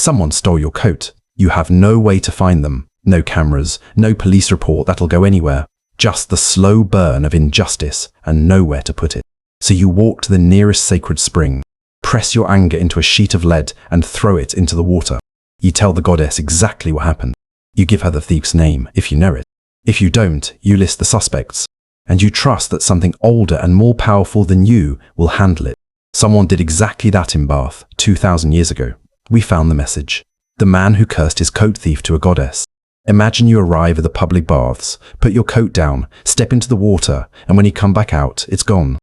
Someone stole your coat. You have no way to find them. No cameras, no police report that'll go anywhere. Just the slow burn of injustice and nowhere to put it. So you walk to the nearest sacred spring, press your anger into a sheet of lead and throw it into the water. You tell the goddess exactly what happened. You give her the thief's name, if you know it. If you don't, you list the suspects. And you trust that something older and more powerful than you will handle it. Someone did exactly that in Bath 2,000 years ago. We found the message. The man who cursed his coat thief to a goddess. Imagine you arrive at the public baths, put your coat down, step into the water, and when you come back out, it's gone.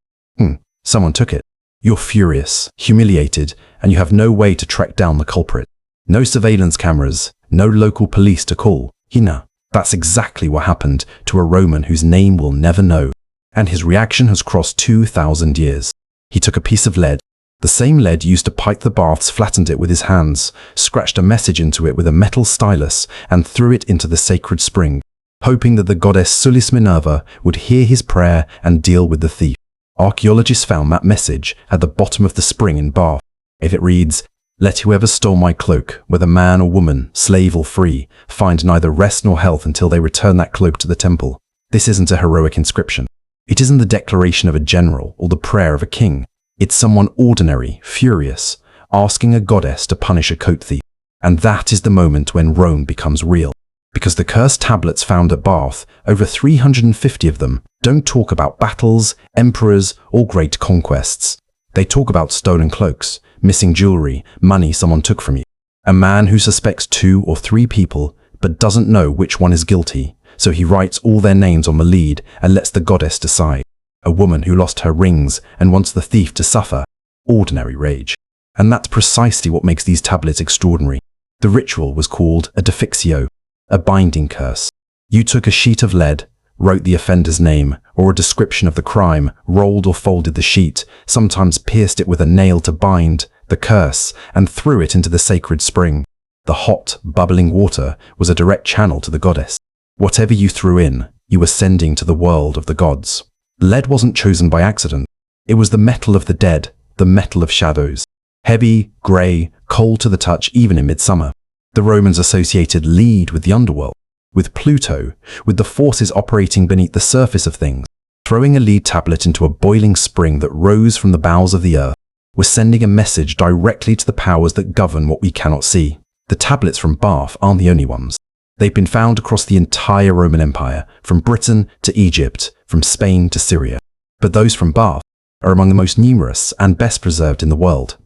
Someone took it. You're furious, humiliated, and you have no way to track down the culprit. No surveillance cameras, no local police to call. That's exactly what happened to a Roman whose name we'll never know. And his reaction has crossed 2,000 years. He took a piece of lead. The same lead used to pipe the baths, flattened it with his hands, scratched a message into it with a metal stylus, and threw it into the sacred spring, hoping that the goddess Sulis Minerva would hear his prayer and deal with the thief. Archaeologists found that message at the bottom of the spring in Bath. If it reads, "Let whoever stole my cloak, whether man or woman, slave or free, find neither rest nor health until they return that cloak to the temple." This isn't a heroic inscription. It isn't the declaration of a general or the prayer of a king. It's someone ordinary, furious, asking a goddess to punish a coat thief. And that is the moment when Rome becomes real. Because the cursed tablets found at Bath, over 350 of them, don't talk about battles, emperors, or great conquests. They talk about stolen cloaks, missing jewelry, money someone took from you. A man who suspects 2 or 3 people, but doesn't know which one is guilty, so he writes all their names on the lead and lets the goddess decide. A woman who lost her rings and wants the thief to suffer. Ordinary rage. And that's precisely what makes these tablets extraordinary. The ritual was called a defixio, a binding curse. You took a sheet of lead, wrote the offender's name or a description of the crime, rolled or folded the sheet, sometimes pierced it with a nail to bind the curse, and threw it into the sacred spring. The hot, bubbling water was a direct channel to the goddess. Whatever you threw in, you were sending to the world of the gods. Lead wasn't chosen by accident. It was the metal of the dead, the metal of shadows. Heavy, grey, cold to the touch even in midsummer. The Romans associated lead with the underworld, with Pluto, with the forces operating beneath the surface of things. Throwing a lead tablet into a boiling spring that rose from the bowels of the earth was sending a message directly to the powers that govern what we cannot see. The tablets from Bath aren't the only ones. They've been found across the entire Roman Empire, from Britain to Egypt, from Spain to Syria. But those from Bath are among the most numerous and best preserved in the world.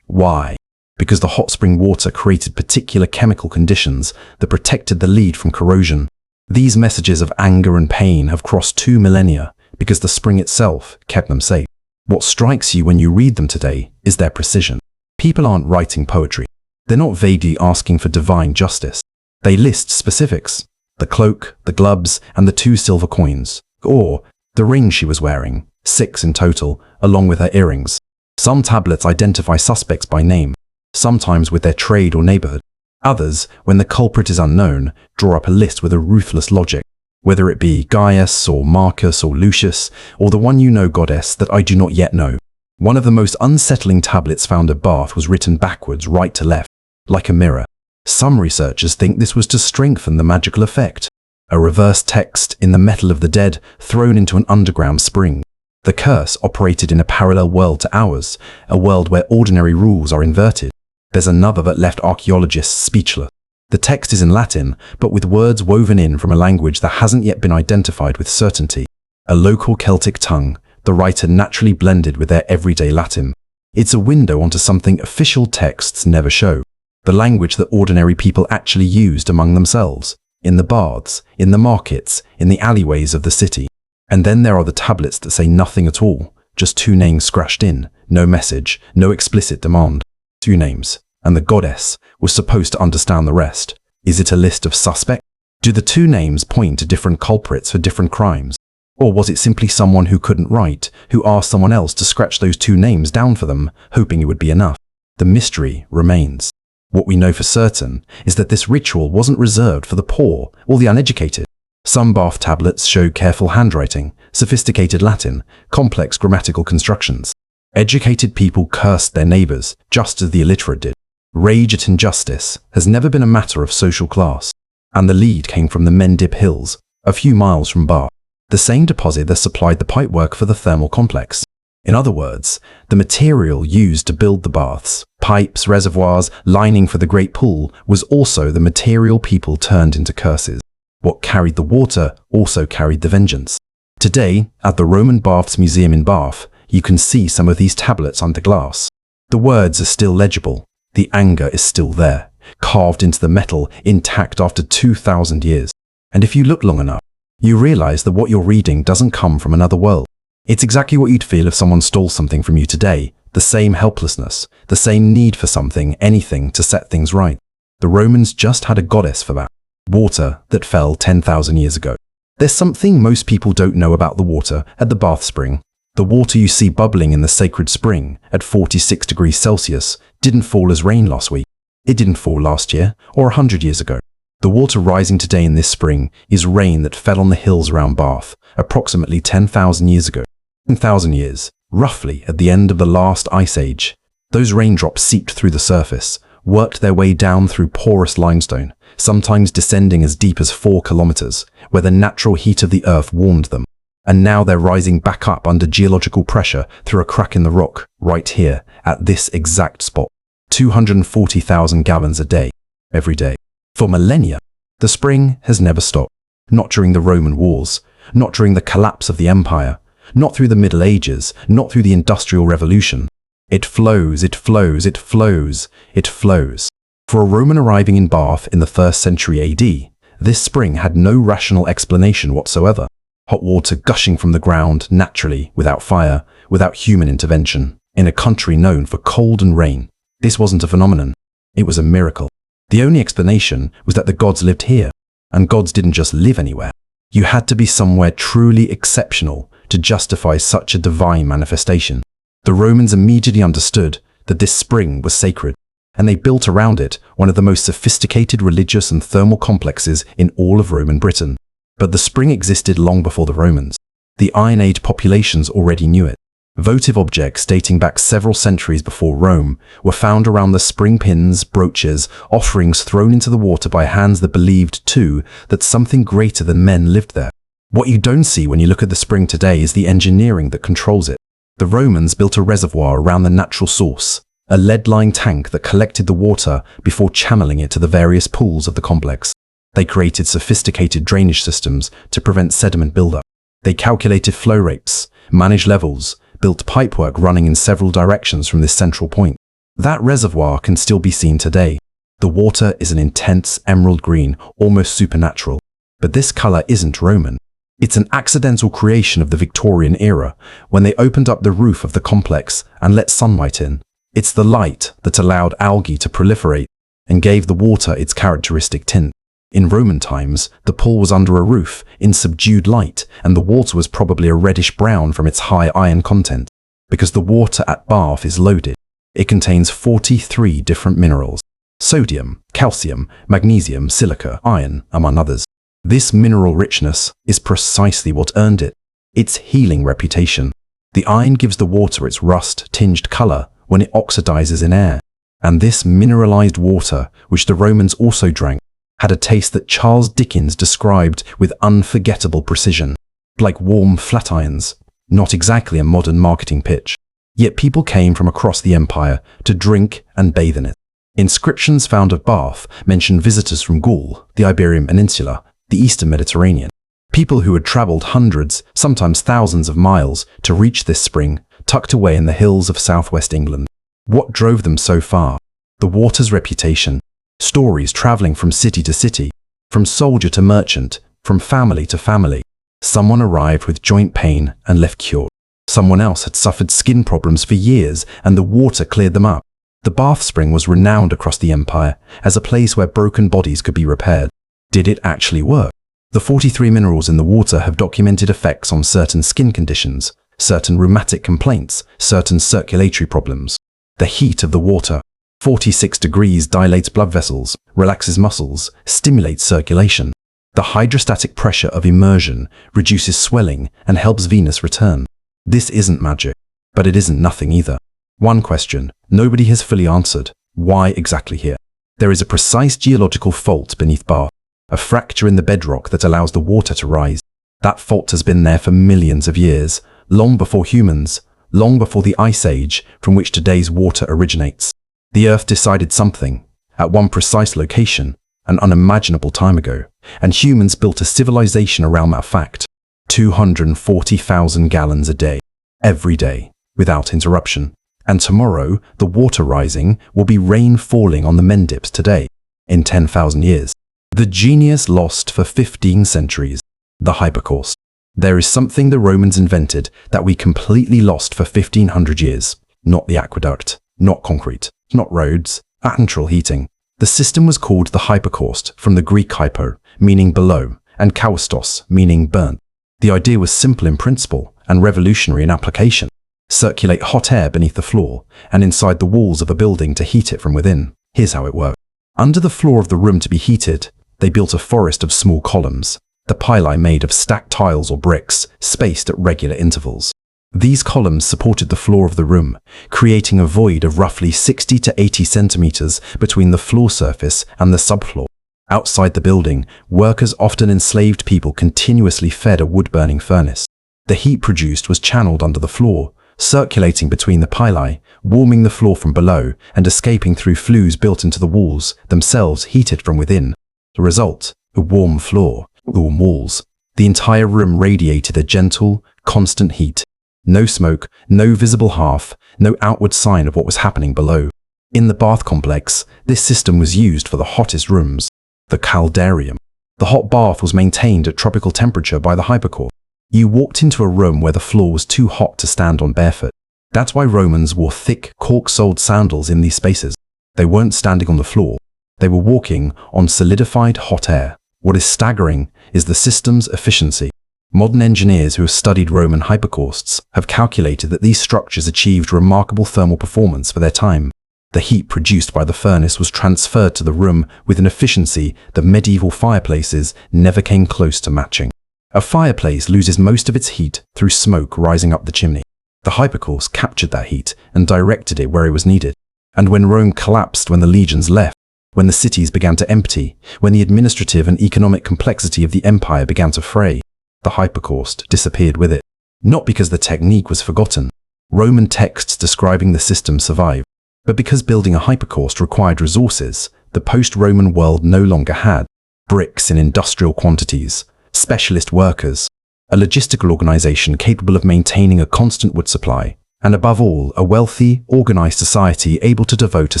Why? Because the hot spring water created particular chemical conditions that protected the lead from corrosion. These messages of anger and pain have crossed 2 millennia because the spring itself kept them safe. What strikes you when you read them today is their precision. People aren't writing poetry. They're not vaguely asking for divine justice. They list specifics: the cloak, the gloves, and the 2 silver coins, or the ring she was wearing, 6 in total, along with her earrings. Some tablets identify suspects by name, sometimes with their trade or neighborhood. Others, when the culprit is unknown, draw up a list with a ruthless logic, whether it be Gaius or Marcus or Lucius, or the one you know goddess that I do not yet know. One of the most unsettling tablets found at Bath was written backwards, right to left, like a mirror. Some researchers think this was to strengthen the magical effect. A reverse text in the metal of the dead thrown into an underground spring. The curse operated in a parallel world to ours, a world where ordinary rules are inverted. There's another that left archaeologists speechless. The text is in Latin, but with words woven in from a language that hasn't yet been identified with certainty. A local Celtic tongue, the writer naturally blended with their everyday Latin. It's a window onto something official texts never show. The language that ordinary people actually used among themselves, in the baths, in the markets, in the alleyways of the city. And then there are the tablets that say nothing at all, just 2 names scratched in, no message, no explicit demand. 2 names, and the goddess was supposed to understand the rest. Is it a list of suspects? Do the 2 names point to different culprits for different crimes? Or was it simply someone who couldn't write, who asked someone else to scratch those 2 names down for them, hoping it would be enough? The mystery remains. What we know for certain is that this ritual wasn't reserved for the poor or the uneducated. Some Bath tablets show careful handwriting, sophisticated Latin, complex grammatical constructions. Educated people cursed their neighbors, just as the illiterate did. Rage at injustice has never been a matter of social class, and the lead came from the Mendip Hills, a few miles from Bath, the same deposit that supplied the pipework for the thermal complex. In other words, the material used to build the baths, pipes, reservoirs, lining for the Great Pool was also the material people turned into curses. What carried the water also carried the vengeance. Today, at the Roman Baths Museum in Bath, you can see some of these tablets under glass. The words are still legible. The anger is still there, carved into the metal, intact after 2,000 years. And if you look long enough, you realize that what you're reading doesn't come from another world. It's exactly what you'd feel if someone stole something from you today, the same helplessness, the same need for something, anything to set things right. The Romans just had a goddess for that. Water that fell 10,000 years ago. There's something most people don't know about the water at the Bath Spring. The water you see bubbling in the sacred spring at 46 degrees Celsius didn't fall as rain last week. It didn't fall last year or 100 years ago. The water rising today in this spring is rain that fell on the hills around Bath approximately 10,000 years ago. 10,000 years, roughly at the end of the last ice age. Those raindrops seeped through the surface, worked their way down through porous limestone, sometimes descending as deep as 4 kilometers, where the natural heat of the earth warmed them. And now they're rising back up under geological pressure through a crack in the rock, right here, at this exact spot. 240,000 gallons a day, every day. For millennia, the spring has never stopped. Not during the Roman wars, not during the collapse of the empire, not through the Middle Ages, not through the Industrial Revolution. It flows, it flows, it flows, it flows. For a Roman arriving in Bath in the 1st century AD, this spring had no rational explanation whatsoever. Hot water gushing from the ground naturally, without fire, without human intervention, in a country known for cold and rain. This wasn't a phenomenon. It was a miracle. The only explanation was that the gods lived here, and gods didn't just live anywhere. You had to be somewhere truly exceptional to justify such a divine manifestation. The Romans immediately understood that this spring was sacred, and they built around it one of the most sophisticated religious and thermal complexes in all of Roman Britain. But the spring existed long before the Romans. The Iron Age populations already knew it. Votive objects dating back several centuries before Rome were found around the spring, pins, brooches, offerings thrown into the water by hands that believed, too, that something greater than men lived there. What you don't see when you look at the spring today is the engineering that controls it. The Romans built a reservoir around the natural source, a lead-lined tank that collected the water before channeling it to the various pools of the complex. They created sophisticated drainage systems to prevent sediment buildup. They calculated flow rates, managed levels, built pipework running in several directions from this central point. That reservoir can still be seen today. The water is an intense emerald green, almost supernatural. But this color isn't Roman. It's an accidental creation of the Victorian era, when they opened up the roof of the complex and let sunlight in. It's the light that allowed algae to proliferate and gave the water its characteristic tint. In Roman times, the pool was under a roof, in subdued light, and the water was probably a reddish-brown from its high iron content. Because the water at Bath is loaded, it contains 43 different minerals: sodium, calcium, magnesium, silica, iron, among others. This mineral richness is precisely what earned it its healing reputation. The iron gives the water its rust-tinged color when it oxidizes in air. And this mineralized water, which the Romans also drank, had a taste that Charles Dickens described with unforgettable precision, like warm flat irons, not exactly a modern marketing pitch. Yet people came from across the empire to drink and bathe in it. Inscriptions found at Bath mention visitors from Gaul, the Iberian Peninsula, the Eastern Mediterranean. People who had traveled hundreds, sometimes thousands of miles to reach this spring, tucked away in the hills of southwest England. What drove them so far? The water's reputation. Stories traveling from city to city, from soldier to merchant, from family to family. Someone arrived with joint pain and left cured. Someone else had suffered skin problems for years and the water cleared them up. The Bath Spring was renowned across the empire as a place where broken bodies could be repaired. Did it actually work? The 43 minerals in the water have documented effects on certain skin conditions, certain rheumatic complaints, certain circulatory problems. The heat of the water, 46 degrees, dilates blood vessels, relaxes muscles, stimulates circulation. The hydrostatic pressure of immersion reduces swelling and helps venous return. This isn't magic, but it isn't nothing either. One question nobody has fully answered: Why exactly here? There is a precise geological fault beneath Bath, a fracture in the bedrock that allows the water to rise. That fault has been there for millions of years, long before humans, long before the Ice Age from which today's water originates. The Earth decided something, at one precise location, an unimaginable time ago, and humans built a civilization around that fact. 240,000 gallons a day, every day, without interruption. And tomorrow, the water rising will be rain falling on the Mendips today, in 10,000 years. The genius lost for 15 centuries, the hypocaust. There is something the Romans invented that we completely lost for 1500 years. Not the aqueduct, not concrete, not roads, central heating. The system was called the hypocaust from the Greek hypo, meaning below, and kaustos, meaning burnt. The idea was simple in principle and revolutionary in application. Circulate hot air beneath the floor and inside the walls of a building to heat it from within. Here's how it worked. Under the floor of the room to be heated, they built a forest of small columns, the pili made of stacked tiles or bricks, spaced at regular intervals. These columns supported the floor of the room, creating a void of roughly 60 to 80 centimeters between the floor surface and the subfloor. Outside the building, workers, often enslaved people, continuously fed a wood-burning furnace. The heat produced was channeled under the floor, circulating between the pili, warming the floor from below and escaping through flues built into the walls, themselves heated from within. The result, a warm floor, warm walls. The entire room radiated a gentle, constant heat. No smoke, no visible hearth, no outward sign of what was happening below. In the bath complex, this system was used for the hottest rooms, the caldarium. The hot bath was maintained at tropical temperature by the hypocaust. You walked into a room where the floor was too hot to stand on barefoot. That's why Romans wore thick, cork-soled sandals in these spaces. They weren't standing on the floor. They were walking on solidified hot air. What is staggering is the system's efficiency. Modern engineers who have studied Roman hypocausts have calculated that these structures achieved remarkable thermal performance for their time. The heat produced by the furnace was transferred to the room with an efficiency that medieval fireplaces never came close to matching. A fireplace loses most of its heat through smoke rising up the chimney. The hypocaust captured that heat and directed it where it was needed. And when Rome collapsed, when the legions left, when the cities began to empty, when the administrative and economic complexity of the empire began to fray, the hypocaust disappeared with it. Not because the technique was forgotten. Roman texts describing the system survived. But because building a hypocaust required resources the post-Roman world no longer had: bricks in industrial quantities, specialist workers, a logistical organization capable of maintaining a constant wood supply, and above all, a wealthy, organized society able to devote a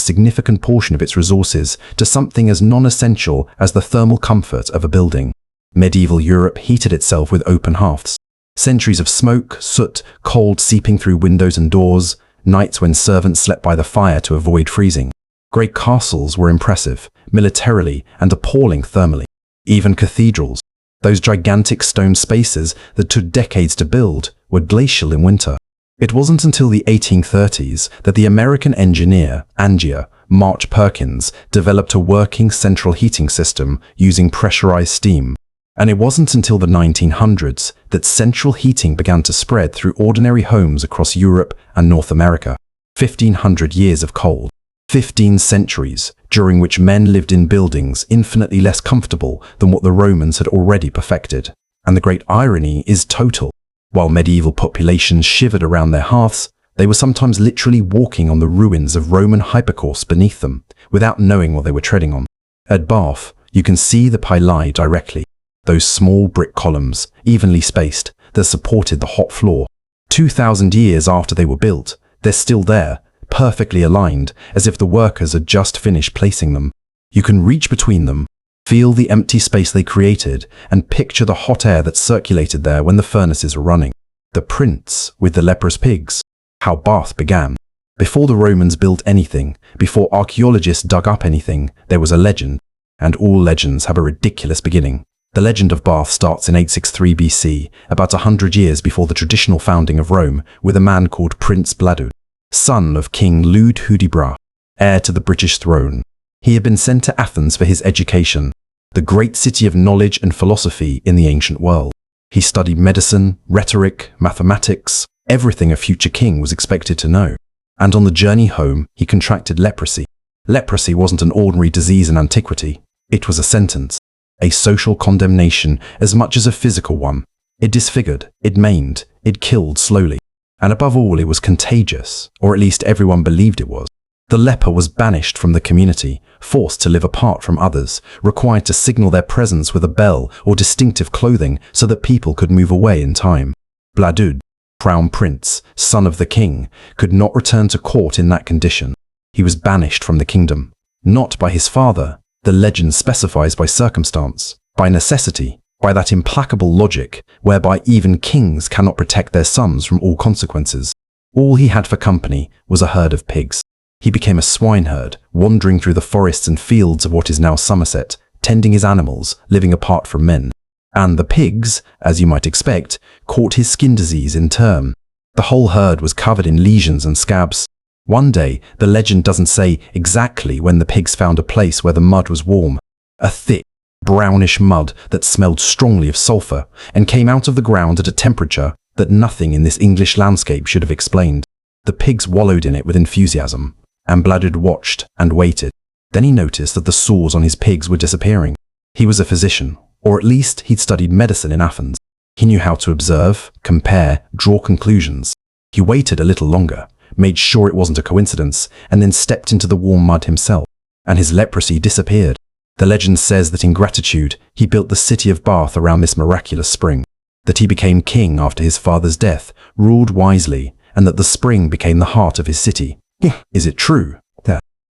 significant portion of its resources to something as non-essential as the thermal comfort of a building. Medieval Europe heated itself with open hearths. Centuries of smoke, soot, cold seeping through windows and doors, nights when servants slept by the fire to avoid freezing. Great castles were impressive, militarily and appalling thermally. Even cathedrals, those gigantic stone spaces that took decades to build, were glacial in winter. It wasn't until the 1830s that the American engineer, Angier, March Perkins, developed a working central heating system using pressurized steam. And it wasn't until the 1900s that central heating began to spread through ordinary homes across Europe and North America. 1,500 years of cold. 15 centuries during which men lived in buildings infinitely less comfortable than what the Romans had already perfected. And the great irony is total. While medieval populations shivered around their hearths, they were sometimes literally walking on the ruins of Roman hypocausts beneath them, without knowing what they were treading on. At Bath, you can see the pili directly. Those small brick columns, evenly spaced, that supported the hot floor. 2,000 years after they were built, they're still there, perfectly aligned, as if the workers had just finished placing them. You can reach between them, feel the empty space they created, and picture the hot air that circulated there when the furnaces were running. The prince with the leprous pigs. How Bath began. Before the Romans built anything, before archaeologists dug up anything, there was a legend. And all legends have a ridiculous beginning. The legend of Bath starts in 863 BC, about 100 years before the traditional founding of Rome, with a man called Prince Bladud, son of King Lud Hudibras, heir to the British throne. He had been sent to Athens for his education, the great city of knowledge and philosophy in the ancient world. He studied medicine, rhetoric, mathematics, everything a future king was expected to know. And on the journey home, he contracted leprosy. Leprosy wasn't an ordinary disease in antiquity. It was a sentence, a social condemnation as much as a physical one. It disfigured, it maimed, it killed slowly. And above all, it was contagious, or at least everyone believed it was. The leper was banished from the community, forced to live apart from others, required to signal their presence with a bell or distinctive clothing so that people could move away in time. Bladud, crown prince, son of the king, could not return to court in that condition. He was banished from the kingdom, not by his father, the legend specifies by circumstance, by necessity, by that implacable logic whereby even kings cannot protect their sons from all consequences. All he had for company was a herd of pigs. He became a swineherd, wandering through the forests and fields of what is now Somerset, tending his animals, living apart from men. And the pigs, as you might expect, caught his skin disease in turn. The whole herd was covered in lesions and scabs. One day, the legend doesn't say exactly when the pigs found a place where the mud was warm. A thick, brownish mud that smelled strongly of sulphur and came out of the ground at a temperature that nothing in this English landscape should have explained. The pigs wallowed in it with enthusiasm, and Bladud watched and waited. Then he noticed that the sores on his pigs were disappearing. He was a physician, or at least he'd studied medicine in Athens. He knew how to observe, compare, draw conclusions. He waited a little longer, made sure it wasn't a coincidence, and then stepped into the warm mud himself, and his leprosy disappeared. The legend says that in gratitude, he built the city of Bath around this miraculous spring, that he became king after his father's death, ruled wisely, and that the spring became the heart of his city. Is it true?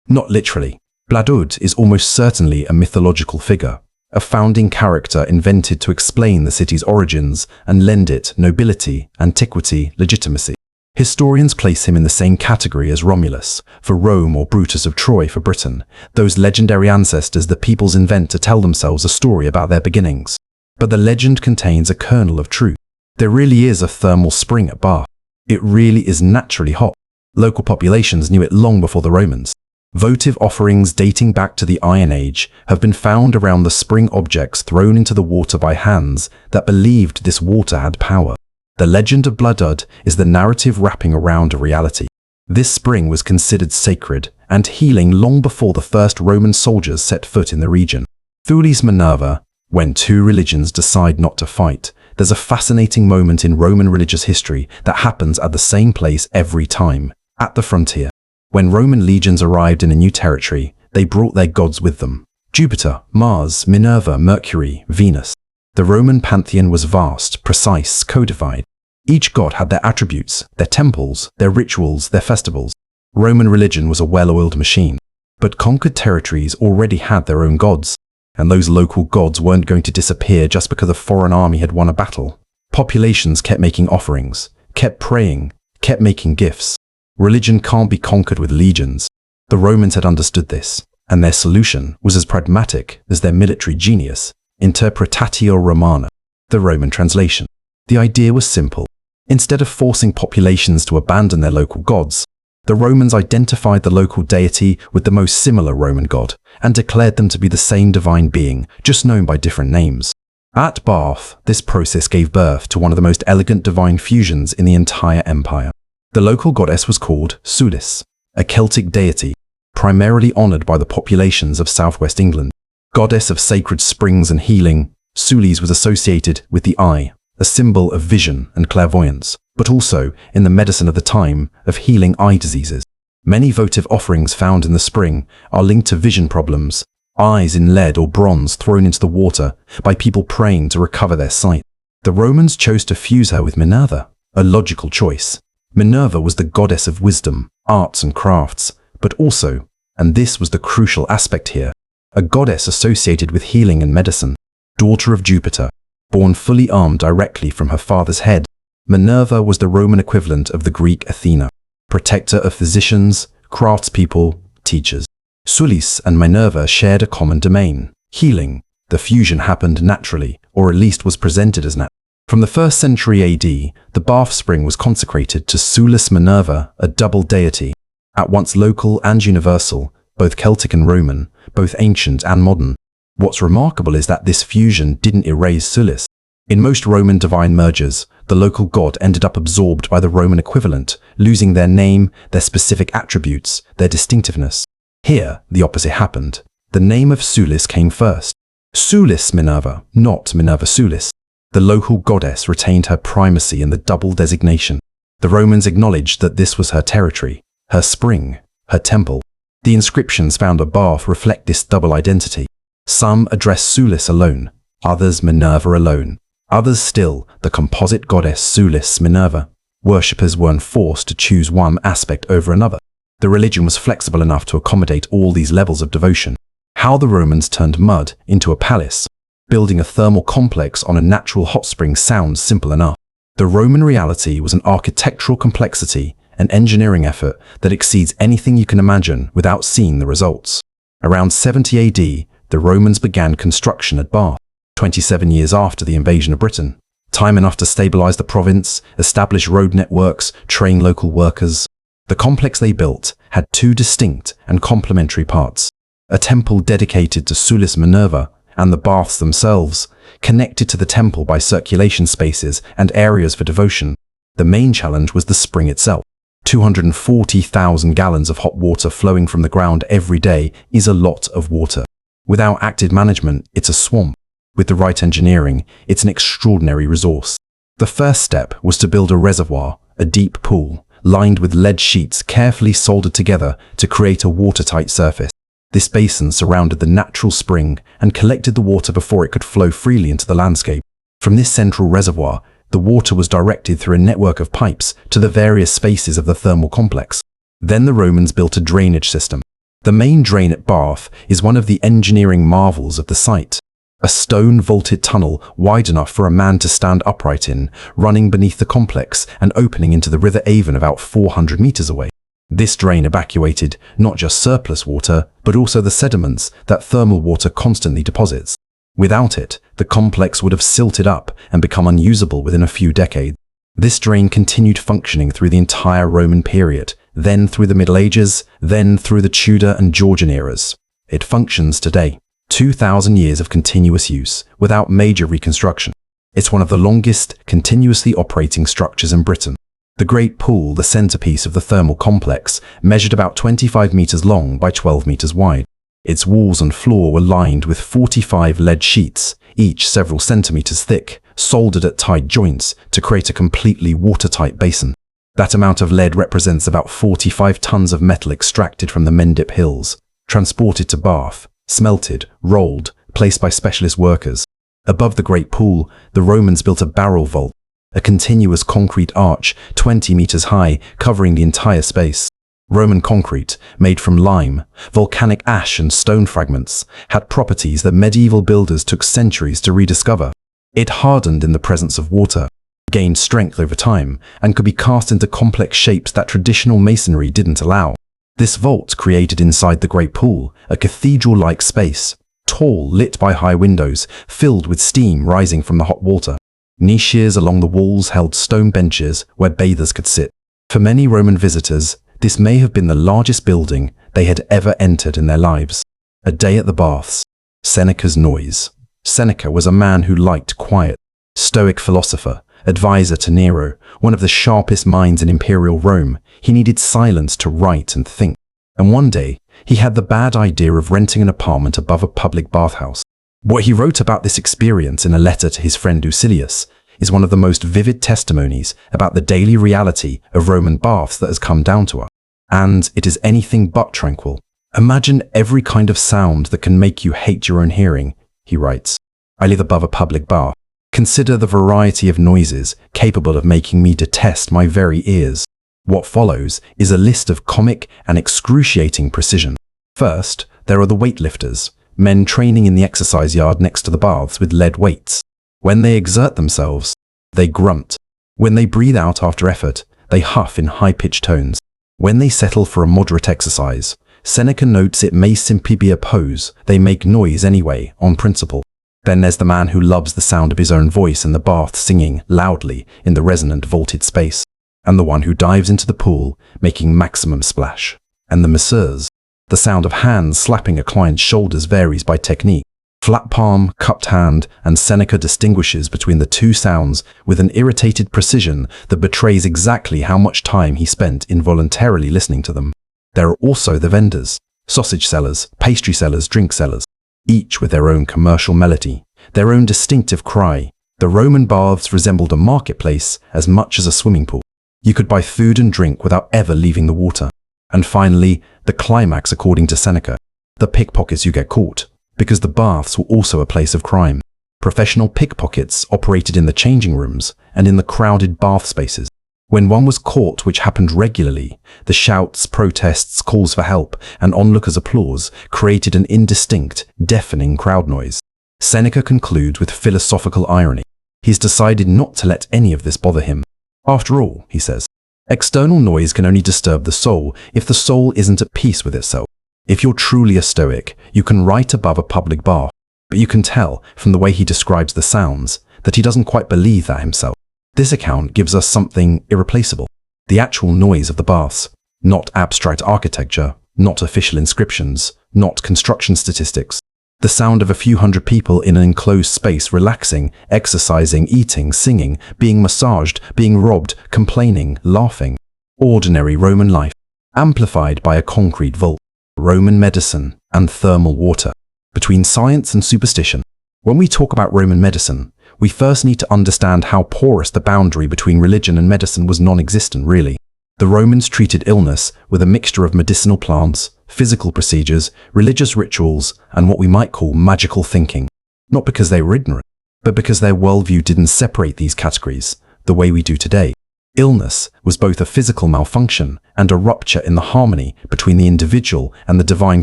Not literally. Bladud is almost certainly a mythological figure, a founding character invented to explain the city's origins and lend it nobility, antiquity, legitimacy. Historians place him in the same category as Romulus for Rome or Brutus of Troy for Britain, those legendary ancestors the peoples invent to tell themselves a story about their beginnings. But the legend contains a kernel of truth. There really is a thermal spring at Bath. It really is naturally hot. Local populations knew it long before the Romans. Votive offerings dating back to the Iron Age have been found around the spring objects thrown into the water by hands that believed this water had power. The legend of Bladud is the narrative wrapping around a reality. This spring was considered sacred and healing long before the first Roman soldiers set foot in the region. Thules Minerva, when two religions decide not to fight, there's a fascinating moment in Roman religious history that happens at the same place every time, at the frontier. When Roman legions arrived in a new territory, they brought their gods with them. Jupiter, Mars, Minerva, Mercury, Venus. The Roman pantheon was vast, precise, codified. Each god had their attributes, their temples, their rituals, their festivals. Roman religion was a well-oiled machine. But conquered territories already had their own gods, and those local gods weren't going to disappear just because a foreign army had won a battle. Populations kept making offerings, kept praying, kept making gifts. Religion can't be conquered with legions. The Romans had understood this, and their solution was as pragmatic as their military genius. Interpretatio Romana, the Roman translation. The idea was simple. Instead of forcing populations to abandon their local gods, the Romans identified the local deity with the most similar Roman god and declared them to be the same divine being, just known by different names. At Bath, this process gave birth to one of the most elegant divine fusions in the entire empire. The local goddess was called Sulis, a Celtic deity, primarily honored by the populations of southwest England. Goddess of sacred springs and healing, Sulis was associated with the eye, a symbol of vision and clairvoyance, but also, in the medicine of the time, of healing eye diseases. Many votive offerings found in the spring are linked to vision problems, eyes in lead or bronze thrown into the water by people praying to recover their sight. The Romans chose to fuse her with Minerva, a logical choice. Minerva was the goddess of wisdom, arts and crafts, but also, and this was the crucial aspect here, a goddess associated with healing and medicine, daughter of Jupiter, born fully armed directly from her father's head. Minerva was the Roman equivalent of the Greek Athena, protector of physicians, craftspeople, teachers. Sulis and Minerva shared a common domain, healing. The fusion happened naturally, or at least was presented as natural. From the 1st century AD, the Bath Spring was consecrated to Sulis Minerva, a double deity, at once local and universal, both Celtic and Roman, both ancient and modern. What's remarkable is that this fusion didn't erase Sulis. In most Roman divine mergers, the local god ended up absorbed by the Roman equivalent, losing their name, their specific attributes, their distinctiveness. Here, the opposite happened. The name of Sulis came first. Sulis Minerva, not Minerva Sulis. The local goddess retained her primacy in the double designation. The Romans acknowledged that this was her territory, her spring, her temple. The inscriptions found at Bath reflect this double identity. Some address Sulis alone, others Minerva alone. Others still, the composite goddess Sulis Minerva. Worshippers weren't forced to choose one aspect over another. The religion was flexible enough to accommodate all these levels of devotion. How the Romans turned mud into a palace. Building a thermal complex on a natural hot spring sounds simple enough. The Roman reality was an architectural complexity, an engineering effort that exceeds anything you can imagine without seeing the results. Around 70 AD, the Romans began construction at Bath, 27 years after the invasion of Britain. Time enough to stabilize the province, establish road networks, train local workers. The complex they built had two distinct and complementary parts. A temple dedicated to Sulis Minerva and the baths themselves, connected to the temple by circulation spaces and areas for devotion. The main challenge was the spring itself. 240,000 gallons of hot water flowing from the ground every day is a lot of water. Without active management, it's a swamp. With the right engineering, it's an extraordinary resource. The first step was to build a reservoir, a deep pool, lined with lead sheets carefully soldered together to create a watertight surface. This basin surrounded the natural spring and collected the water before it could flow freely into the landscape. From this central reservoir, the water was directed through a network of pipes to the various spaces of the thermal complex. Then the Romans built a drainage system. The main drain at Bath is one of the engineering marvels of the site. A stone vaulted tunnel wide enough for a man to stand upright in, running beneath the complex and opening into the River Avon about 400 meters away. This drain evacuated not just surplus water, but also the sediments that thermal water constantly deposits. Without it, the complex would have silted up and become unusable within a few decades. This drain continued functioning through the entire Roman period, then through the Middle Ages, then through the Tudor and Georgian eras. It functions today. 2,000 years of continuous use, without major reconstruction. It's one of the longest, continuously operating structures in Britain. The Great Pool, the centerpiece of the thermal complex, measured about 25 meters long by 12 meters wide. Its walls and floor were lined with 45 lead sheets, each several centimeters thick, soldered at tight joints to create a completely watertight basin. That amount of lead represents about 45 tons of metal extracted from the Mendip Hills, transported to Bath, smelted, rolled, placed by specialist workers. Above the Great Pool, the Romans built a barrel vault, a continuous concrete arch 20 meters high covering the entire space. Roman concrete, made from lime, volcanic ash and stone fragments, had properties that medieval builders took centuries to rediscover. It hardened in the presence of water, gained strength over time, and could be cast into complex shapes that traditional masonry didn't allow. This vault created inside the Great Pool a cathedral-like space, tall, lit by high windows, filled with steam rising from the hot water. Niches along the walls held stone benches where bathers could sit. For many Roman visitors, this may have been the largest building they had ever entered in their lives. A day at the baths. Seneca's noise. Seneca was a man who liked quiet. Stoic philosopher, advisor to Nero, one of the sharpest minds in imperial Rome, he needed silence to write and think. And one day, he had the bad idea of renting an apartment above a public bathhouse. What he wrote about this experience in a letter to his friend Lucilius is one of the most vivid testimonies about the daily reality of Roman baths that has come down to us. And it is anything but tranquil. Imagine every kind of sound that can make you hate your own hearing, he writes. I live above a public bath. Consider the variety of noises capable of making me detest my very ears. What follows is a list of comic and excruciating precision. First, there are the weightlifters, men training in the exercise yard next to the baths with lead weights. When they exert themselves, they grunt. When they breathe out after effort, they huff in high-pitched tones. When they settle for a moderate exercise, Seneca notes it may simply be a pose, they make noise anyway, on principle. Then there's the man who loves the sound of his own voice in the bath singing loudly in the resonant vaulted space, and the one who dives into the pool making maximum splash. And the masseurs. The sound of hands slapping a client's shoulders varies by technique. Flat palm, cupped hand, and Seneca distinguishes between the two sounds with an irritated precision that betrays exactly how much time he spent involuntarily listening to them. There are also the vendors. sausage sellers, pastry sellers, drink sellers, each with their own commercial melody, their own distinctive cry. The Roman baths resembled a marketplace as much as a swimming pool. You could buy food and drink without ever leaving the water. And finally, the climax according to Seneca, the pickpockets who get caught, because the baths were also a place of crime. Professional pickpockets operated in the changing rooms and in the crowded bath spaces. When one was caught, which happened regularly, the shouts, protests, calls for help, and onlookers' applause created an indistinct, deafening crowd noise. Seneca concludes with philosophical irony. He's decided not to let any of this bother him. After all, he says, external noise can only disturb the soul if the soul isn't at peace with itself. If you're truly a Stoic, you can write above a public bath, but you can tell from the way he describes the sounds that he doesn't quite believe that himself. This account gives us something irreplaceable, the actual noise of the baths, not abstract architecture, not official inscriptions, not construction statistics. The sound of a few hundred people in an enclosed space relaxing, exercising, eating, singing, being massaged, being robbed, complaining, laughing. Ordinary Roman life, amplified by a concrete vault. Roman medicine and thermal water. Between science and superstition. When we talk about Roman medicine, we first need to understand how porous the boundary between religion and medicine was non-existent, really. The Romans treated illness with a mixture of medicinal plants, physical procedures, religious rituals, and what we might call magical thinking. Not because they were ignorant, but because their worldview didn't separate these categories the way we do today. Illness was both a physical malfunction and a rupture in the harmony between the individual and the divine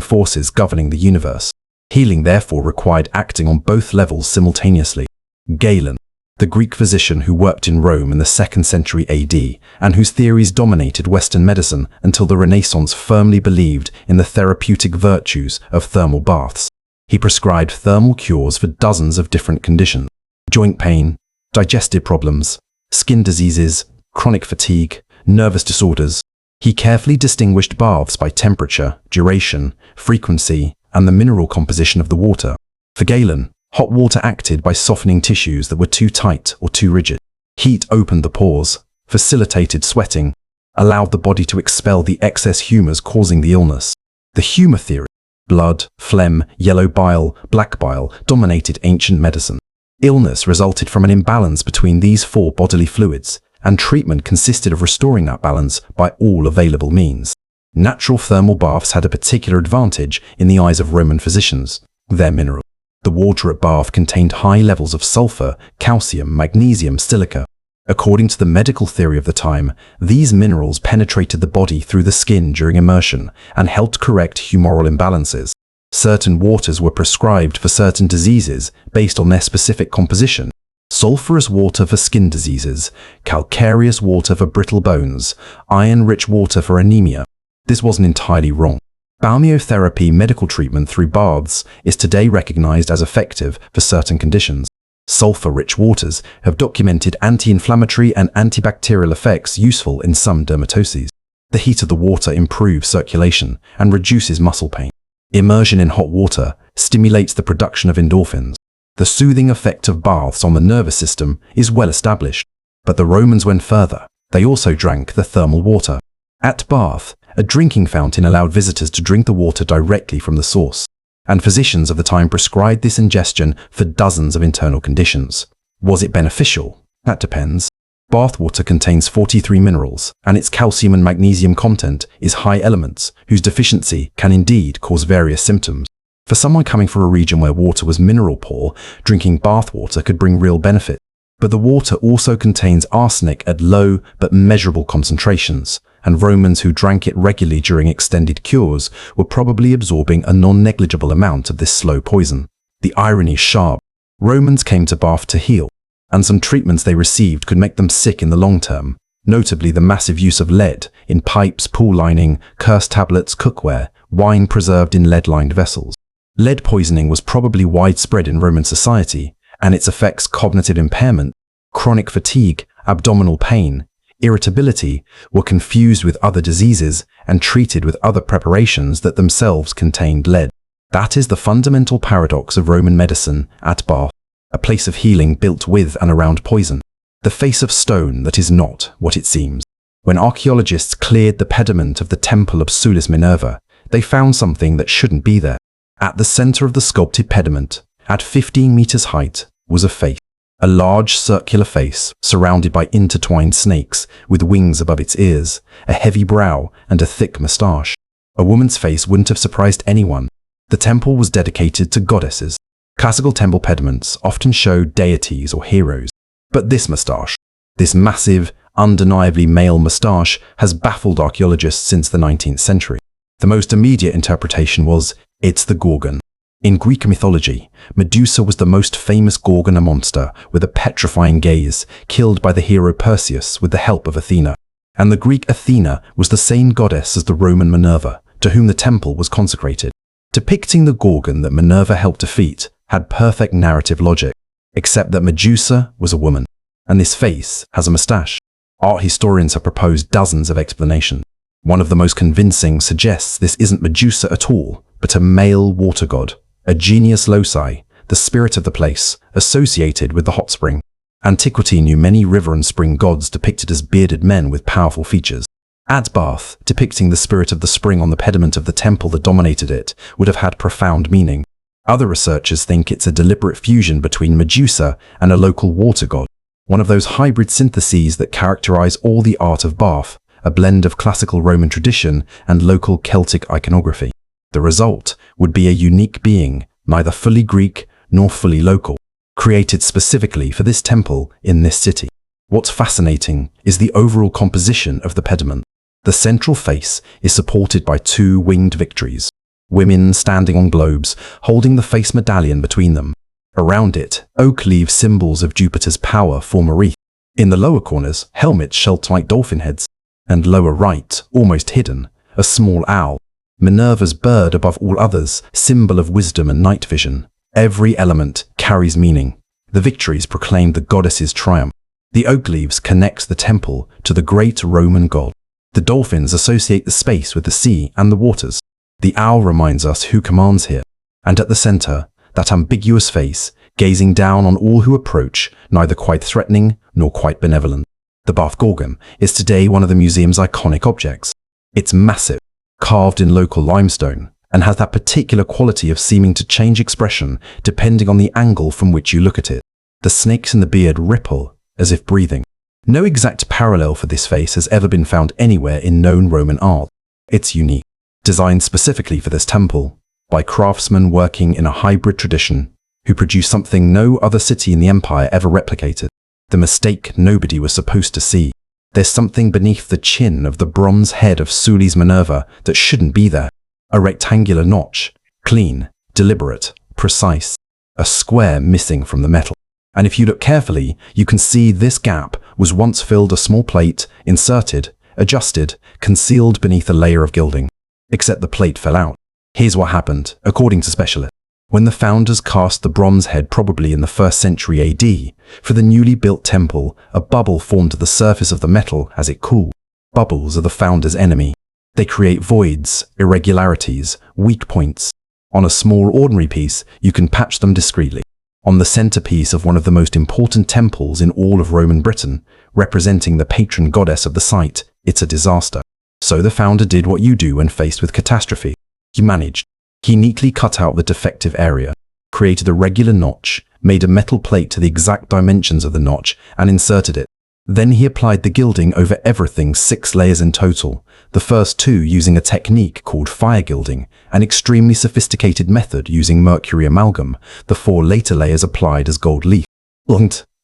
forces governing the universe. Healing therefore required acting on both levels simultaneously. Galen, the Greek physician who worked in Rome in the 2nd century AD and whose theories dominated Western medicine until the Renaissance, firmly believed in the therapeutic virtues of thermal baths. He prescribed thermal cures for dozens of different conditions: joint pain, digestive problems, skin diseases, chronic fatigue, nervous disorders. He carefully distinguished baths by temperature, duration, frequency, and the mineral composition of the water. For Galen, hot water acted by softening tissues that were too tight or too rigid. Heat opened the pores, facilitated sweating, allowed the body to expel the excess humors causing the illness. The humor theory, blood, phlegm, yellow bile, black bile, dominated ancient medicine. Illness resulted from an imbalance between these 4 bodily fluids, and treatment consisted of restoring that balance by all available means. Natural thermal baths had a particular advantage in the eyes of Roman physicians: their mineral. The water at Bath contained high levels of sulfur, calcium, magnesium, silica. According to the medical theory of the time, these minerals penetrated the body through the skin during immersion and helped correct humoral imbalances. Certain waters were prescribed for certain diseases based on their specific composition: sulfurous water for skin diseases, calcareous water for brittle bones, iron-rich water for anemia. This wasn't entirely wrong. Balneotherapy, medical treatment through baths, is today recognized as effective for certain conditions. Sulfur-rich waters have documented anti-inflammatory and antibacterial effects useful in some dermatoses. The heat of the water improves circulation and reduces muscle pain. Immersion in hot water stimulates the production of endorphins. The soothing effect of baths on the nervous system is well established, but the Romans went further. They also drank the thermal water. At Bath, a drinking fountain allowed visitors to drink the water directly from the source, and physicians of the time prescribed this ingestion for dozens of internal conditions. Was it beneficial? That depends. Bath water contains 43 minerals, and its calcium and magnesium content is high elements whose deficiency can indeed cause various symptoms. For someone coming from a region where water was mineral poor, drinking bath water could bring real benefit. But the water also contains arsenic at low but measurable concentrations, and Romans who drank it regularly during extended cures were probably absorbing a non-negligible amount of this slow poison. The irony is sharp. Romans came to Bath to heal, and some treatments they received could make them sick in the long term, notably the massive use of lead in pipes, pool lining, curse tablets, cookware, wine preserved in lead-lined vessels. Lead poisoning was probably widespread in Roman society, and its effects, cognitive impairment, chronic fatigue, abdominal pain, irritability, were confused with other diseases and treated with other preparations that themselves contained lead. That is the fundamental paradox of Roman medicine at Bath, a place of healing built with and around poison, the face of stone that is not what it seems. When archaeologists cleared the pediment of the temple of Sulis Minerva, they found something that shouldn't be there. At the center of the sculpted pediment, at 15 meters height, was a face. A large circular face surrounded by intertwined snakes with wings above its ears, a heavy brow and a thick moustache. A woman's face wouldn't have surprised anyone. The temple was dedicated to goddesses. Classical temple pediments often show deities or heroes. But this moustache, this massive, undeniably male moustache, has baffled archaeologists since the 19th century. The most immediate interpretation was, it's the Gorgon. In Greek mythology, Medusa was the most famous Gorgon, a monster with a petrifying gaze, killed by the hero Perseus with the help of Athena. And the Greek Athena was the same goddess as the Roman Minerva, to whom the temple was consecrated. Depicting the Gorgon that Minerva helped defeat had perfect narrative logic, except that Medusa was a woman, and this face has a moustache. Art historians have proposed dozens of explanations. One of the most convincing suggests this isn't Medusa at all, but a male water god, a genius loci, the spirit of the place, associated with the hot spring. Antiquity knew many river and spring gods depicted as bearded men with powerful features. Adbath, depicting the spirit of the spring on the pediment of the temple that dominated it, would have had profound meaning. Other researchers think it's a deliberate fusion between Medusa and a local water god, one of those hybrid syntheses that characterize all the art of Bath, a blend of classical Roman tradition and local Celtic iconography. The result would be a unique being, neither fully Greek nor fully local, created specifically for this temple in this city. What's fascinating is the overall composition of the pediment. The central face is supported by two winged victories, women standing on globes, holding the face medallion between them. Around it, oak leaf symbols of Jupiter's power form a wreath. In the lower corners, helmets shaped like dolphin heads, and lower right, almost hidden, a small owl, Minerva's bird above all others, symbol of wisdom and night vision. Every element carries meaning. The victories proclaim the goddess's triumph. The oak leaves connect the temple to the great Roman god. The dolphins associate the space with the sea and the waters. The owl reminds us who commands here. And at the center, that ambiguous face, gazing down on all who approach, neither quite threatening nor quite benevolent. The Bath Gorgon is today one of the museum's iconic objects. It's massive, carved in local limestone, and has that particular quality of seeming to change expression depending on the angle from which you look at it. The snakes in the beard ripple, as if breathing. No exact parallel for this face has ever been found anywhere in known Roman art. It's unique, designed specifically for this temple, by craftsmen working in a hybrid tradition, who produced something no other city in the empire ever replicated. The mistake nobody was supposed to see. There's something beneath the chin of the bronze head of Suli's Minerva that shouldn't be there. A rectangular notch, clean, deliberate, precise. A square missing from the metal. And if you look carefully, you can see this gap was once filled a small plate, inserted, adjusted, concealed beneath a layer of gilding. Except the plate fell out. Here's what happened, according to specialists. When the founders cast the bronze head probably in the 1st century AD, for the newly built temple, a bubble formed to the surface of the metal as it cooled. Bubbles are the founder's enemy. They create voids, irregularities, weak points. On a small ordinary piece, you can patch them discreetly. On the centerpiece of one of the most important temples in all of Roman Britain, representing the patron goddess of the site, it's a disaster. So the founder did what you do when faced with catastrophe. He managed. He neatly cut out the defective area, created a regular notch, made a metal plate to the exact dimensions of the notch, and inserted it. Then he applied the gilding over everything, 6 layers in total, the first 2 using a technique called fire gilding, an extremely sophisticated method using mercury amalgam, the 4 later layers applied as gold leaf.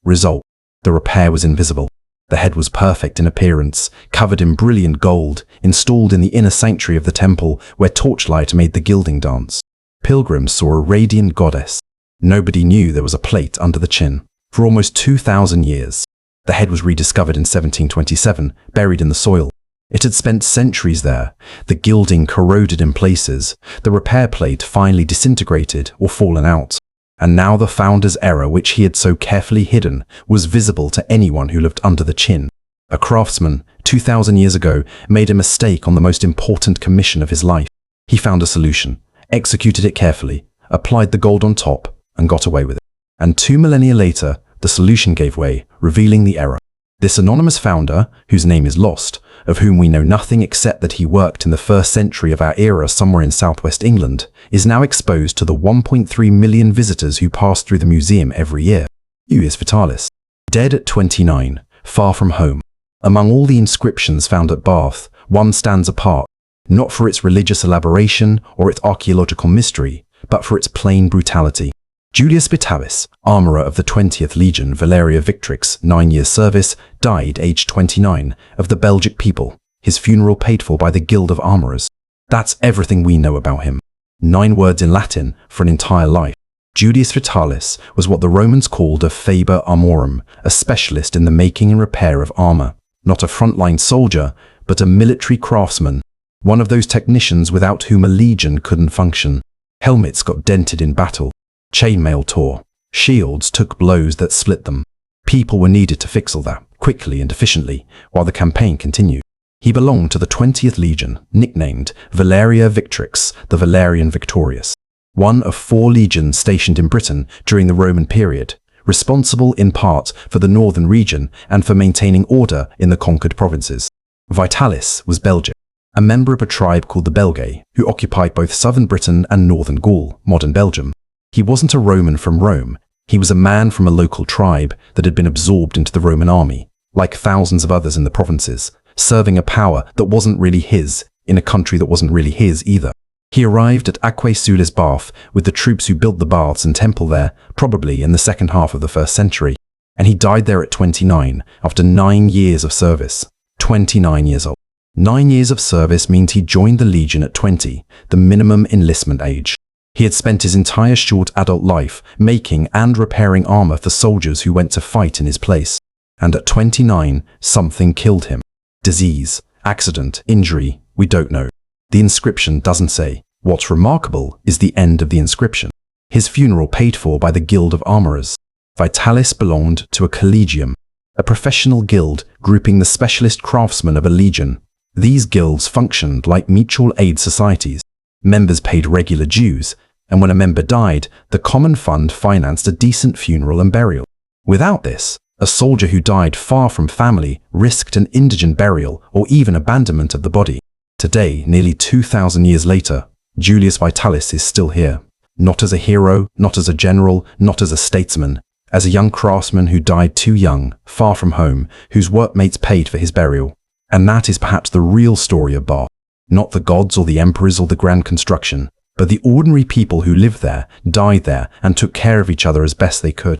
Result: the repair was invisible. The head was perfect in appearance, covered in brilliant gold, installed in the inner sanctuary of the temple where torchlight made the gilding dance. Pilgrims saw a radiant goddess. Nobody knew there was a plate under the chin. For almost 2,000 years. The head was rediscovered in 1727, buried in the soil. It had spent centuries there. The gilding corroded in places. The repair plate finally disintegrated or fallen out. And now the founder's error, which he had so carefully hidden, was visible to anyone who looked under the chin. A craftsman, 2,000 years ago, made a mistake on the most important commission of his life. He found a solution, executed it carefully, applied the gold on top, and got away with it. And 2 millennia later, the solution gave way, revealing the error. This anonymous founder, whose name is lost, of whom we know nothing except that he worked in the 1st century of our era somewhere in southwest England, is now exposed to the 1.3 million visitors who pass through the museum every year. Julius Vitalis, dead at 29, far from home. Among all the inscriptions found at Bath, one stands apart, not for its religious elaboration or its archaeological mystery, but for its plain brutality. Julius Vitalis, armourer of the 20th Legion Valeria Victrix, 9 years service, died aged 29, of the Belgic people, his funeral paid for by the Guild of Armourers. That's everything we know about him. 9 words in Latin for an entire life. Julius Vitalis was what the Romans called a faber armorum, a specialist in the making and repair of armour. Not a frontline soldier, but a military craftsman, one of those technicians without whom a legion couldn't function. Helmets got dented in battle. Chainmail tore. Shields took blows that split them. People were needed to fix all that, quickly and efficiently, while the campaign continued. He belonged to the 20th Legion, nicknamed Valeria Victrix, the Valerian Victorious, one of 4 legions stationed in Britain during the Roman period, responsible in part for the northern region and for maintaining order in the conquered provinces. Vitalis was Belgic, a member of a tribe called the Belgae, who occupied both southern Britain and northern Gaul, modern Belgium. He wasn't a Roman from Rome. He was a man from a local tribe that had been absorbed into the Roman army, like thousands of others in the provinces, serving a power that wasn't really his, in a country that wasn't really his either. He arrived at Aquae Bath with the troops who built the baths and temple there, probably in the second half of the 1st century, and he died there at 29, after 9 years of service. 29 years old. 9 years of service means he joined the Legion at 20, the minimum enlistment age. He had spent his entire short adult life making and repairing armour for soldiers who went to fight in his place. And at 29, something killed him. Disease, accident, injury, we don't know. The inscription doesn't say. What's remarkable is the end of the inscription. His funeral paid for by the Guild of Armourers. Vitalis belonged to a collegium, a professional guild grouping the specialist craftsmen of a legion. These guilds functioned like mutual aid societies. Members paid regular dues, and when a member died, the common fund financed a decent funeral and burial. Without this, a soldier who died far from family risked an indigent burial or even abandonment of the body. Today, nearly 2,000 years later, Julius Vitalis is still here. Not as a hero, not as a general, not as a statesman, as a young craftsman who died too young, far from home, whose workmates paid for his burial. And that is perhaps the real story of Bath. Not the gods or the emperors or the grand construction, but the ordinary people who lived there, died there, and took care of each other as best they could.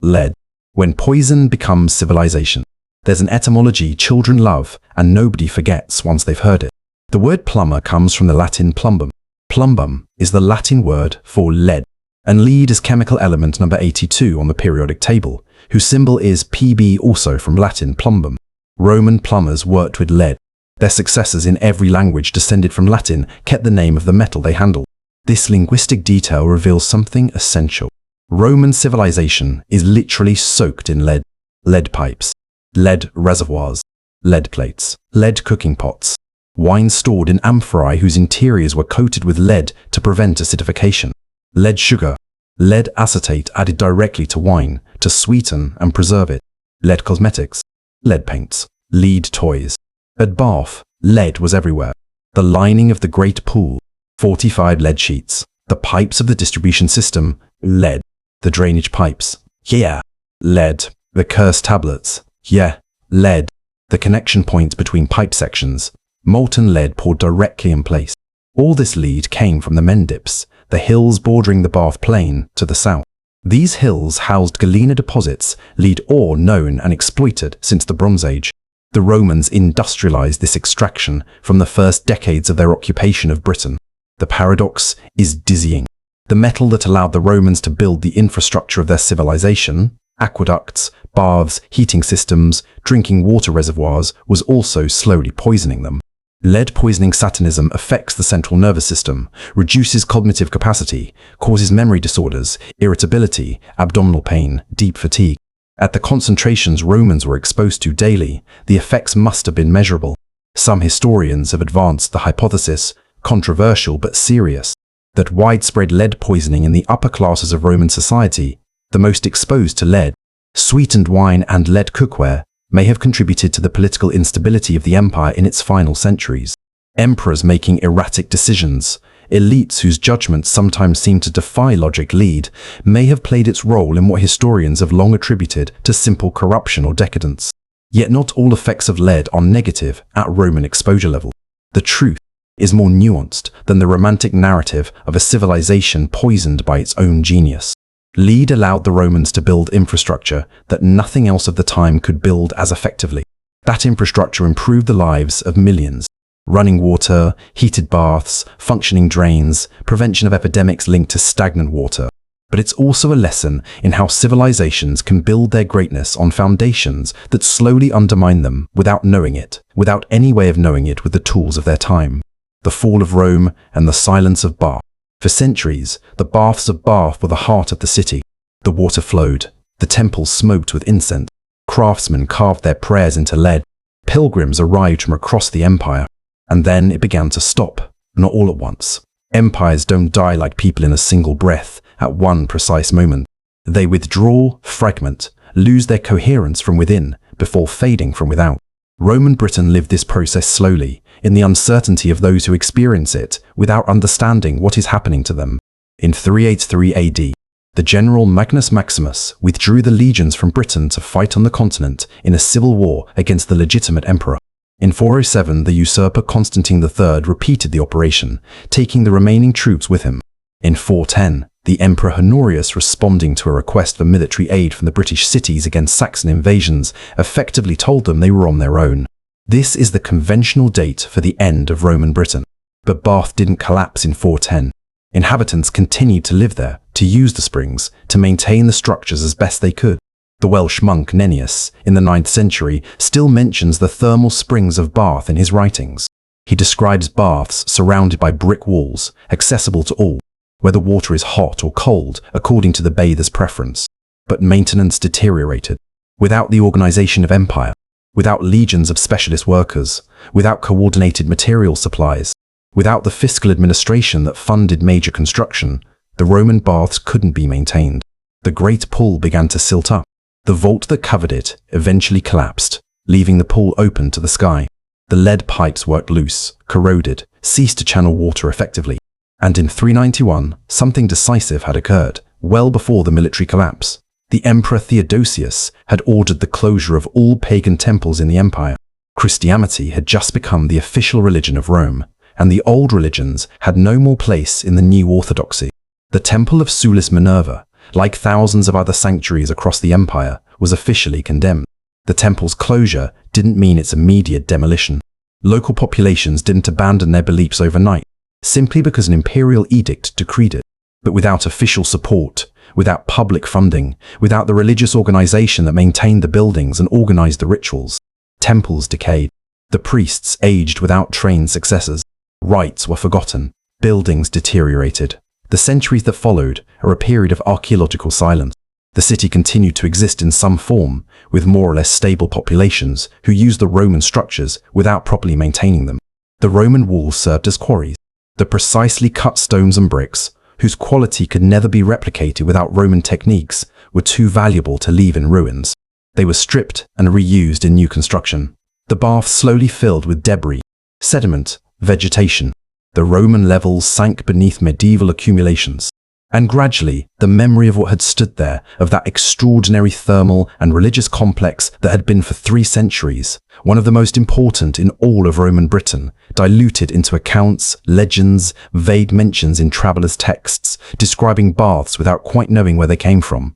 Lead. When poison becomes civilization. There's an etymology children love, and nobody forgets once they've heard it. The word plumber comes from the Latin plumbum. Plumbum is the Latin word for lead, and lead is chemical element number 82 on the periodic table, whose symbol is Pb, also from Latin plumbum. Roman plumbers worked with lead. Their successors in every language descended from Latin kept the name of the metal they handled. This linguistic detail reveals something essential. Roman civilization is literally soaked in lead. Lead pipes, lead reservoirs, lead plates, lead cooking pots, wine stored in amphorae whose interiors were coated with lead to prevent acidification, lead sugar, lead acetate added directly to wine to sweeten and preserve it, lead cosmetics, lead paints, lead toys. At Bath, lead was everywhere. The lining of the great pool, 45 lead sheets. The pipes of the distribution system, lead. The drainage pipes, yeah, lead. The curse tablets, yeah, lead. The connection points between pipe sections, molten lead poured directly in place. All this lead came from the Mendips, the hills bordering the Bath Plain to the south. These hills housed galena deposits, lead ore known and exploited since the Bronze Age. The Romans industrialized this extraction from the first decades of their occupation of Britain. The paradox is dizzying. The metal that allowed the Romans to build the infrastructure of their civilization, aqueducts, baths, heating systems, drinking water reservoirs, was also slowly poisoning them. Lead poisoning Satanism affects the central nervous system, reduces cognitive capacity, causes memory disorders, irritability, abdominal pain, deep fatigue. At the concentrations Romans were exposed to daily, the effects must have been measurable. Some historians have advanced the hypothesis, controversial but serious, that widespread lead poisoning in the upper classes of Roman society, the most exposed to lead, sweetened wine and lead cookware, may have contributed to the political instability of the empire in its final centuries. Emperors making erratic decisions, elites whose judgments sometimes seem to defy logic lead, may have played its role in what historians have long attributed to simple corruption or decadence. Yet not all effects have led on negative at Roman exposure level. The truth is more nuanced than the romantic narrative of a civilization poisoned by its own genius. Lead allowed the Romans to build infrastructure that nothing else of the time could build as effectively. That infrastructure improved the lives of millions. Running water, heated baths, functioning drains, prevention of epidemics linked to stagnant water. But it's also a lesson in how civilizations can build their greatness on foundations that slowly undermine them without knowing it, without any way of knowing it with the tools of their time. The fall of Rome and the silence of Bath. For centuries, the baths of Bath were the heart of the city. The water flowed. The temples smoked with incense. Craftsmen carved their prayers into lead. Pilgrims arrived from across the empire. And then it began to stop, not all at once. Empires don't die like people in a single breath at one precise moment. They withdraw, fragment, lose their coherence from within before fading from without. Roman Britain lived this process slowly, in the uncertainty of those who experience it without understanding what is happening to them. In 383 AD, the general Magnus Maximus withdrew the legions from Britain to fight on the continent in a civil war against the legitimate emperor. In 407, the usurper Constantine III repeated the operation, taking the remaining troops with him. In 410, the Emperor Honorius, responding to a request for military aid from the British cities against Saxon invasions, effectively told them they were on their own. This is the conventional date for the end of Roman Britain. But Bath didn't collapse in 410. Inhabitants continued to live there, to use the springs, to maintain the structures as best they could. The Welsh monk Nennius, in the 9th century, still mentions the thermal springs of Bath in his writings. He describes baths surrounded by brick walls, accessible to all, where the water is hot or cold according to the bather's preference. But maintenance deteriorated. Without the organization of empire, without legions of specialist workers, without coordinated material supplies, without the fiscal administration that funded major construction, the Roman baths couldn't be maintained. The Great Pool began to silt up. The vault that covered it eventually collapsed, leaving the pool open to the sky. The lead pipes worked loose, corroded, ceased to channel water effectively. And in 391, something decisive had occurred, well before the military collapse. The Emperor Theodosius had ordered the closure of all pagan temples in the empire. Christianity had just become the official religion of Rome, and the old religions had no more place in the new orthodoxy. The Temple of Sulis Minerva, like thousands of other sanctuaries across the empire, was officially condemned. The temple's closure didn't mean its immediate demolition. Local populations didn't abandon their beliefs overnight, simply because an imperial edict decreed it. But without official support, without public funding, without the religious organization that maintained the buildings and organized the rituals, temples decayed. The priests aged without trained successors. Rites were forgotten. Buildings deteriorated. The centuries that followed are a period of archaeological silence. The city continued to exist in some form, with more or less stable populations who used the Roman structures without properly maintaining them. The Roman walls served as quarries. The precisely cut stones and bricks, whose quality could never be replicated without Roman techniques, were too valuable to leave in ruins. They were stripped and reused in new construction. The baths slowly filled with debris, sediment, vegetation. The Roman levels sank beneath medieval accumulations. And gradually, the memory of what had stood there, of that extraordinary thermal and religious complex that had been for 3 centuries, one of the most important in all of Roman Britain, diluted into accounts, legends, vague mentions in travelers' texts, describing baths without quite knowing where they came from.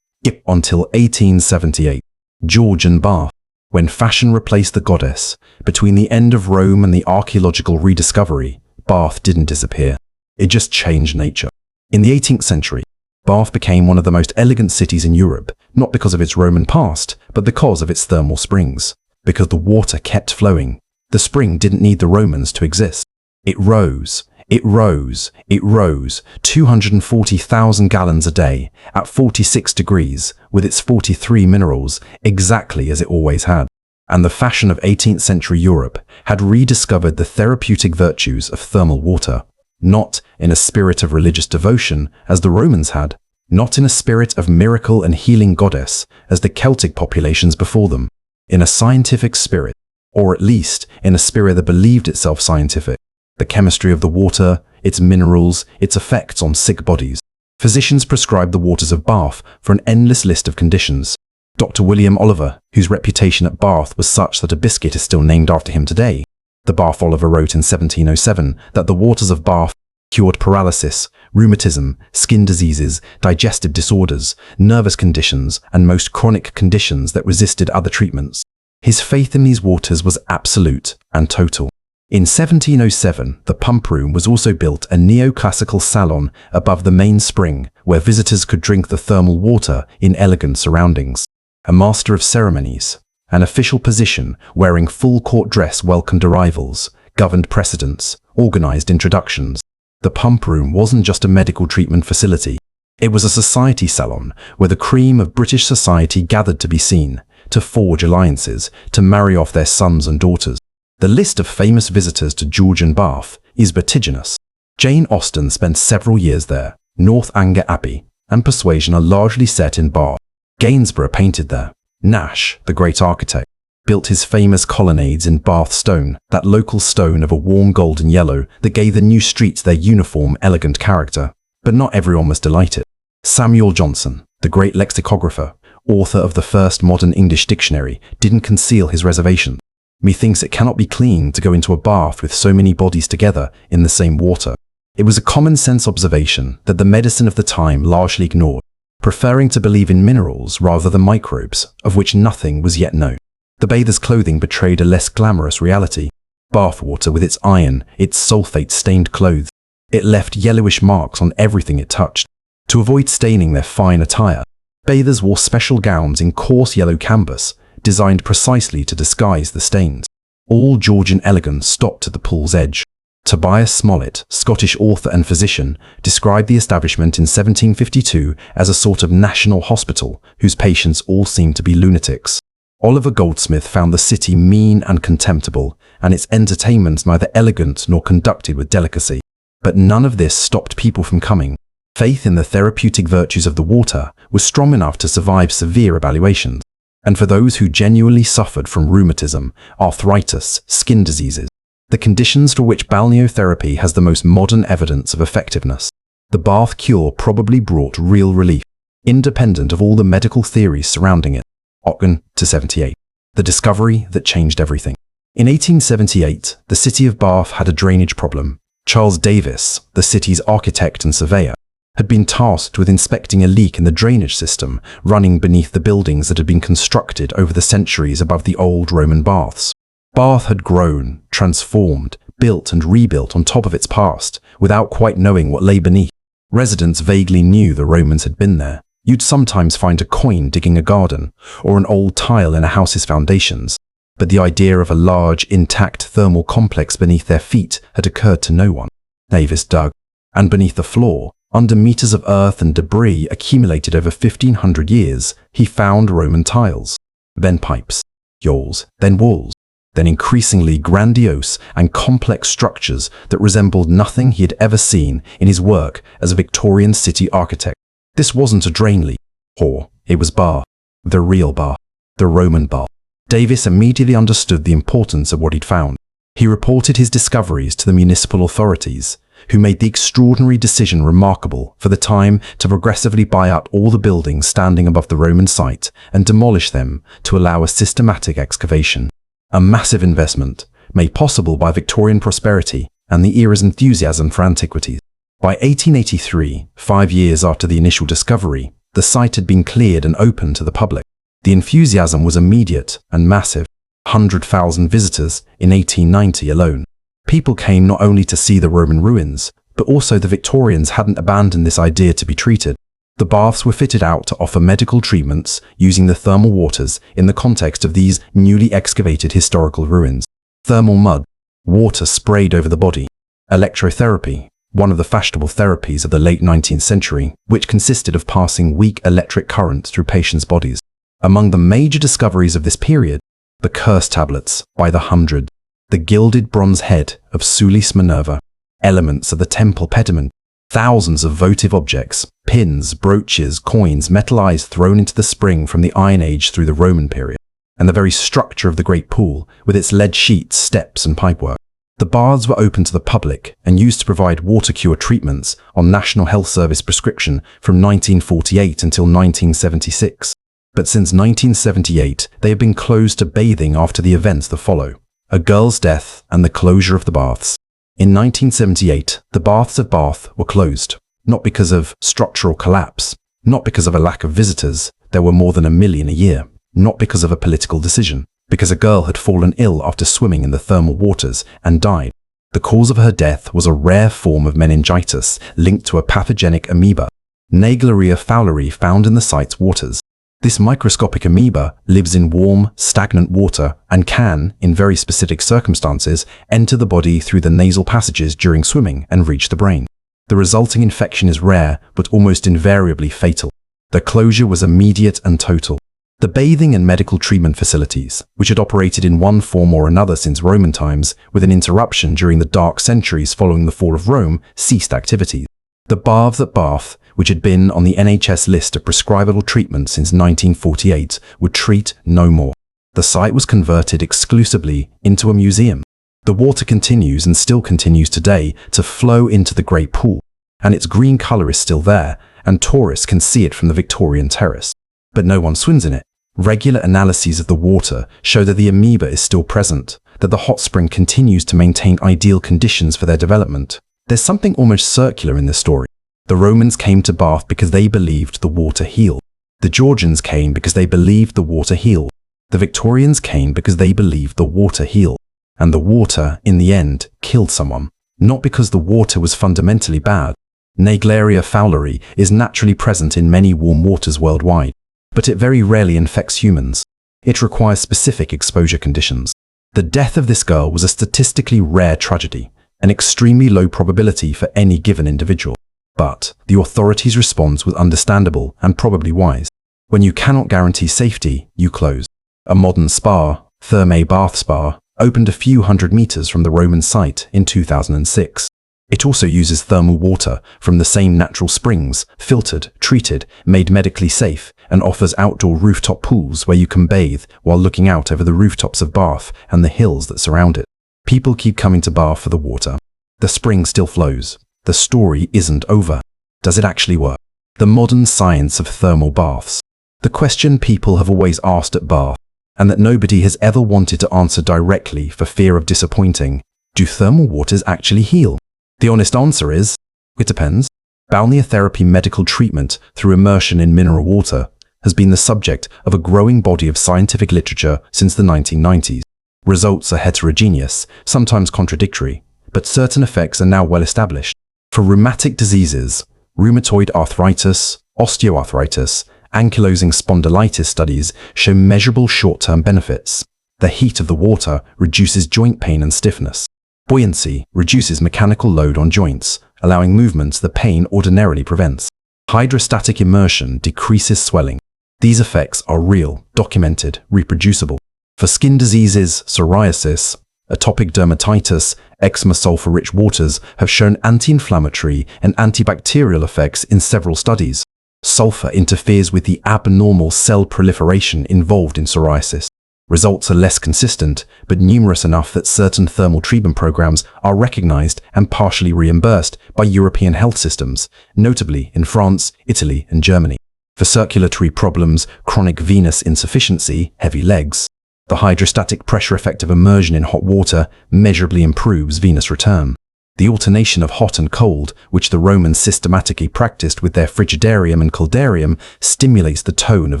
Until 1878, Georgian Bath. When fashion replaced the goddess, between the end of Rome and the archaeological rediscovery, Bath didn't disappear. It just changed nature. In the 18th century, Bath became one of the most elegant cities in Europe, not because of its Roman past, but because of its thermal springs. Because the water kept flowing. The spring didn't need the Romans to exist. It rose, it rose, it rose, 240,000 gallons a day, at 46 degrees, with its 43 minerals, exactly as it always had. And the fashion of 18th century Europe had rediscovered the therapeutic virtues of thermal water, not in a spirit of religious devotion as the Romans had, not in a spirit of miracle and healing goddess as the Celtic populations before them. in a scientific spirit, or at least in a spirit that believed itself scientific. The chemistry of the water, its minerals, its effects on sick bodies. Physicians prescribed the waters of Bath for an endless list of conditions. Dr. William Oliver, whose reputation at Bath was such that a biscuit is still named after him today. The Bath Oliver wrote in 1707 that the waters of Bath cured paralysis, rheumatism, skin diseases, digestive disorders, nervous conditions, and most chronic conditions that resisted other treatments. His faith in these waters was absolute and total. In 1707, the pump room was also built a neoclassical salon above the main spring, where visitors could drink the thermal water in elegant surroundings. A master of ceremonies, an official position wearing full court dress welcomed arrivals, governed precedents, organized introductions. The pump room wasn't just a medical treatment facility. It was a society salon where the cream of British society gathered to be seen, to forge alliances, to marry off their sons and daughters. The list of famous visitors to Georgian Bath is vertiginous. Jane Austen spent several years there. Northanger Abbey and Persuasion are largely set in Bath. Gainsborough painted there. Nash, the great architect, built his famous colonnades in Bath stone, that local stone of a warm golden yellow that gave the new streets their uniform, elegant character. But not everyone was delighted. Samuel Johnson, the great lexicographer, author of the first modern English dictionary, didn't conceal his reservations. Methinks it cannot be clean to go into a bath with so many bodies together in the same water. It was a common-sense observation that the medicine of the time largely ignored, preferring to believe in minerals rather than microbes, of which nothing was yet known. The bather's clothing betrayed a less glamorous reality. Bath water with its iron, its sulfate-stained clothes. It left yellowish marks on everything it touched. To avoid staining their fine attire, bathers wore special gowns in coarse yellow canvas, designed precisely to disguise the stains. All Georgian elegance stopped at the pool's edge. Tobias Smollett, Scottish author and physician, described the establishment in 1752 as a sort of national hospital whose patients all seemed to be lunatics. Oliver Goldsmith found the city mean and contemptible, and its entertainments neither elegant nor conducted with delicacy. But none of this stopped people from coming. Faith in the therapeutic virtues of the water was strong enough to survive severe evaluations. And for those who genuinely suffered from rheumatism, arthritis, skin diseases, the conditions for which balneotherapy has the most modern evidence of effectiveness, the bath cure probably brought real relief, independent of all the medical theories surrounding it. Otkin to 78. The discovery that changed everything. In 1878, the city of Bath had a drainage problem. Charles Davis, the city's architect and surveyor, had been tasked with inspecting a leak in the drainage system running beneath the buildings that had been constructed over the centuries above the old Roman baths. Bath had grown, transformed, built and rebuilt on top of its past, without quite knowing what lay beneath. Residents vaguely knew the Romans had been there. You'd sometimes find a coin digging a garden, or an old tile in a house's foundations, but the idea of a large, intact thermal complex beneath their feet had occurred to no one. Davis dug, and beneath the floor, under meters of earth and debris accumulated over 1,500 years, he found Roman tiles, then pipes, yawls, then walls, then increasingly grandiose and complex structures that resembled nothing he had ever seen in his work as a Victorian city architect. This wasn't a drain leak, or it was Bath, the real Bath, the Roman Bath. Davis immediately understood the importance of what he'd found. He reported his discoveries to the municipal authorities, who made the extraordinary decision remarkable for the time to progressively buy out all the buildings standing above the Roman site and demolish them to allow a systematic excavation. A massive investment, made possible by Victorian prosperity and the era's enthusiasm for antiquities. By 1883, 5 years after the initial discovery, the site had been cleared and opened to the public. The enthusiasm was immediate and massive. 100,000 visitors in 1890 alone. People came not only to see the Roman ruins, but also the Victorians hadn't abandoned this idea to be treated. The baths were fitted out to offer medical treatments using the thermal waters in the context of these newly excavated historical ruins. Thermal mud, water sprayed over the body. Electrotherapy, one of the fashionable therapies of the late 19th century, which consisted of passing weak electric currents through patients' bodies. Among the major discoveries of this period, the curse tablets by the hundred, the gilded bronze head of Sulis Minerva, elements of the temple pediment, thousands of votive objects, pins, brooches, coins, metal eyes thrown into the spring from the Iron Age through the Roman period. and the very structure of the Great Pool, with its lead sheets, steps and pipework. The baths were open to the public and used to provide water cure treatments on National Health Service prescription from 1948 until 1976. But since 1978, they have been closed to bathing after the events that follow: a girl's death and the closure of the baths. In 1978, the baths of Bath were closed, not because of structural collapse, not because of a lack of visitors, there were more than 1 million a year, not because of a political decision, because a girl had fallen ill after swimming in the thermal waters and died. The cause of her death was a rare form of meningitis linked to a pathogenic amoeba, Naegleria fowleri, found in the site's waters. This microscopic amoeba lives in warm, stagnant water and can, in very specific circumstances, enter the body through the nasal passages during swimming and reach the brain. The resulting infection is rare but almost invariably fatal. The closure was immediate and total. The bathing and medical treatment facilities, which had operated in one form or another since Roman times, with an interruption during the dark centuries following the fall of Rome, ceased activity. The baths at Bath, which had been on the NHS list of prescribable treatment since 1948, would treat no more. The site was converted exclusively into a museum. The water continues and still continues today to flow into the Great Pool, and its green colour is still there, and tourists can see it from the Victorian terrace. But no one swims in it. Regular analyses of the water show that the amoeba is still present, that the hot spring continues to maintain ideal conditions for their development. There's something almost circular in this story. The Romans came to Bath because they believed the water healed. The Georgians came because they believed the water healed. The Victorians came because they believed the water healed. And the water, in the end, killed someone. Not because the water was fundamentally bad. Naegleria fowleri is naturally present in many warm waters worldwide, but it very rarely infects humans. It requires specific exposure conditions. The death of this girl was a statistically rare tragedy, an extremely low probability for any given individual. But the authorities' response was understandable and probably wise. When you cannot guarantee safety, you close. A modern spa, Thermae Bath Spa, opened a few hundred meters from the Roman site in 2006. It also uses thermal water from the same natural springs, filtered, treated, made medically safe, and offers outdoor rooftop pools where you can bathe while looking out over the rooftops of Bath and the hills that surround it. People keep coming to Bath for the water. The spring still flows. The story isn't over. Does it actually work? The modern science of thermal baths. The question people have always asked at Bath, and that nobody has ever wanted to answer directly for fear of disappointing: do thermal waters actually heal? The honest answer is, it depends. Balneotherapy medical treatment through immersion in mineral water has been the subject of a growing body of scientific literature since the 1990s. Results are heterogeneous, sometimes contradictory, but certain effects are now well established. For rheumatic diseases, rheumatoid arthritis, osteoarthritis, ankylosing spondylitis studies show measurable short-term benefits. The heat of the water reduces joint pain and stiffness. Buoyancy reduces mechanical load on joints, allowing movements the pain ordinarily prevents. Hydrostatic immersion decreases swelling. These effects are real, documented, reproducible. For skin diseases, psoriasis, atopic dermatitis, eczema, sulfur-rich waters have shown anti-inflammatory and antibacterial effects in several studies. Sulfur interferes with the abnormal cell proliferation involved in psoriasis. Results are less consistent, but numerous enough that certain thermal treatment programs are recognized and partially reimbursed by European health systems, notably in France, Italy, and Germany. For circulatory problems, chronic venous insufficiency, heavy legs, the hydrostatic pressure effect of immersion in hot water measurably improves venous return. The alternation of hot and cold, which the Romans systematically practiced with their frigidarium and caldarium, stimulates the tone of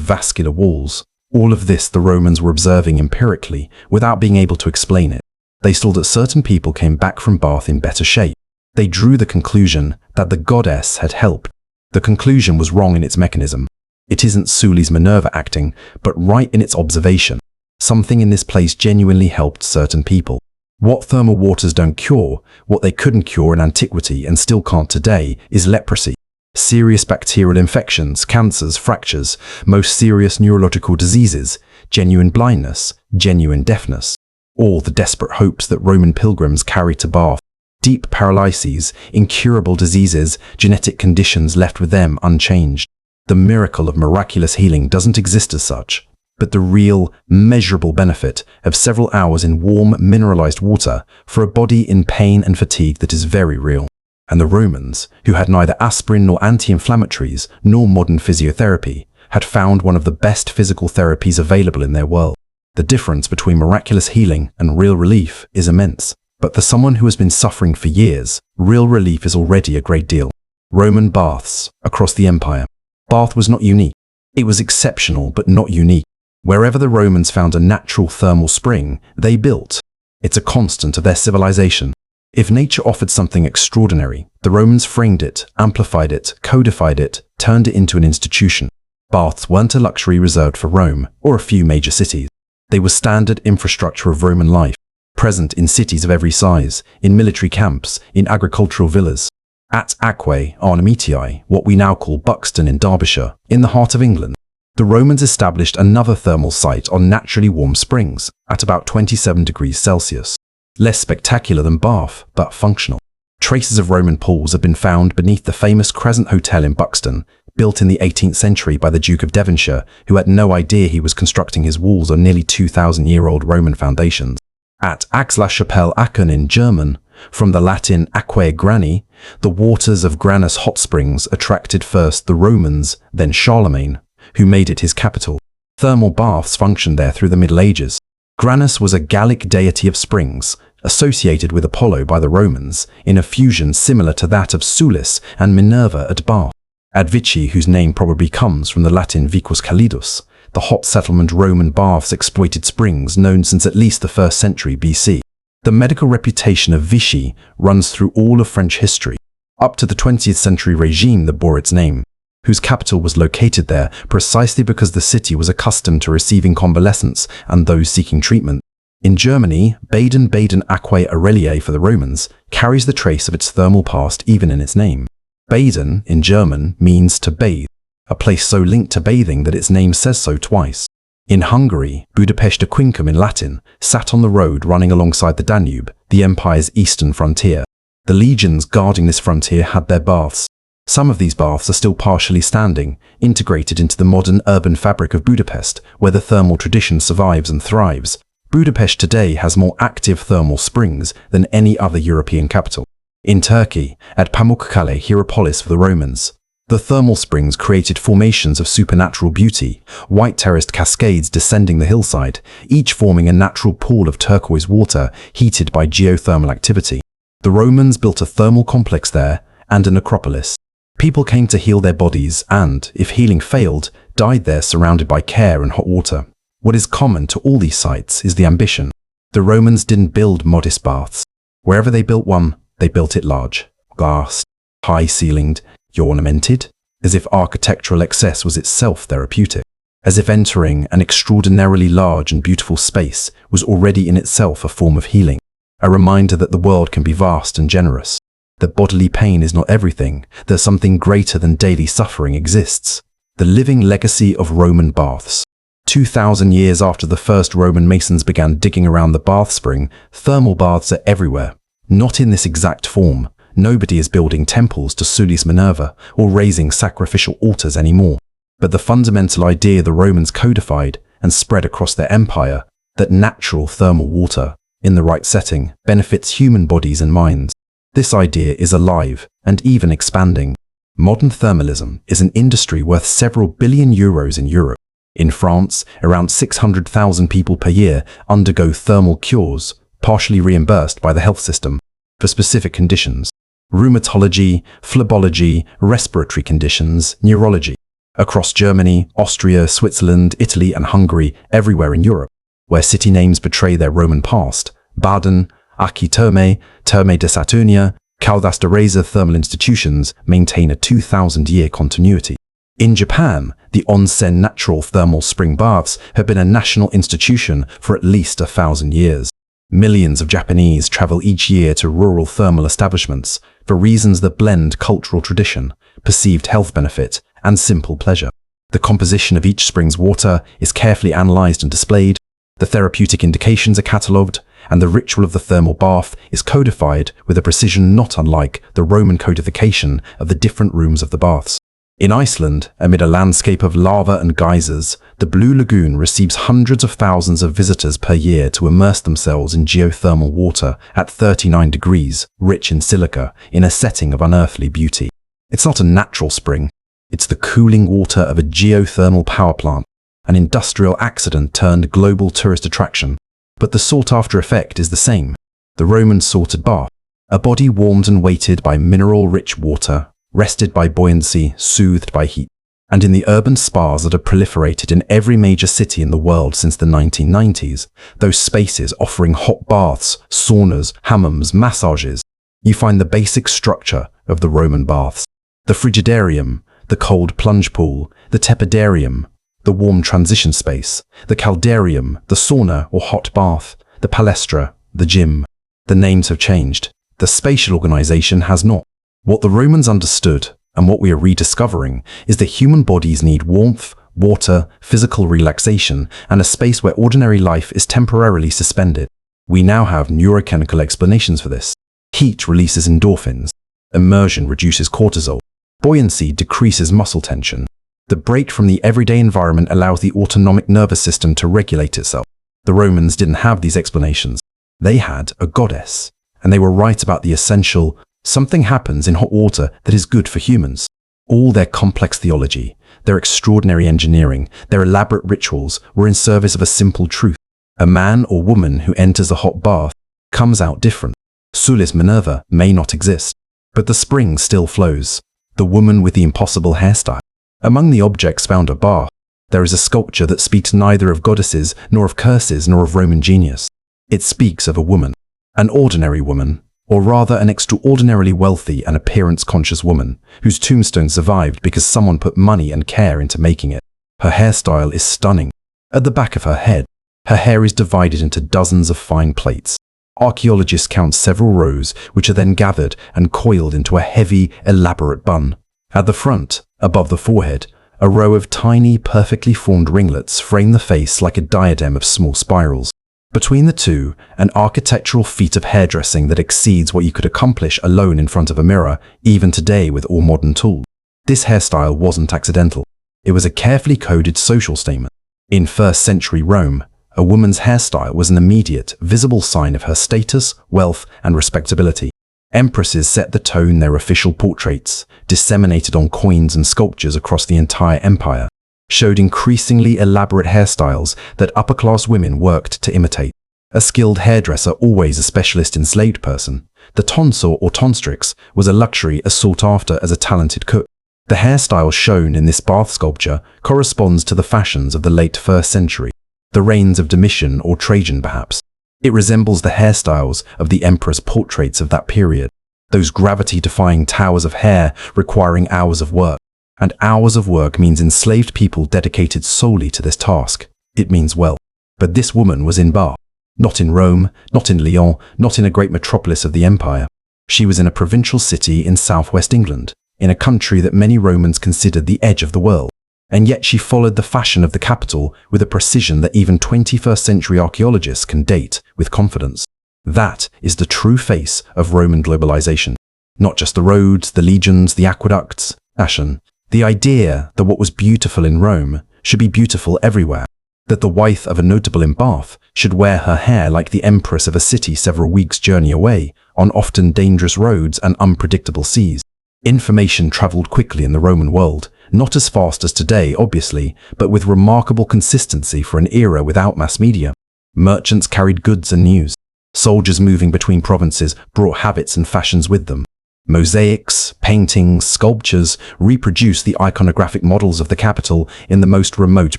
vascular walls. All of this the Romans were observing empirically, without being able to explain it. They saw that certain people came back from Bath in better shape. They drew the conclusion that the goddess had helped. The conclusion was wrong in its mechanism. It isn't Sully's Minerva acting, but right in its observation. Something in this place genuinely helped certain people. What thermal waters don't cure, what they couldn't cure in antiquity and still can't today, is leprosy. Serious bacterial infections, cancers, fractures, most serious neurological diseases, genuine blindness, genuine deafness. All the desperate hopes that Roman pilgrims carried to Bath. Deep paralyses, incurable diseases, genetic conditions left with them unchanged. The miracle of miraculous healing doesn't exist as such. but the real, measurable benefit of several hours in warm, mineralized water for a body in pain and fatigue that is very real. And the Romans, who had neither aspirin nor anti-inflammatories nor modern physiotherapy, had found one of the best physical therapies available in their world. The difference between miraculous healing and real relief is immense. But for someone who has been suffering for years, real relief is already a great deal. Roman baths across the empire. Bath was not unique. It was exceptional, but not unique. Wherever the Romans found a natural thermal spring, they built. It's a constant of their civilization. If nature offered something extraordinary, the Romans framed it, amplified it, codified it, turned it into an institution. Baths weren't a luxury reserved for Rome or a few major cities. They were standard infrastructure of Roman life, present in cities of every size, in military camps, in agricultural villas. At Aquae Arnamitii, what we now call Buxton in Derbyshire, in the heart of England, the Romans established another thermal site on naturally warm springs at about 27 degrees Celsius. Less spectacular than Bath, but functional. Traces of Roman pools have been found beneath the famous Crescent Hotel in Buxton, built in the 18th century by the Duke of Devonshire, who had no idea he was constructing his walls on nearly 2,000-year-old Roman foundations. At Aix-la-Chapelle Aachen in German, from the Latin Aquae Grani, the waters of Granus hot springs attracted first the Romans, then Charlemagne, who made it his capital. Thermal baths functioned there through the Middle Ages. Granus was a Gallic deity of springs, associated with Apollo by the Romans, in a fusion similar to that of Sulis and Minerva at Bath. At Vichy, whose name probably comes from the Latin Vicus Calidus, the hot settlement Roman baths exploited springs known since at least the 1st century BC. The medical reputation of Vichy runs through all of French history, up to the 20th century regime that bore its name, whose capital was located there precisely because the city was accustomed to receiving convalescents and those seeking treatment. In Germany, Baden-Baden Aquae Aureliae for the Romans carries the trace of its thermal past even in its name. Baden, in German, means to bathe, a place so linked to bathing that its name says so twice. In Hungary, Budapest Quincum in Latin sat on the road running alongside the Danube, the empire's eastern frontier. The legions guarding this frontier had their baths. Some of these baths are still partially standing, integrated into the modern urban fabric of Budapest, where the thermal tradition survives and thrives. Budapest today has more active thermal springs than any other European capital. In Turkey, at Pamukkale Hierapolis for the Romans, the thermal springs created formations of supernatural beauty, white terraced cascades descending the hillside, each forming a natural pool of turquoise water heated by geothermal activity. The Romans built a thermal complex there and a necropolis. People came to heal their bodies and, if healing failed, died there surrounded by care and hot water. What is common to all these sites is the ambition. The Romans didn't build modest baths. Wherever they built one, they built it large, glassed, high-ceilinged, ornamented, as if architectural excess was itself therapeutic, as if entering an extraordinarily large and beautiful space was already in itself a form of healing, a reminder that the world can be vast and generous, that bodily pain is not everything, that something greater than daily suffering exists. The living legacy of Roman baths. 2,000 years after the first Roman masons began digging around the bath spring, thermal baths are everywhere. Not in this exact form. Nobody is building temples to Sulis Minerva or raising sacrificial altars anymore. But the fundamental idea the Romans codified and spread across their empire, that natural thermal water, in the right setting, benefits human bodies and minds. This idea is alive and even expanding. Modern thermalism is an industry worth several billion euros in Europe. In France, around 600,000 people per year undergo thermal cures, partially reimbursed by the health system, for specific conditions. Rheumatology, phlebology, respiratory conditions, neurology. Across Germany, Austria, Switzerland, Italy and Hungary, everywhere in Europe, where city names betray their Roman past, Baden, Aki Terme, Terme de Saturnia, Caldas de Reza thermal institutions maintain a 2,000-year continuity. In Japan, the onsen natural thermal spring baths have been a national institution for at least 1,000 years. Millions of Japanese travel each year to rural thermal establishments for reasons that blend cultural tradition, perceived health benefit, and simple pleasure. The composition of each spring's water is carefully analyzed and displayed, the therapeutic indications are catalogued, and the ritual of the thermal bath is codified with a precision not unlike the Roman codification of the different rooms of the baths. In Iceland, amid a landscape of lava and geysers, the Blue Lagoon receives hundreds of thousands of visitors per year to immerse themselves in geothermal water at 39 degrees, rich in silica, in a setting of unearthly beauty. It's not a natural spring. It's the cooling water of a geothermal power plant, an industrial accident turned global tourist attraction. But the sought-after effect is the same. The Romans sought bath, a body warmed and weighted by mineral-rich water, rested by buoyancy, soothed by heat. And in the urban spas that have proliferated in every major city in the world since the 1990s, those spaces offering hot baths, saunas, hammams, massages, you find the basic structure of the Roman baths. The frigidarium, the cold plunge pool, the tepidarium, the warm transition space, the caldarium, the sauna or hot bath, the palestra, the gym. The names have changed. The spatial organization has not. What the Romans understood, and what we are rediscovering, is that human bodies need warmth, water, physical relaxation, and a space where ordinary life is temporarily suspended. We now have neurochemical explanations for this. Heat releases endorphins. Immersion reduces cortisol. Buoyancy decreases muscle tension. The break from the everyday environment allows the autonomic nervous system to regulate itself. The Romans didn't have these explanations. They had a goddess, and they were right about the essential, something happens in hot water that is good for humans. All their complex theology, their extraordinary engineering, their elaborate rituals were in service of a simple truth. A man or woman who enters a hot bath comes out different. Sulis Minerva may not exist, but the spring still flows. The woman with the impossible hairstyle. Among the objects found at Bath, there is a sculpture that speaks neither of goddesses, nor of curses, nor of Roman genius. It speaks of a woman, an ordinary woman, or rather an extraordinarily wealthy and appearance-conscious woman, whose tombstone survived because someone put money and care into making it. Her hairstyle is stunning. At the back of her head, her hair is divided into dozens of fine plaits. Archaeologists count several rows, which are then gathered and coiled into a heavy, elaborate bun. At the front, above the forehead, a row of tiny, perfectly formed ringlets frame the face like a diadem of small spirals. Between the two, an architectural feat of hairdressing that exceeds what you could accomplish alone in front of a mirror, even today with all modern tools. This hairstyle wasn't accidental. It was a carefully coded social statement. In 1st century Rome, a woman's hairstyle was an immediate, visible sign of her status, wealth, and respectability. Empresses set the tone in their official portraits, disseminated on coins and sculptures across the entire empire, showed increasingly elaborate hairstyles that upper-class women worked to imitate. A skilled hairdresser, always a specialist enslaved person, the tonsor or tonsтрix was a luxury as sought after as a talented cook. The hairstyle shown in this bath sculpture corresponds to the fashions of the late 1st century. The reigns of Domitian or Trajan perhaps. It resembles the hairstyles of the emperor's portraits of that period, those gravity-defying towers of hair requiring hours of work. And hours of work means enslaved people dedicated solely to this task. It means wealth. But this woman was in Bath, not in Rome, not in Lyon, not in a great metropolis of the empire. She was in a provincial city in southwest England, in a country that many Romans considered the edge of the world. And yet she followed the fashion of the capital with a precision that even 21st century archaeologists can date with confidence. That is the true face of Roman globalization. Not just the roads, the legions, the aqueducts, fashion. The idea that what was beautiful in Rome should be beautiful everywhere. That the wife of a notable in Bath should wear her hair like the empress of a city several weeks' journey away, on often dangerous roads and unpredictable seas. Information traveled quickly in the Roman world, not as fast as today, obviously, but with remarkable consistency for an era without mass media. Merchants carried goods and news. Soldiers moving between provinces brought habits and fashions with them. Mosaics, paintings, sculptures reproduced the iconographic models of the capital in the most remote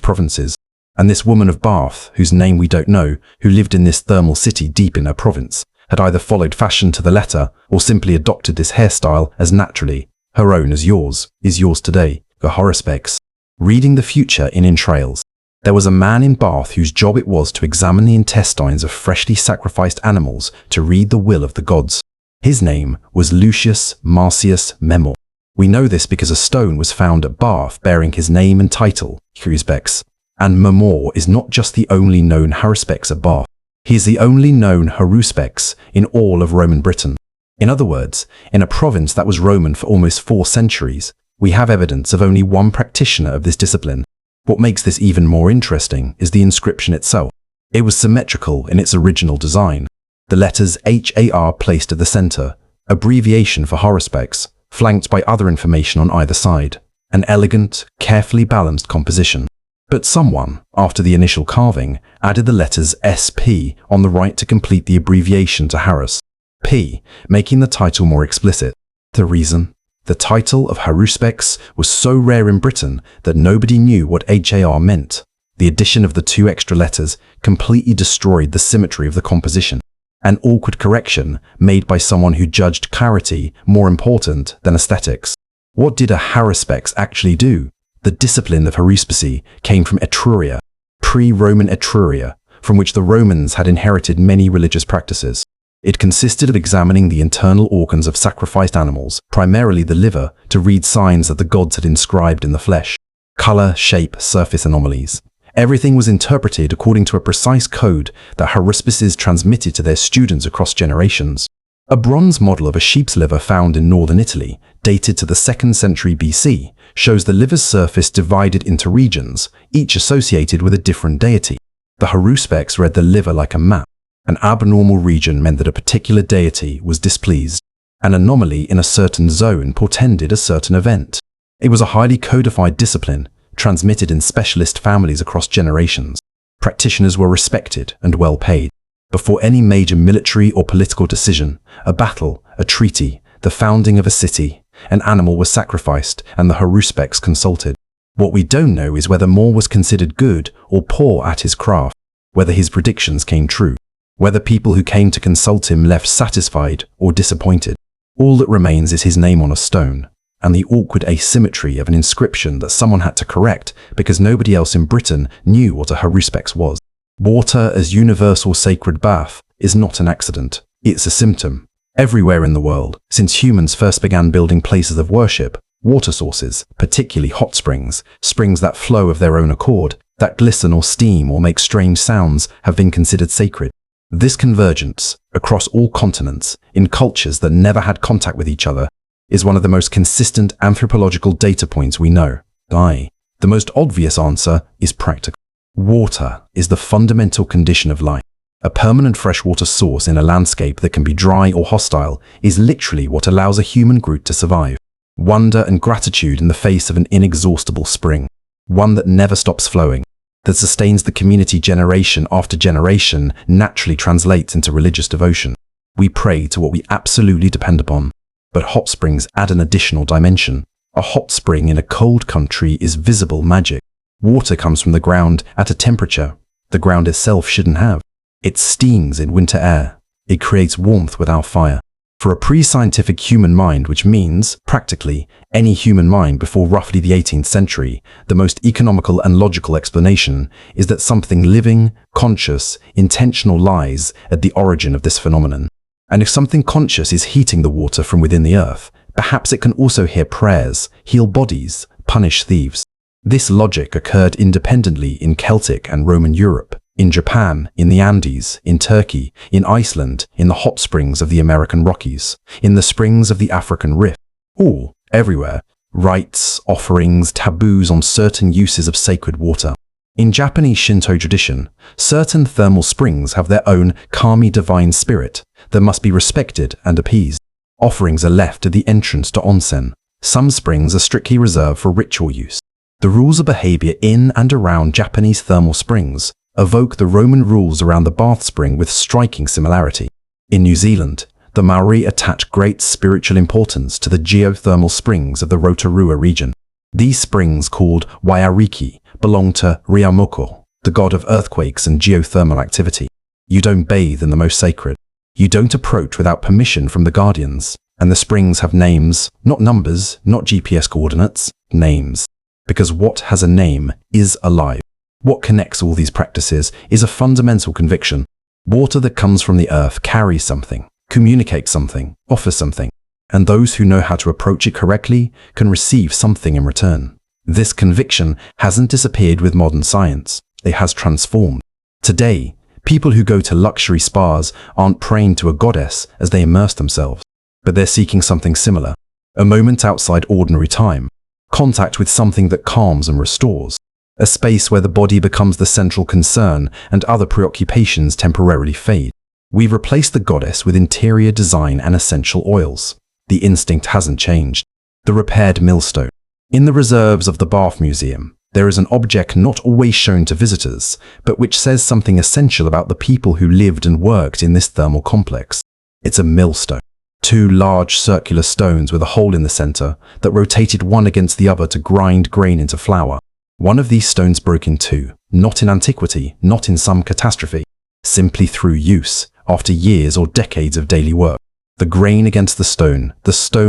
provinces. And this woman of Bath, whose name we don't know, who lived in this thermal city deep in her province, had either followed fashion to the letter or simply adopted this hairstyle as naturally, her own as yours, is yours today. Horospex. Reading the future in entrails. There was a man in Bath whose job it was to examine the intestines of freshly sacrificed animals to read the will of the gods. His name was Lucius Marcius Memor. We know this because a stone was found at Bath bearing his name and title, Haruspex. And Memor is not just the only known Haruspex at Bath. He is the only known Haruspex in all of Roman Britain. In other words, in a province that was Roman for almost 4 centuries, We have evidence of only one practitioner of this discipline. What makes this even more interesting is the inscription itself. It was symmetrical in its original design. The letters HAR placed at the center, abbreviation for Haruspex, flanked by other information on either side. An elegant, carefully balanced composition. But someone, after the initial carving, added the letters SP on the right to complete the abbreviation to Harus, P, making the title more explicit. The reason? The title of Haruspex was so rare in Britain that nobody knew what HAR meant. The addition of the two extra letters completely destroyed the symmetry of the composition. An awkward correction made by someone who judged clarity more important than aesthetics. What did a Haruspex actually do? The discipline of haruspicy came from Etruria, pre-Roman Etruria, from which the Romans had inherited many religious practices. It consisted of examining the internal organs of sacrificed animals, primarily the liver, to read signs that the gods had inscribed in the flesh. Color, shape, surface anomalies. Everything was interpreted according to a precise code that haruspices transmitted to their students across generations. A bronze model of a sheep's liver found in northern Italy, dated to the 2nd century BC, shows the liver's surface divided into regions, each associated with a different deity. The Haruspex read the liver like a map. An abnormal region meant that a particular deity was displeased. An anomaly in a certain zone portended a certain event. It was a highly codified discipline, transmitted in specialist families across generations. Practitioners were respected and well paid. Before any major military or political decision, a battle, a treaty, the founding of a city, an animal was sacrificed and the Haruspex consulted. What we don't know is whether More was considered good or poor at his craft, whether his predictions came true, whether people who came to consult him left satisfied or disappointed. All that remains is his name on a stone, and the awkward asymmetry of an inscription that someone had to correct because nobody else in Britain knew what a Haruspex was. Water as universal sacred bath is not an accident, it's a symptom. Everywhere in the world, since humans first began building places of worship, water sources, particularly hot springs, springs that flow of their own accord, that glisten or steam or make strange sounds, have been considered sacred. This convergence, across all continents, in cultures that never had contact with each other, is one of the most consistent anthropological data points we know. The most obvious answer is practical. Water is the fundamental condition of life. A permanent freshwater source in a landscape that can be dry or hostile is literally what allows a human group to survive. Wonder and gratitude in the face of an inexhaustible spring. One that never stops flowing, that sustains the community generation after generation, naturally translates into religious devotion. We pray to what we absolutely depend upon. But hot springs add an additional dimension. A hot spring in a cold country is visible magic. Water comes from the ground at a temperature the ground itself shouldn't have. It steams in winter air. It creates warmth without fire. For a pre-scientific human mind, which means, practically, any human mind before roughly the 18th century, the most economical and logical explanation is that something living, conscious, intentional lies at the origin of this phenomenon. And if something conscious is heating the water from within the earth, perhaps it can also hear prayers, heal bodies, punish thieves. This logic occurred independently in Celtic and Roman Europe, in Japan, in the Andes, in Turkey, in Iceland, in the hot springs of the American Rockies, in the springs of the African Rift. All, everywhere, rites, offerings, taboos on certain uses of sacred water. In Japanese Shinto tradition, certain thermal springs have their own kami divine spirit that must be respected and appeased. Offerings are left at the entrance to onsen. Some springs are strictly reserved for ritual use. The rules of behavior in and around Japanese thermal springs evoke the Roman rules around the bath spring with striking similarity. In New Zealand, the Maori attach great spiritual importance to the geothermal springs of the Rotorua region. These springs, called Waiariki, belong to Riamoko, the god of earthquakes and geothermal activity. You don't bathe in the most sacred. You don't approach without permission from the guardians. And the springs have names, not numbers, not GPS coordinates, names. Because what has a name is alive. What connects all these practices is a fundamental conviction. Water that comes from the earth carries something, communicates something, offers something, and those who know how to approach it correctly can receive something in return. This conviction hasn't disappeared with modern science. It has transformed. Today, people who go to luxury spas aren't praying to a goddess as they immerse themselves, but they're seeking something similar, a moment outside ordinary time, contact with something that calms and restores, a space where the body becomes the central concern and other preoccupations temporarily fade. We've replaced the goddess with interior design and essential oils. The instinct hasn't changed. The repaired millstone. In the reserves of the Bath Museum, there is an object not always shown to visitors, but which says something essential about the people who lived and worked in this thermal complex. It's a millstone. Two large circular stones with a hole in the center that rotated one against the other to grind grain into flour. One of these stones broke in two, not in antiquity, not in some catastrophe, simply through use, after years or decades of daily work. The grain against the stone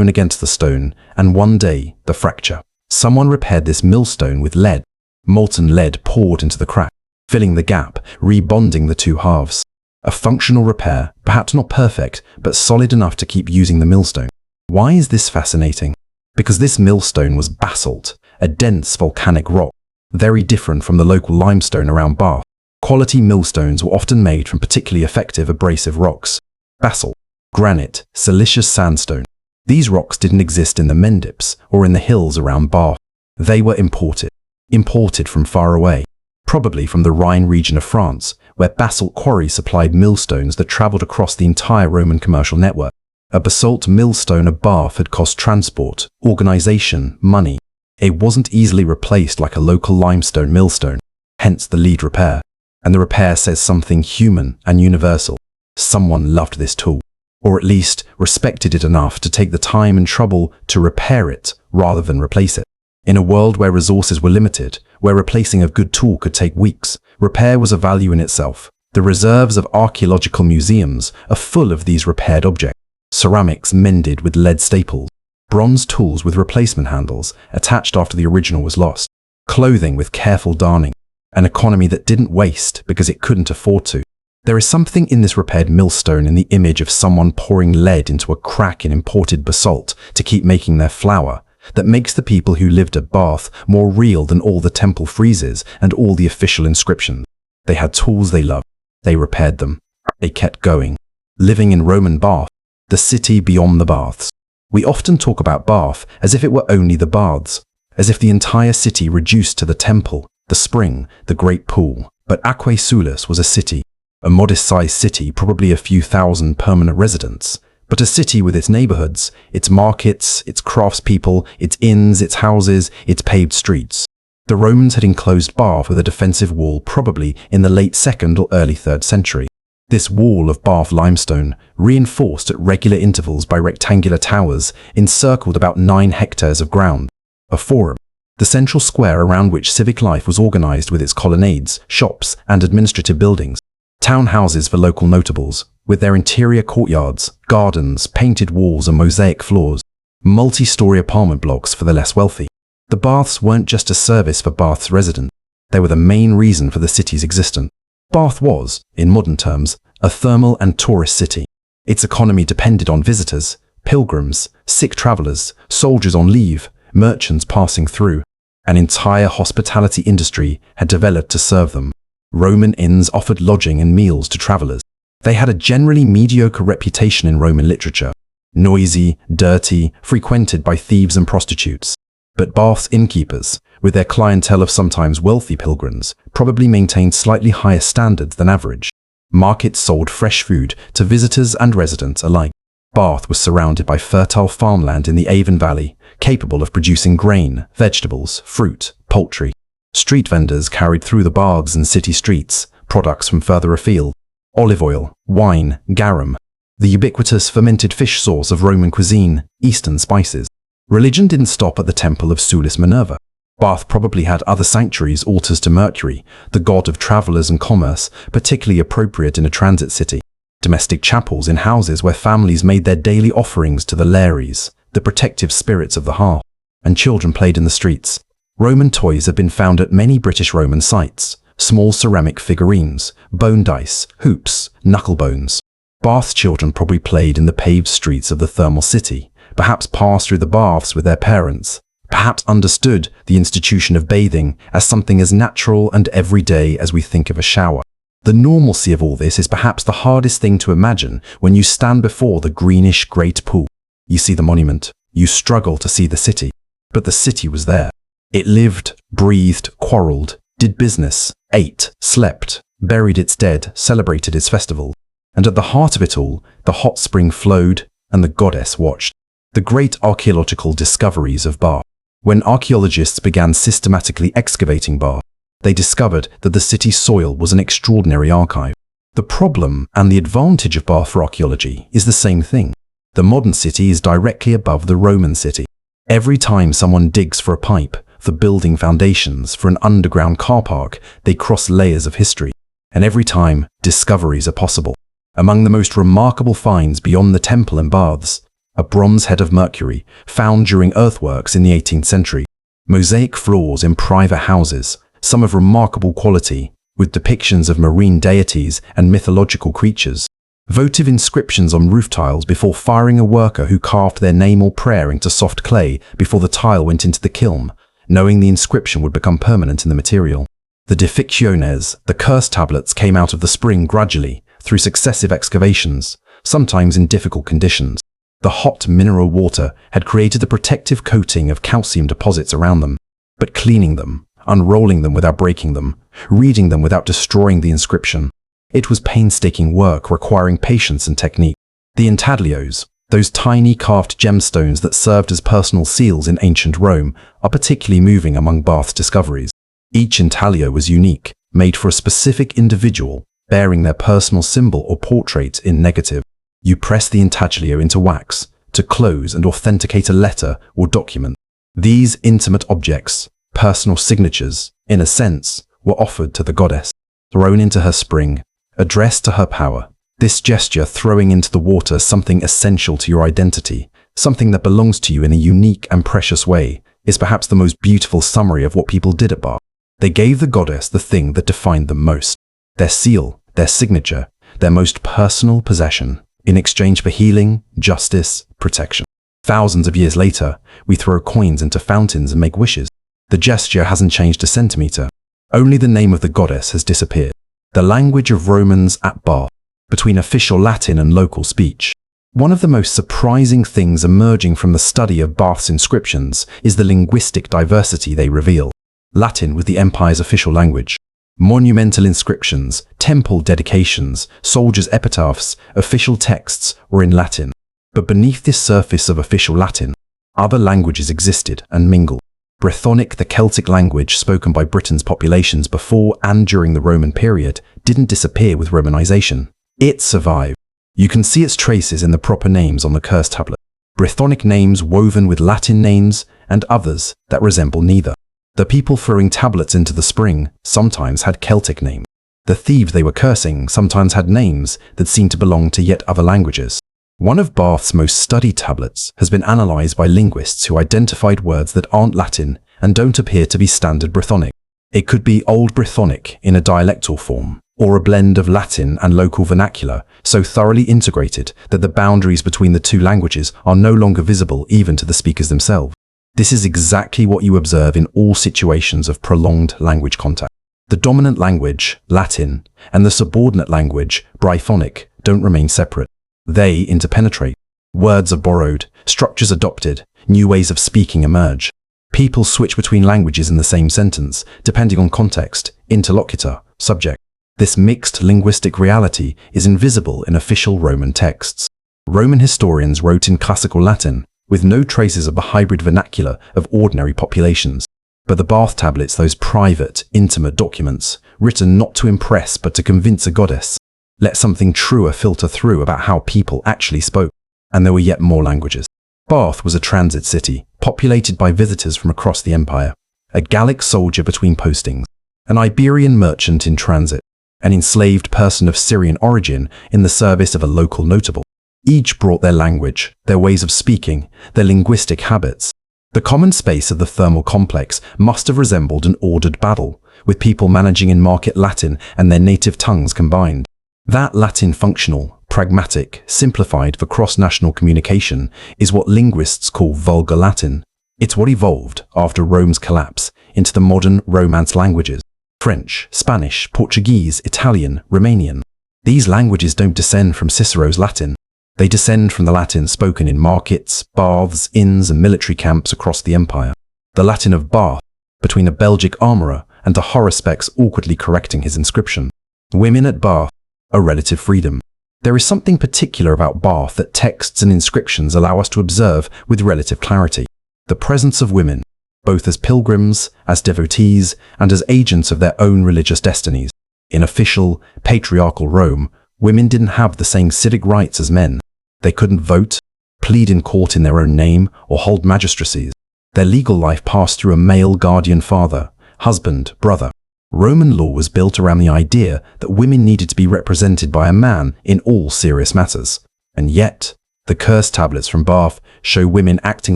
against the stone, and one day, the fracture. Someone repaired this millstone with lead. Molten lead poured into the crack, filling the gap, rebonding the two halves. A functional repair, perhaps not perfect, but solid enough to keep using the millstone. Why is this fascinating? Because this millstone was basalt, a dense volcanic rock, very different from the local limestone around Bath. Quality millstones were often made from particularly effective abrasive rocks. Basalt, granite, silicious sandstone. These rocks didn't exist in the Mendips or in the hills around Bath. They were imported from far away, probably from the Rhine region of France, where basalt quarries supplied millstones that traveled across the entire Roman commercial network. A basalt millstone of Bath had cost transport, organization, money. It wasn't easily replaced like a local limestone millstone, hence the lead repair. And the repair says something human and universal. Someone loved this tool, or at least respected it enough to take the time and trouble to repair it rather than replace it. In a world where resources were limited, where replacing a good tool could take weeks, repair was a value in itself. The reserves of archaeological museums are full of these repaired objects. Ceramics mended with lead staples, bronze tools with replacement handles attached after the original was lost, clothing with careful darning, an economy that didn't waste because it couldn't afford to. There is something in this repaired millstone in the image of someone pouring lead into a crack in imported basalt to keep making their flour that makes the people who lived at Bath more real than all the temple friezes and all the official inscriptions. They had tools they loved. They repaired them. They kept going. Living in Roman Bath, the city beyond the baths. We often talk about Bath as if it were only the baths, as if the entire city reduced to the temple, the spring, the great pool. But Aquae Sulis was a city, a modest-sized city, probably a few thousand permanent residents, but a city with its neighborhoods, its markets, its craftspeople, its inns, its houses, its paved streets. The Romans had enclosed Bath with a defensive wall probably in the late 2nd or early 3rd century. This wall of Bath limestone, reinforced at regular intervals by rectangular towers, encircled about 9 hectares of ground. A forum, the central square around which civic life was organized with its colonnades, shops, and administrative buildings. Townhouses for local notables, with their interior courtyards, gardens, painted walls and mosaic floors. Multi-story apartment blocks for the less wealthy. The baths weren't just a service for Bath's residents. They were the main reason for the city's existence. Bath was, in modern terms, a thermal and tourist city. Its economy depended on visitors, pilgrims, sick travelers, soldiers on leave, merchants passing through. An entire hospitality industry had developed to serve them. Roman inns offered lodging and meals to travelers. They had a generally mediocre reputation in Roman literature. Noisy, dirty, frequented by thieves and prostitutes. But Bath's innkeepers, with their clientele of sometimes wealthy pilgrims, probably maintained slightly higher standards than average. Markets sold fresh food to visitors and residents alike. Bath was surrounded by fertile farmland in the Avon Valley, capable of producing grain, vegetables, fruit, poultry. Street vendors carried through the baths and city streets products from further afield. Olive oil, wine, garum, the ubiquitous fermented fish sauce of Roman cuisine, Eastern spices. Religion didn't stop at the temple of Sulis Minerva. Bath probably had other sanctuaries, altars to Mercury, the god of travelers and commerce, particularly appropriate in a transit city. Domestic chapels in houses where families made their daily offerings to the Lares, the protective spirits of the hearth, and children played in the streets. Roman toys have been found at many British Roman sites. Small ceramic figurines, bone dice, hoops, knuckle bones. Bath's children probably played in the paved streets of the thermal city, perhaps passed through the baths with their parents, perhaps understood the institution of bathing as something as natural and everyday as we think of a shower. The normalcy of all this is perhaps the hardest thing to imagine when you stand before the greenish great pool. You see the monument. You struggle to see the city. But the city was there. It lived, breathed, quarreled, did business, ate, slept, buried its dead, celebrated its festival. And at the heart of it all, the hot spring flowed and the goddess watched. The great archaeological discoveries of Bath. When archaeologists began systematically excavating Bath, they discovered that the city's soil was an extraordinary archive. The problem and the advantage of Bath for archaeology is the same thing. The modern city is directly above the Roman city. Every time someone digs for a pipe, for building foundations, for an underground car park, they cross layers of history. And every time, discoveries are possible. Among the most remarkable finds beyond the temple and baths, a bronze head of Mercury found during earthworks in the 18th century, mosaic floors in private houses, some of remarkable quality, with depictions of marine deities and mythological creatures, votive inscriptions on roof tiles before firing a worker who carved their name or prayer into soft clay before the tile went into the kiln, knowing the inscription would become permanent in the material. The Defictiones, the curse tablets, came out of the spring gradually, through successive excavations, sometimes in difficult conditions. The hot mineral water had created a protective coating of calcium deposits around them, but cleaning them, unrolling them without breaking them, reading them without destroying the inscription. It was painstaking work requiring patience and technique. The intaglios, those tiny carved gemstones that served as personal seals in ancient Rome, are particularly moving among Bath's discoveries. Each intaglio was unique, made for a specific individual, bearing their personal symbol or portrait in negative. You press the intaglio into wax to close and authenticate a letter or document. These intimate objects, personal signatures, in a sense, were offered to the goddess, thrown into her spring, addressed to her power. This gesture, throwing into the water something essential to your identity, something that belongs to you in a unique and precious way, is perhaps the most beautiful summary of what people did at Bath. They gave the goddess the thing that defined them most, their seal, their signature, their most personal possession, in exchange for healing, justice, protection. Thousands of years later, we throw coins into fountains and make wishes. The gesture hasn't changed a centimeter. Only the name of the goddess has disappeared. The language of Romans at Bath, between official Latin and local speech. One of the most surprising things emerging from the study of Bath's inscriptions is the linguistic diversity they reveal. Latin was the empire's official language. Monumental inscriptions, temple dedications, soldiers' epitaphs, official texts were in Latin. But beneath this surface of official Latin, other languages existed and mingled. Brythonic, the Celtic language spoken by Britain's populations before and during the Roman period, didn't disappear with Romanization. It survived. You can see its traces in the proper names on the curse tablet. Brythonic names woven with Latin names and others that resemble neither. The people throwing tablets into the spring sometimes had Celtic names. The thieves they were cursing sometimes had names that seemed to belong to yet other languages. One of Bath's most studied tablets has been analysed by linguists who identified words that aren't Latin and don't appear to be standard Brythonic. It could be Old Brythonic in a dialectal form, or a blend of Latin and local vernacular, so thoroughly integrated that the boundaries between the two languages are no longer visible even to the speakers themselves. This is exactly what you observe in all situations of prolonged language contact. The dominant language, Latin, and the subordinate language, Brythonic, don't remain separate. They interpenetrate. Words are borrowed, structures adopted, new ways of speaking emerge. People switch between languages in the same sentence, depending on context, interlocutor, subject. This mixed linguistic reality is invisible in official Roman texts. Roman historians wrote in classical Latin, with no traces of the hybrid vernacular of ordinary populations. But the Bath tablets, those private, intimate documents, written not to impress but to convince a goddess, let something truer filter through about how people actually spoke. And there were yet more languages. Bath was a transit city, populated by visitors from across the empire, a Gallic soldier between postings, an Iberian merchant in transit, an enslaved person of Syrian origin in the service of a local notable. Each brought their language, their ways of speaking, their linguistic habits. The common space of the thermal complex must have resembled an ordered battle, with people managing in market Latin and their native tongues combined. That Latin functional, pragmatic, simplified for cross-national communication is what linguists call vulgar Latin. It's what evolved, after Rome's collapse, into the modern Romance languages. French, Spanish, Portuguese, Italian, Romanian. These languages don't descend from Cicero's Latin. They descend from the Latin spoken in markets, baths, inns, and military camps across the empire. the Latin of Bath, between a Belgic armourer and a Horospex awkwardly correcting his inscription. Women at Bath, a relative freedom. There is something particular about Bath that texts and inscriptions allow us to observe with relative clarity. The presence of women, both as pilgrims, as devotees, and as agents of their own religious destinies. In official, patriarchal Rome, women didn't have the same civic rights as men. They couldn't vote, plead in court in their own name, or hold magistracies. Their legal life passed through a male guardian father, husband, brother. Roman law was built around the idea that women needed to be represented by a man in all serious matters. And yet, the curse tablets from Bath show women acting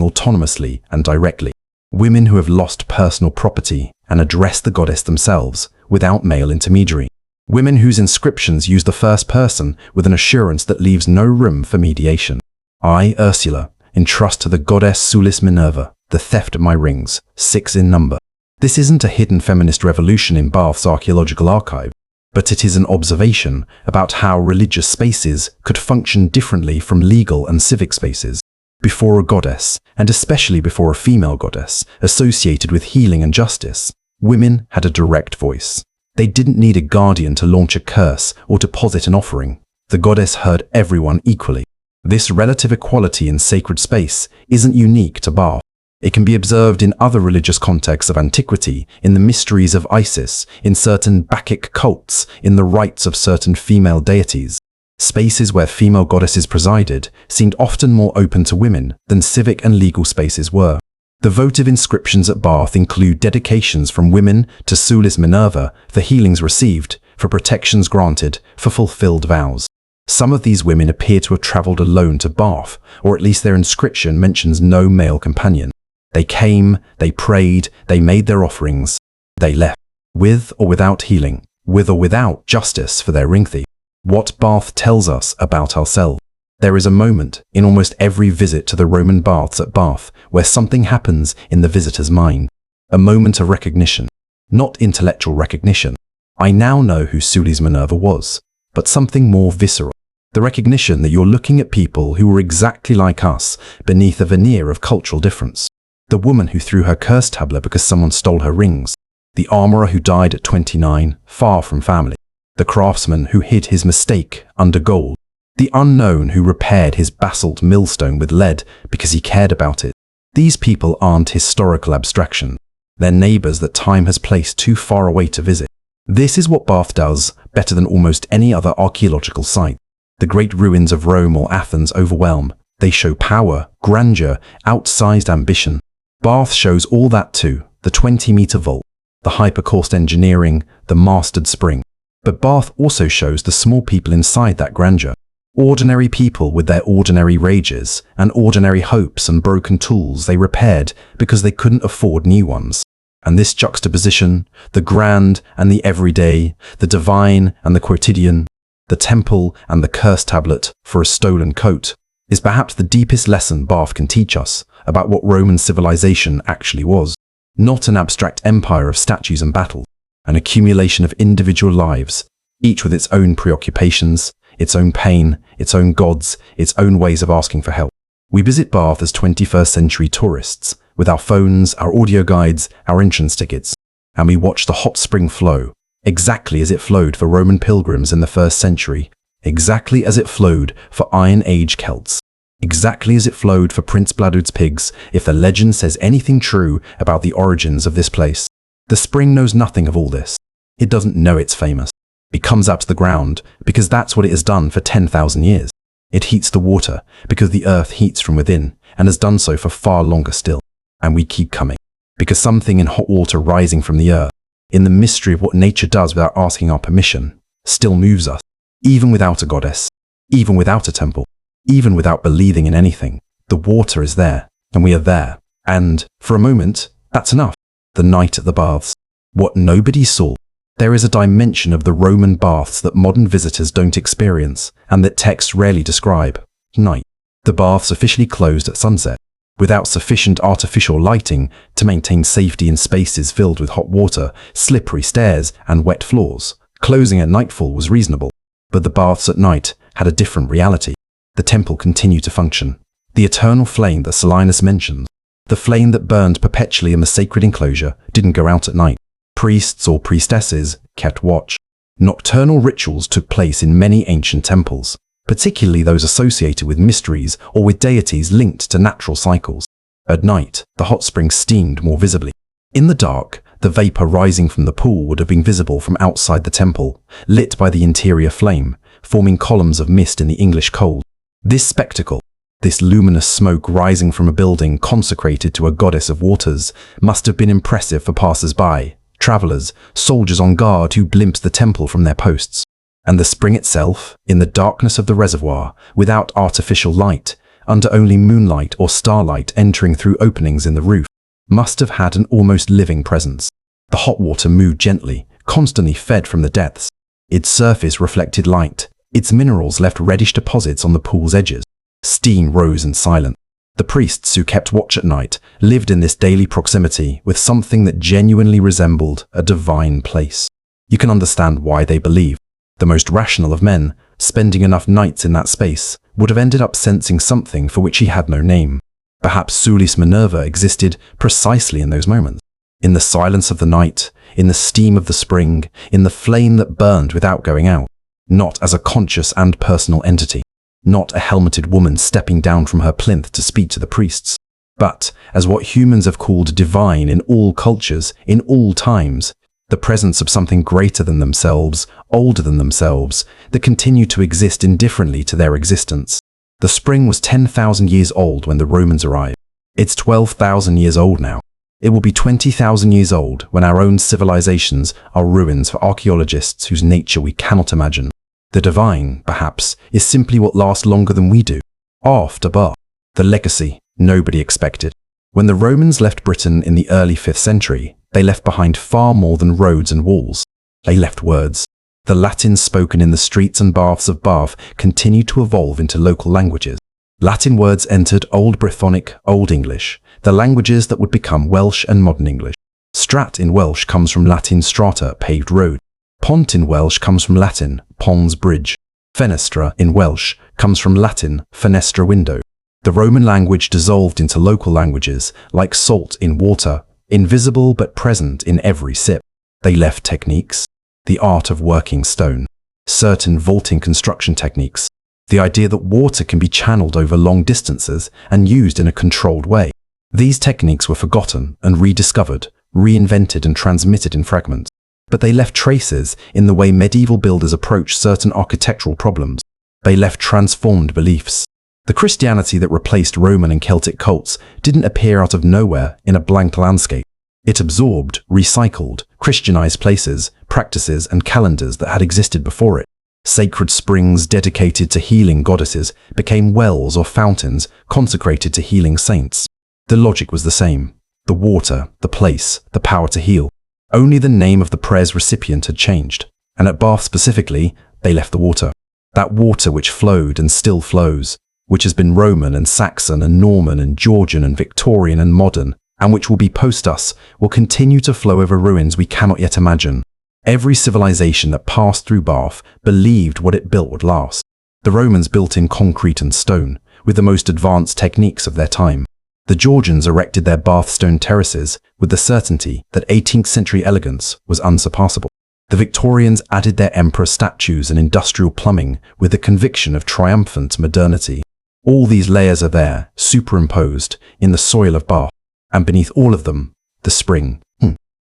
autonomously and directly. Women who have lost personal property and address the goddess themselves without male intermediary. Women whose inscriptions use the first person with an assurance that leaves no room for mediation. I, Ursula, entrust to the goddess Sulis Minerva the theft of my rings, 6 in number. This isn't a hidden feminist revolution in Bath's archaeological archive, but it is an observation about how religious spaces could function differently from legal and civic spaces. Before a goddess, and especially before a female goddess, associated with healing and justice, women had a direct voice. They didn't need a guardian to launch a curse or deposit an offering. The goddess heard everyone equally. This relative equality in sacred space isn't unique to Bath. It can be observed in other religious contexts of antiquity, in the mysteries of Isis, in certain Bacchic cults, in the rites of certain female deities. Spaces where female goddesses presided seemed often more open to women than civic and legal spaces were. The votive inscriptions at Bath include dedications from women to Sulis Minerva for healings received, for protections granted, for fulfilled vows. Some of these women appear to have travelled alone to Bath, or at least their inscription mentions no male companion. They came, they prayed, they made their offerings, they left, with or without healing, with or without justice for their ring thief. What Bath tells us about ourselves. There is a moment in almost every visit to the Roman baths at Bath where something happens in the visitor's mind. A moment of recognition, not intellectual recognition. I now know who Sulis Minerva was, but something more visceral. The recognition that you're looking at people who were exactly like us beneath a veneer of cultural difference. The woman who threw her curse tablet because someone stole her rings. The armourer who died at 29, far from family. The craftsman who hid his mistake under gold. The unknown who repaired his basalt millstone with lead because he cared about it. These people aren't historical abstractions. They're neighbours that time has placed too far away to visit. This is what Bath does better than almost any other archaeological site. The great ruins of Rome or Athens overwhelm. They show power, grandeur, outsized ambition. Bath shows all that too, the 20-metre vault, the hypercaust engineering, the mastered spring. But Bath also shows the small people inside that grandeur. Ordinary people with their ordinary rages and ordinary hopes and broken tools they repaired because they couldn't afford new ones. And this juxtaposition, the grand and the everyday, the divine and the quotidian, the temple and the curse tablet for a stolen coat, is perhaps the deepest lesson Bath can teach us about what Roman civilization actually was. Not an abstract empire of statues and battles, an accumulation of individual lives, each with its own preoccupations, its own pain, its own gods, its own ways of asking for help. We visit Bath as 21st century tourists, with our phones, our audio guides, our entrance tickets, and we watch the hot spring flow, exactly as it flowed for Roman pilgrims in the 1st century, exactly as it flowed for Iron Age Celts, exactly as it flowed for Prince Bladud's pigs, if the legend says anything true about the origins of this place. The spring knows nothing of all this. It doesn't know it's famous. It comes out to the ground because that's what it has done for 10,000 years. It heats the water because the earth heats from within and has done so for far longer still. And we keep coming because something in hot water rising from the earth, in the mystery of what nature does without asking our permission, still moves us, even without a goddess, even without a temple, even without believing in anything. The water is there, and we are there. And, for a moment, that's enough. The night at the baths. What nobody saw. There is a dimension of the Roman baths that modern visitors don't experience, and that texts rarely describe. Night. The baths officially closed at sunset, without sufficient artificial lighting to maintain safety in spaces filled with hot water, slippery stairs, and wet floors. Closing at nightfall was reasonable, but the baths at night had a different reality. The temple continued to function. The eternal flame that Solinus mentions, The flame that burned perpetually in the sacred enclosure didn't go out at night. Priests or priestesses kept watch. Nocturnal rituals took place in many ancient temples, particularly those associated with mysteries or with deities linked to natural cycles. At night, the hot spring steamed more visibly. In the dark, the vapor rising from the pool would have been visible from outside the temple, lit by the interior flame, forming columns of mist in the English cold. This spectacle, this luminous smoke rising from a building consecrated to a goddess of waters, must have been impressive for passers-by, travelers, soldiers on guard who glimpsed the temple from their posts. And the spring itself, in the darkness of the reservoir, without artificial light, under only moonlight or starlight entering through openings in the roof, must have had an almost living presence. The hot water moved gently, constantly fed from the depths. Its surface reflected light. Its minerals left reddish deposits on the pool's edges. Steam rose in silence. The priests who kept watch at night lived in this daily proximity with something that genuinely resembled a divine place. You can understand why they believed. The most rational of men, spending enough nights in that space, would have ended up sensing something for which he had no name. Perhaps Sulis Minerva existed precisely in those moments. In the silence of the night, in the steam of the spring, in the flame that burned without going out. Not as a conscious and personal entity. Not a helmeted woman stepping down from her plinth to speak to the priests. But as what humans have called divine in all cultures, in all times, the presence of something greater than themselves, older than themselves, that continued to exist indifferently to their existence. The spring was 10,000 years old when the Romans arrived. It's 12,000 years old now. It will be 20,000 years old when our own civilizations are ruins for archaeologists whose nature we cannot imagine. The divine, perhaps, is simply what lasts longer than we do. After Bath, the legacy nobody expected. When the Romans left Britain in the early 5th century, they left behind far more than roads and walls. They left words. The Latin spoken in the streets and baths of Bath continued to evolve into local languages. Latin words entered Old Brythonic, Old English, the languages that would become Welsh and Modern English. Strat in Welsh comes from Latin strata, paved road. Pont in Welsh comes from Latin, pons bridge. Fenestra in Welsh comes from Latin, fenestra window. The Roman language dissolved into local languages, like salt in water, invisible but present in every sip. They left techniques, the art of working stone, certain vaulting construction techniques, the idea that water can be channeled over long distances and used in a controlled way. These techniques were forgotten and rediscovered, reinvented and transmitted in fragments. But they left traces in the way medieval builders approached certain architectural problems. They left transformed beliefs. The Christianity that replaced Roman and Celtic cults didn't appear out of nowhere in a blank landscape. It absorbed, recycled, Christianized places, practices, and calendars that had existed before it. Sacred springs dedicated to healing goddesses became wells or fountains consecrated to healing saints. The logic was the same. The water, the place, the power to heal. Only the name of the prayer's recipient had changed, and at Bath specifically, they left the water. That water which flowed and still flows, which has been Roman and Saxon and Norman and Georgian and Victorian and modern, and which will be post-us, will continue to flow over ruins we cannot yet imagine. Every civilization that passed through Bath believed what it built would last. The Romans built in concrete and stone, with the most advanced techniques of their time. The Georgians erected their Bath stone terraces with the certainty that 18th century elegance was unsurpassable. The Victorians added their emperor statues and industrial plumbing with the conviction of triumphant modernity. All these layers are there, superimposed, in the soil of Bath, and beneath all of them, the spring,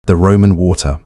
the Roman water,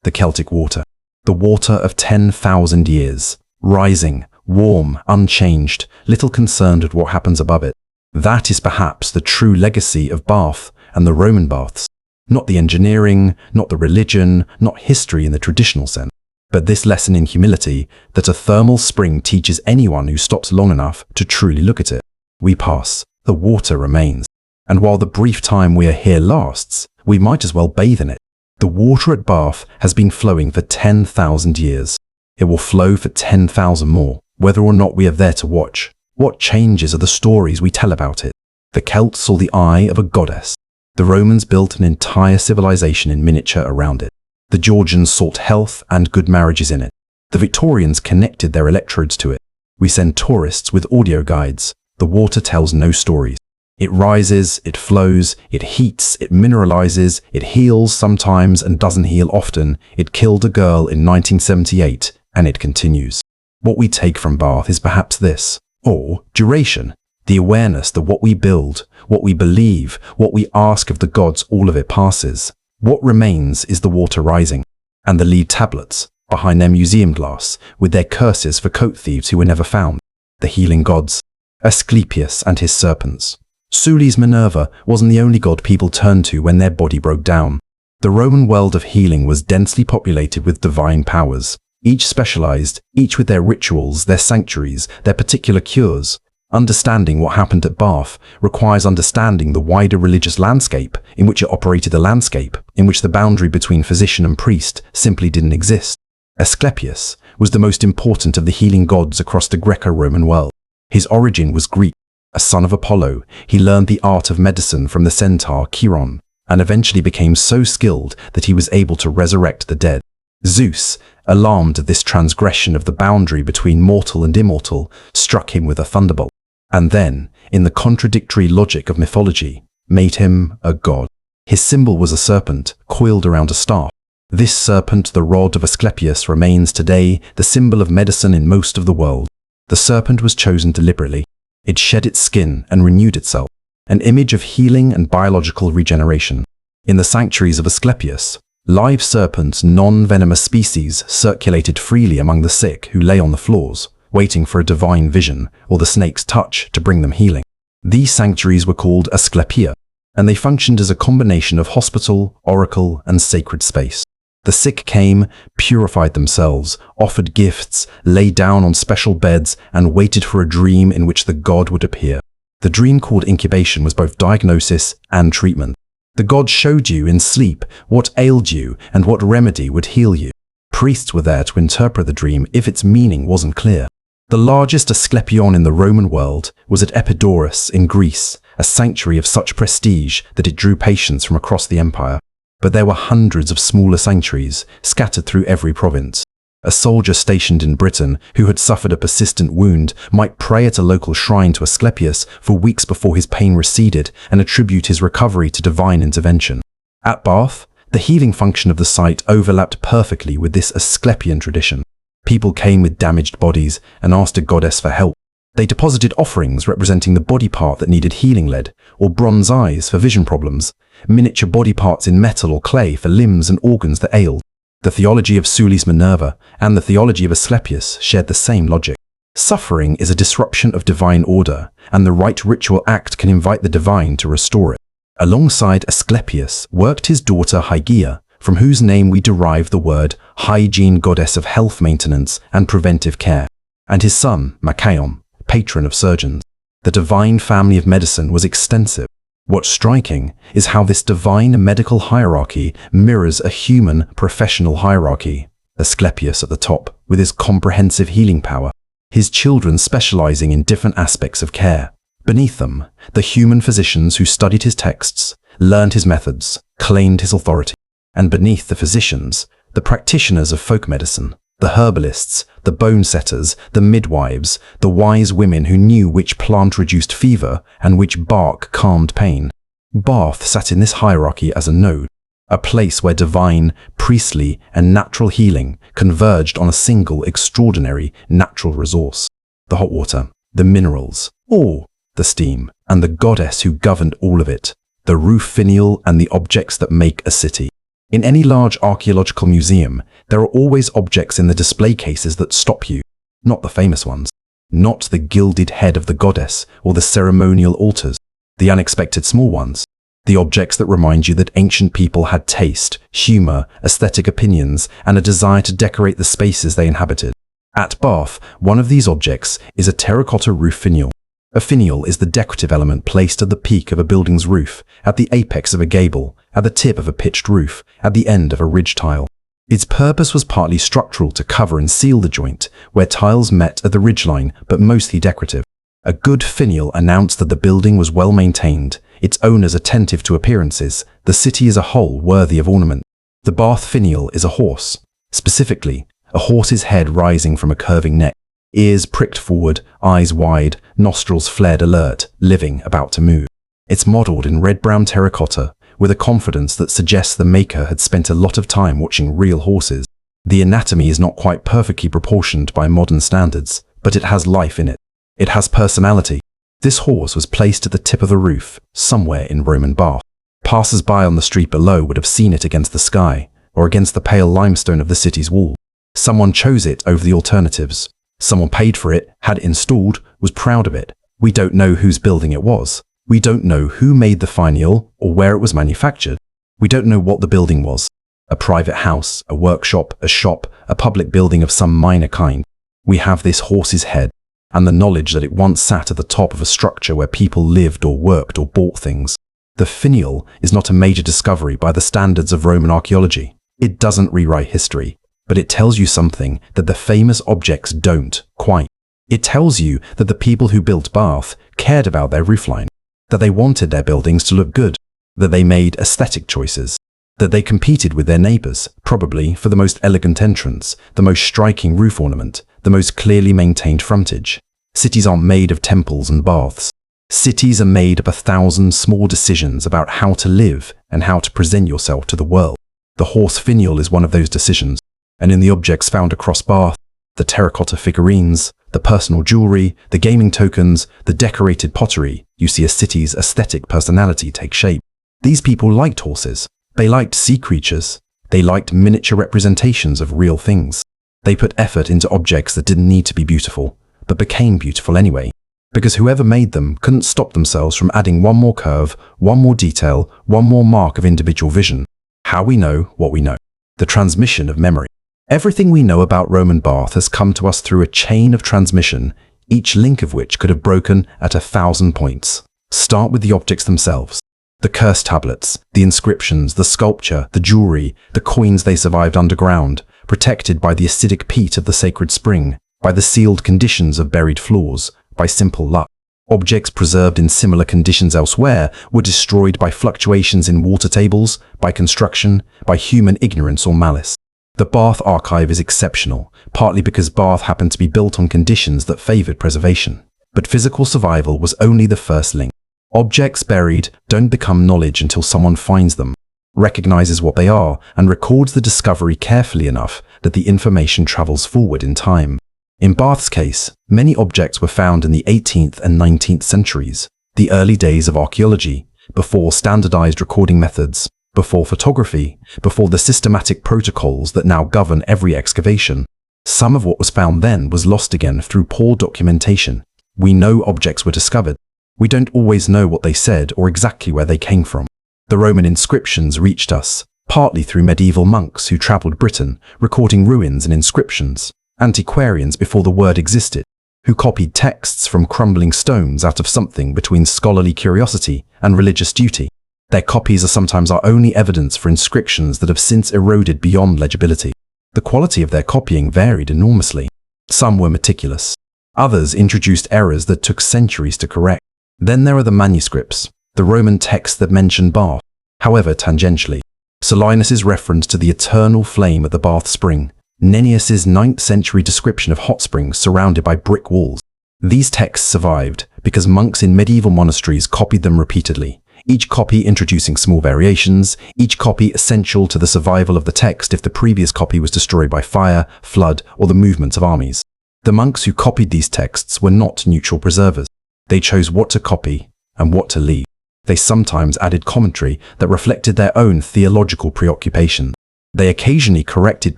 the Celtic water, the water of 10,000 years, rising, warm, unchanged, little concerned with what happens above it. That is perhaps the true legacy of Bath and the Roman baths. Not the engineering, not the religion, not history in the traditional sense, but this lesson in humility that a thermal spring teaches anyone who stops long enough to truly look at it. We pass, the water remains. And while the brief time we are here lasts, we might as well bathe in it. The water at Bath has been flowing for 10,000 years. It will flow for 10,000 more, whether or not we are there to watch. What changes are the stories we tell about it? The Celts saw the eye of a goddess. The Romans built an entire civilization in miniature around it. The Georgians sought health and good marriages in it. The Victorians connected their electrodes to it. We send tourists with audio guides. The water tells no stories. It rises, it flows, it heats, it mineralizes, it heals sometimes and doesn't heal often. It killed a girl in 1978, and it continues. What we take from Bath is perhaps this, or duration, the awareness that what we build, what we believe, what we ask of the gods, all of it passes. What remains is the water rising, and the lead tablets behind their museum glass with their curses for coat thieves who were never found, the healing gods, Asclepius and his serpents. Sulis Minerva wasn't the only god people turned to when their body broke down. The Roman world of healing was densely populated with divine powers, each specialized, each with their rituals, their sanctuaries, their particular cures. Understanding what happened at Bath requires understanding the wider religious landscape in which it operated, a landscape in which the boundary between physician and priest simply didn't exist. Asclepius was the most important of the healing gods across the Greco-Roman world. His origin was Greek. A son of Apollo, he learned the art of medicine from the centaur Chiron, and eventually became so skilled that he was able to resurrect the dead. Zeus, alarmed at this transgression of the boundary between mortal and immortal, struck him with a thunderbolt, and then, in the contradictory logic of mythology, made him a god. His symbol was a serpent, coiled around a staff. This serpent, the rod of Asclepius, remains today the symbol of medicine in most of the world. The serpent was chosen deliberately. It shed its skin and renewed itself, an image of healing and biological regeneration. In the sanctuaries of Asclepius, live serpents, non-venomous species, circulated freely among the sick who lay on the floors, waiting for a divine vision or the snake's touch to bring them healing. These sanctuaries were called Asclepia, and they functioned as a combination of hospital, oracle, and sacred space. The sick came, purified themselves, offered gifts, lay down on special beds, and waited for a dream in which the god would appear. The dream, called incubation, was both diagnosis and treatment. The god showed you in sleep what ailed you and what remedy would heal you. Priests were there to interpret the dream if its meaning wasn't clear. The largest Asclepion in the Roman world was at Epidaurus in Greece, a sanctuary of such prestige that it drew patients from across the empire. But there were hundreds of smaller sanctuaries scattered through every province. A soldier stationed in Britain who had suffered a persistent wound might pray at a local shrine to Asclepius for weeks before his pain receded and attribute his recovery to divine intervention. At Bath, the healing function of the site overlapped perfectly with this Asclepian tradition. People came with damaged bodies and asked a goddess for help. They deposited offerings representing the body part that needed healing lead, or bronze eyes for vision problems, miniature body parts in metal or clay for limbs and organs that ailed. The theology of Sulis Minerva and the theology of Asclepius shared the same logic. Suffering is a disruption of divine order, and the right ritual act can invite the divine to restore it. Alongside Asclepius worked his daughter Hygeia, from whose name we derive the word hygiene, goddess of health maintenance and preventive care, and his son Machaon, patron of surgeons. The divine family of medicine was extensive. What's striking is how this divine medical hierarchy mirrors a human professional hierarchy. Asclepius at the top, with his comprehensive healing power, his children specializing in different aspects of care. Beneath them, the human physicians who studied his texts, learned his methods, claimed his authority. And beneath the physicians, the practitioners of folk medicine, the herbalists, the bone setters, the midwives, the wise women who knew which plant reduced fever and which bark calmed pain. Bath sat in this hierarchy as a node, a place where divine, priestly, and natural healing converged on a single extraordinary natural resource: the hot water, the minerals, or the steam, and the goddess who governed all of it, the roof finial and the objects that make a city. In any large archaeological museum, there are always objects in the display cases that stop you, not the famous ones, not the gilded head of the goddess or the ceremonial altars, the unexpected small ones, the objects that remind you that ancient people had taste, humor, aesthetic opinions, and a desire to decorate the spaces they inhabited. At Bath, one of these objects is a terracotta roof finial. A finial is the decorative element placed at the peak of a building's roof, at the apex of a gable, at the tip of a pitched roof, at the end of a ridge tile. Its purpose was partly structural, to cover and seal the joint where tiles met at the ridgeline, but mostly decorative. A good finial announced that the building was well maintained, its owners attentive to appearances, the city as a whole worthy of ornament. The Bath finial is a horse, specifically a horse's head rising from a curving neck, ears pricked forward, eyes wide, nostrils flared alert, living, about to move. It's modeled in red-brown terracotta, with a confidence that suggests the maker had spent a lot of time watching real horses. The anatomy is not quite perfectly proportioned by modern standards, but it has life in it. It has personality. This horse was placed at the tip of the roof, somewhere in Roman Bath. Passers-by on the street below would have seen it against the sky, or against the pale limestone of the city's wall. Someone chose it over the alternatives. Someone paid for it, had it installed, was proud of it. We don't know whose building it was. We don't know who made the finial or where it was manufactured. We don't know what the building was. A private house, a workshop, a shop, a public building of some minor kind. We have this horse's head, and the knowledge that it once sat at the top of a structure where people lived or worked or bought things. The finial is not a major discovery by the standards of Roman archaeology. It doesn't rewrite history, but it tells you something that the famous objects don't quite. It tells you that the people who built Bath cared about their roofline, that they wanted their buildings to look good, that they made aesthetic choices, that they competed with their neighbours, probably for the most elegant entrance, the most striking roof ornament, the most clearly maintained frontage. Cities aren't made of temples and baths. Cities are made of 1,000 small decisions about how to live and how to present yourself to the world. The horse finial is one of those decisions, and in the objects found across Bath, the terracotta figurines, the personal jewellery, the gaming tokens, the decorated pottery, you see a city's aesthetic personality take shape. These people liked horses. They liked sea creatures. They liked miniature representations of real things. They put effort into objects that didn't need to be beautiful, but became beautiful anyway, because whoever made them couldn't stop themselves from adding one more curve, one more detail, one more mark of individual vision. How we know what we know. The transmission of memory. Everything we know about Roman Bath has come to us through a chain of transmission, each link of which could have broken at 1,000 points. Start with the objects themselves. The curse tablets, the inscriptions, the sculpture, the jewelry, the coins they survived underground, protected by the acidic peat of the sacred spring, by the sealed conditions of buried floors, by simple luck. Objects preserved in similar conditions elsewhere were destroyed by fluctuations in water tables, by construction, by human ignorance or malice. The Bath archive is exceptional, partly because Bath happened to be built on conditions that favoured preservation. But physical survival was only the first link. Objects buried don't become knowledge until someone finds them, recognizes what they are, and records the discovery carefully enough that the information travels forward in time. In Bath's case, many objects were found in the 18th and 19th centuries, the early days of archaeology, before standardized recording methods, before photography, before the systematic protocols that now govern every excavation. Some of what was found then was lost again through poor documentation. We know objects were discovered. We don't always know what they said or exactly where they came from. The Roman inscriptions reached us, partly through medieval monks who travelled Britain, recording ruins and inscriptions, antiquarians before the word existed, who copied texts from crumbling stones out of something between scholarly curiosity and religious duty. Their copies are sometimes our only evidence for inscriptions that have since eroded beyond legibility. The quality of their copying varied enormously. Some were meticulous. Others introduced errors that took centuries to correct. Then there are the manuscripts, the Roman texts that mention Bath, however tangentially. Solinus's reference to the eternal flame at the Bath spring, Nennius's 9th century description of hot springs surrounded by brick walls. These texts survived because monks in medieval monasteries copied them repeatedly, each copy introducing small variations, each copy essential to the survival of the text if the previous copy was destroyed by fire, flood, or the movements of armies. The monks who copied these texts were not neutral preservers. They chose what to copy and what to leave. They sometimes added commentary that reflected their own theological preoccupation. They occasionally corrected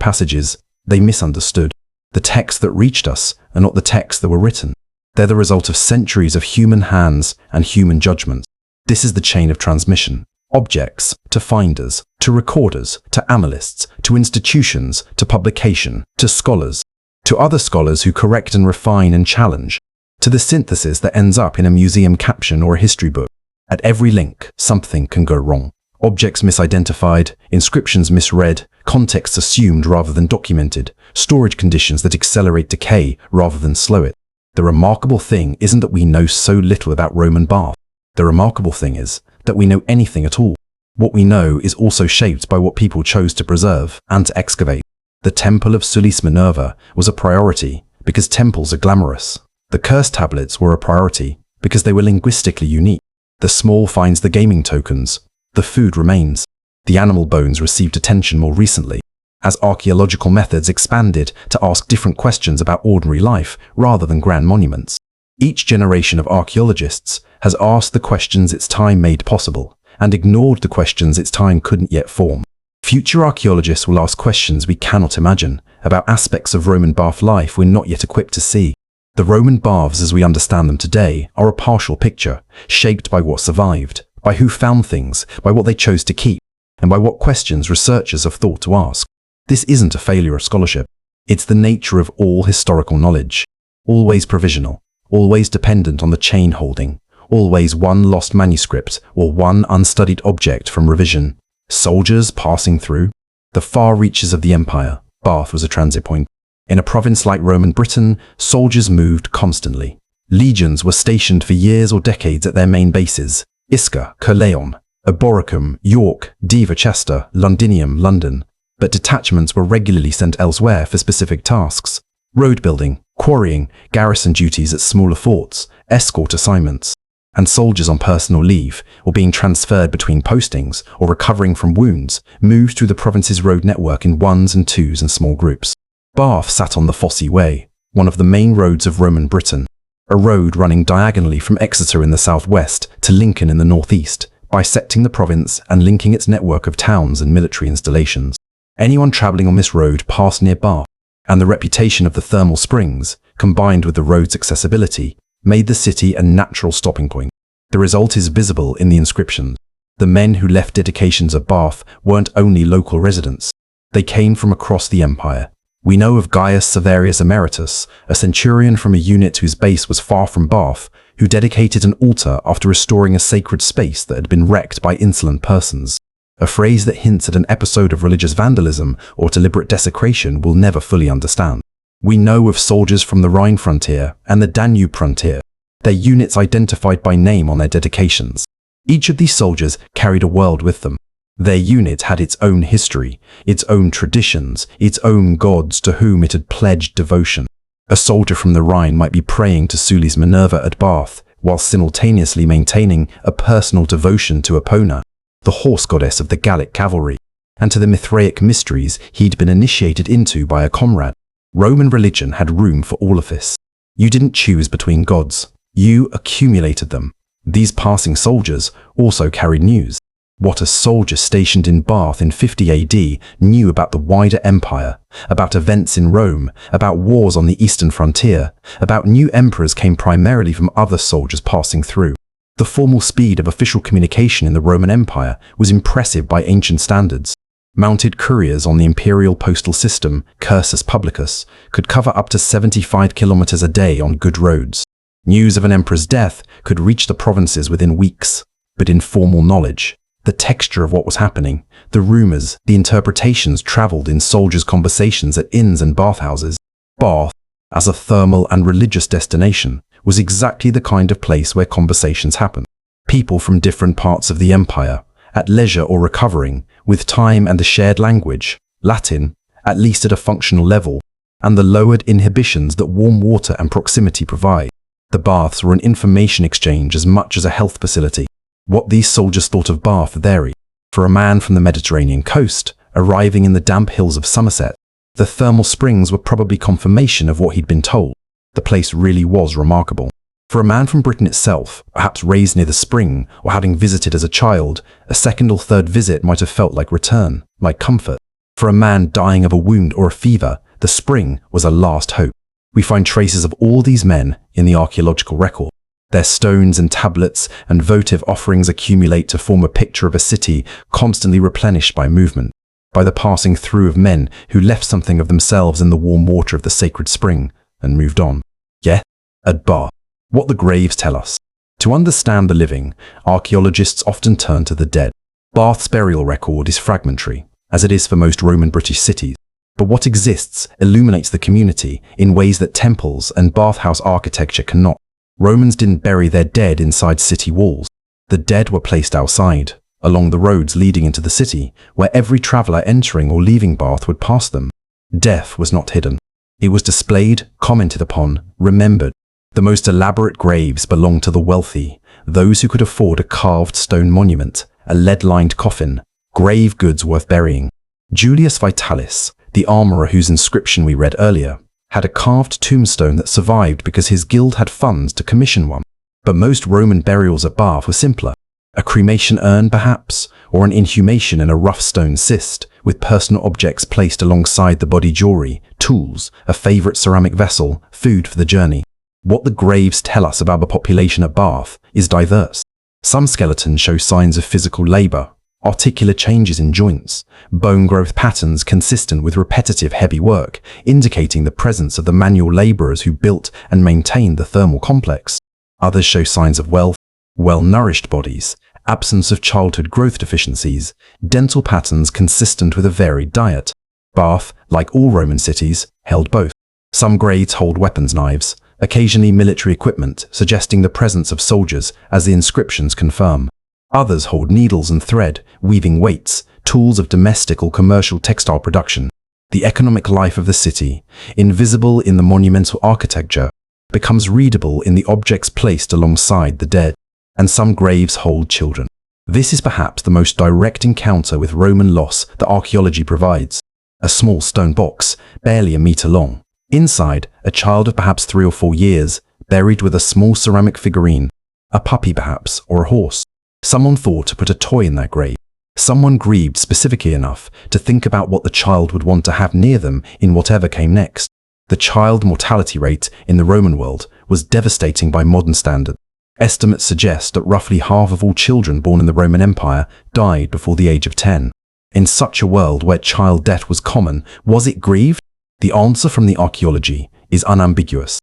passages they misunderstood. The texts that reached us are not the texts that were written. They're the result of centuries of human hands and human judgment. This is the chain of transmission. Objects to finders, to recorders, to annalists, to institutions, to publication, to scholars, to other scholars who correct and refine and challenge, to the synthesis that ends up in a museum caption or a history book. At every link, something can go wrong. Objects misidentified, inscriptions misread, contexts assumed rather than documented, storage conditions that accelerate decay rather than slow it. The remarkable thing isn't that we know so little about Roman Bath. The remarkable thing is that we know anything at all. What we know is also shaped by what people chose to preserve and to excavate. The Temple of Sulis Minerva was a priority because temples are glamorous. The curse tablets were a priority because they were linguistically unique. The small finds the gaming tokens. The food remains. The animal bones received attention more recently, as archaeological methods expanded to ask different questions about ordinary life rather than grand monuments. Each generation of archaeologists has asked the questions its time made possible and ignored the questions its time couldn't yet form. Future archaeologists will ask questions we cannot imagine about aspects of Roman bath life we're not yet equipped to see. The Roman baths as we understand them today are a partial picture, shaped by what survived, by who found things, by what they chose to keep, and by what questions researchers have thought to ask. This isn't a failure of scholarship. It's the nature of all historical knowledge. Always provisional, always dependent on the chain holding, always one lost manuscript or one unstudied object from revision. Soldiers passing through the far reaches of the empire. Bath was a transit point. In a province like Roman Britain, soldiers moved constantly. Legions were stationed for years or decades at their main bases: Isca, Caerleon, Eboracum, York, Diva, Chester, Londinium, London. But detachments were regularly sent elsewhere for specific tasks: road building, quarrying, garrison duties at smaller forts, escort assignments. And soldiers on personal leave, or being transferred between postings, or recovering from wounds, moved through the province's road network in ones and twos and small groups. Bath sat on the Fosse Way, one of the main roads of Roman Britain, a road running diagonally from Exeter in the southwest to Lincoln in the northeast, bisecting the province and linking its network of towns and military installations. Anyone travelling on this road passed near Bath, and the reputation of the thermal springs, combined with the road's accessibility, made the city a natural stopping point. The result is visible in the inscriptions. The men who left dedications of Bath weren't only local residents. They came from across the empire. We know of Gaius Severius Emeritus, a centurion from a unit whose base was far from Bath, who dedicated an altar after restoring a sacred space that had been wrecked by insolent persons. A phrase that hints at an episode of religious vandalism or deliberate desecration we'll never fully understand. We know of soldiers from the Rhine frontier and the Danube frontier, their units identified by name on their dedications. Each of these soldiers carried a world with them. Their unit had its own history, its own traditions, its own gods to whom it had pledged devotion. A soldier from the Rhine might be praying to Suli's Minerva at Bath, while simultaneously maintaining a personal devotion to Epona, the horse goddess of the Gallic cavalry, and to the Mithraic mysteries he'd been initiated into by a comrade. Roman religion had room for all of this. You didn't choose between gods. You accumulated them. These passing soldiers also carried news. What a soldier stationed in Bath in 50 AD knew about the wider empire, about events in Rome, about wars on the eastern frontier, about new emperors came primarily from other soldiers passing through. The formal speed of official communication in the Roman Empire was impressive by ancient standards. Mounted couriers on the imperial postal system, Cursus Publicus, could cover up to 75 kilometers a day on good roads. News of an emperor's death could reach the provinces within weeks, but informal knowledge, the texture of what was happening, the rumors, the interpretations traveled in soldiers' conversations at inns and bathhouses. Bath, as a thermal and religious destination, was exactly the kind of place where conversations happened. People from different parts of the empire, at leisure or recovering, with time and a shared language, Latin, at least at a functional level, and the lowered inhibitions that warm water and proximity provide. The baths were an information exchange as much as a health facility. What these soldiers thought of Bath varied. For a man from the Mediterranean coast, arriving in the damp hills of Somerset, the thermal springs were probably confirmation of what he'd been told. The place really was remarkable. For a man from Britain itself, perhaps raised near the spring or having visited as a child, a second or third visit might have felt like return, like comfort. For a man dying of a wound or a fever, the spring was a last hope. We find traces of all these men in the archaeological record. Their stones and tablets and votive offerings accumulate to form a picture of a city constantly replenished by movement, by the passing through of men who left something of themselves in the warm water of the sacred spring and moved on. Yeah, at Bath. What the graves tell us. To understand the living, archaeologists often turn to the dead. Bath's burial record is fragmentary, as it is for most Roman British cities. But what exists illuminates the community in ways that temples and bathhouse architecture cannot. Romans didn't bury their dead inside city walls. The dead were placed outside, along the roads leading into the city, where every traveller entering or leaving Bath would pass them. Death was not hidden. It was displayed, commented upon, remembered. The most elaborate graves belonged to the wealthy, those who could afford a carved stone monument, a lead-lined coffin, grave goods worth burying. Julius Vitalis, the armorer whose inscription we read earlier, had a carved tombstone that survived because his guild had funds to commission one. But most Roman burials at Bath were simpler. A cremation urn, perhaps, or an inhumation in a rough stone cist, with personal objects placed alongside the body: jewelry, tools, a favourite ceramic vessel, food for the journey. What the graves tell us about the population at Bath is diverse. Some skeletons show signs of physical labour, articular changes in joints, bone growth patterns consistent with repetitive heavy work, indicating the presence of the manual labourers who built and maintained the thermal complex. Others show signs of wealth, well-nourished bodies, absence of childhood growth deficiencies, dental patterns consistent with a varied diet. Bath, like all Roman cities, held both. Some graves hold weapons, knives, occasionally military equipment, suggesting the presence of soldiers, as the inscriptions confirm. Others hold needles and thread, weaving weights, tools of domestic or commercial textile production. The economic life of the city, invisible in the monumental architecture, becomes readable in the objects placed alongside the dead. And some graves hold children. This is perhaps the most direct encounter with Roman loss that archaeology provides. A small stone box, barely a metre long. Inside, a child of perhaps 3 or 4 years, buried with a small ceramic figurine, a puppy perhaps, or a horse. Someone thought to put a toy in that grave. Someone grieved specifically enough to think about what the child would want to have near them in whatever came next. The child mortality rate in the Roman world was devastating by modern standards. Estimates suggest that roughly half of all children born in the Roman Empire died before the age of 10. In such a world where child death was common, was it grieved? The answer from the archaeology is unambiguous.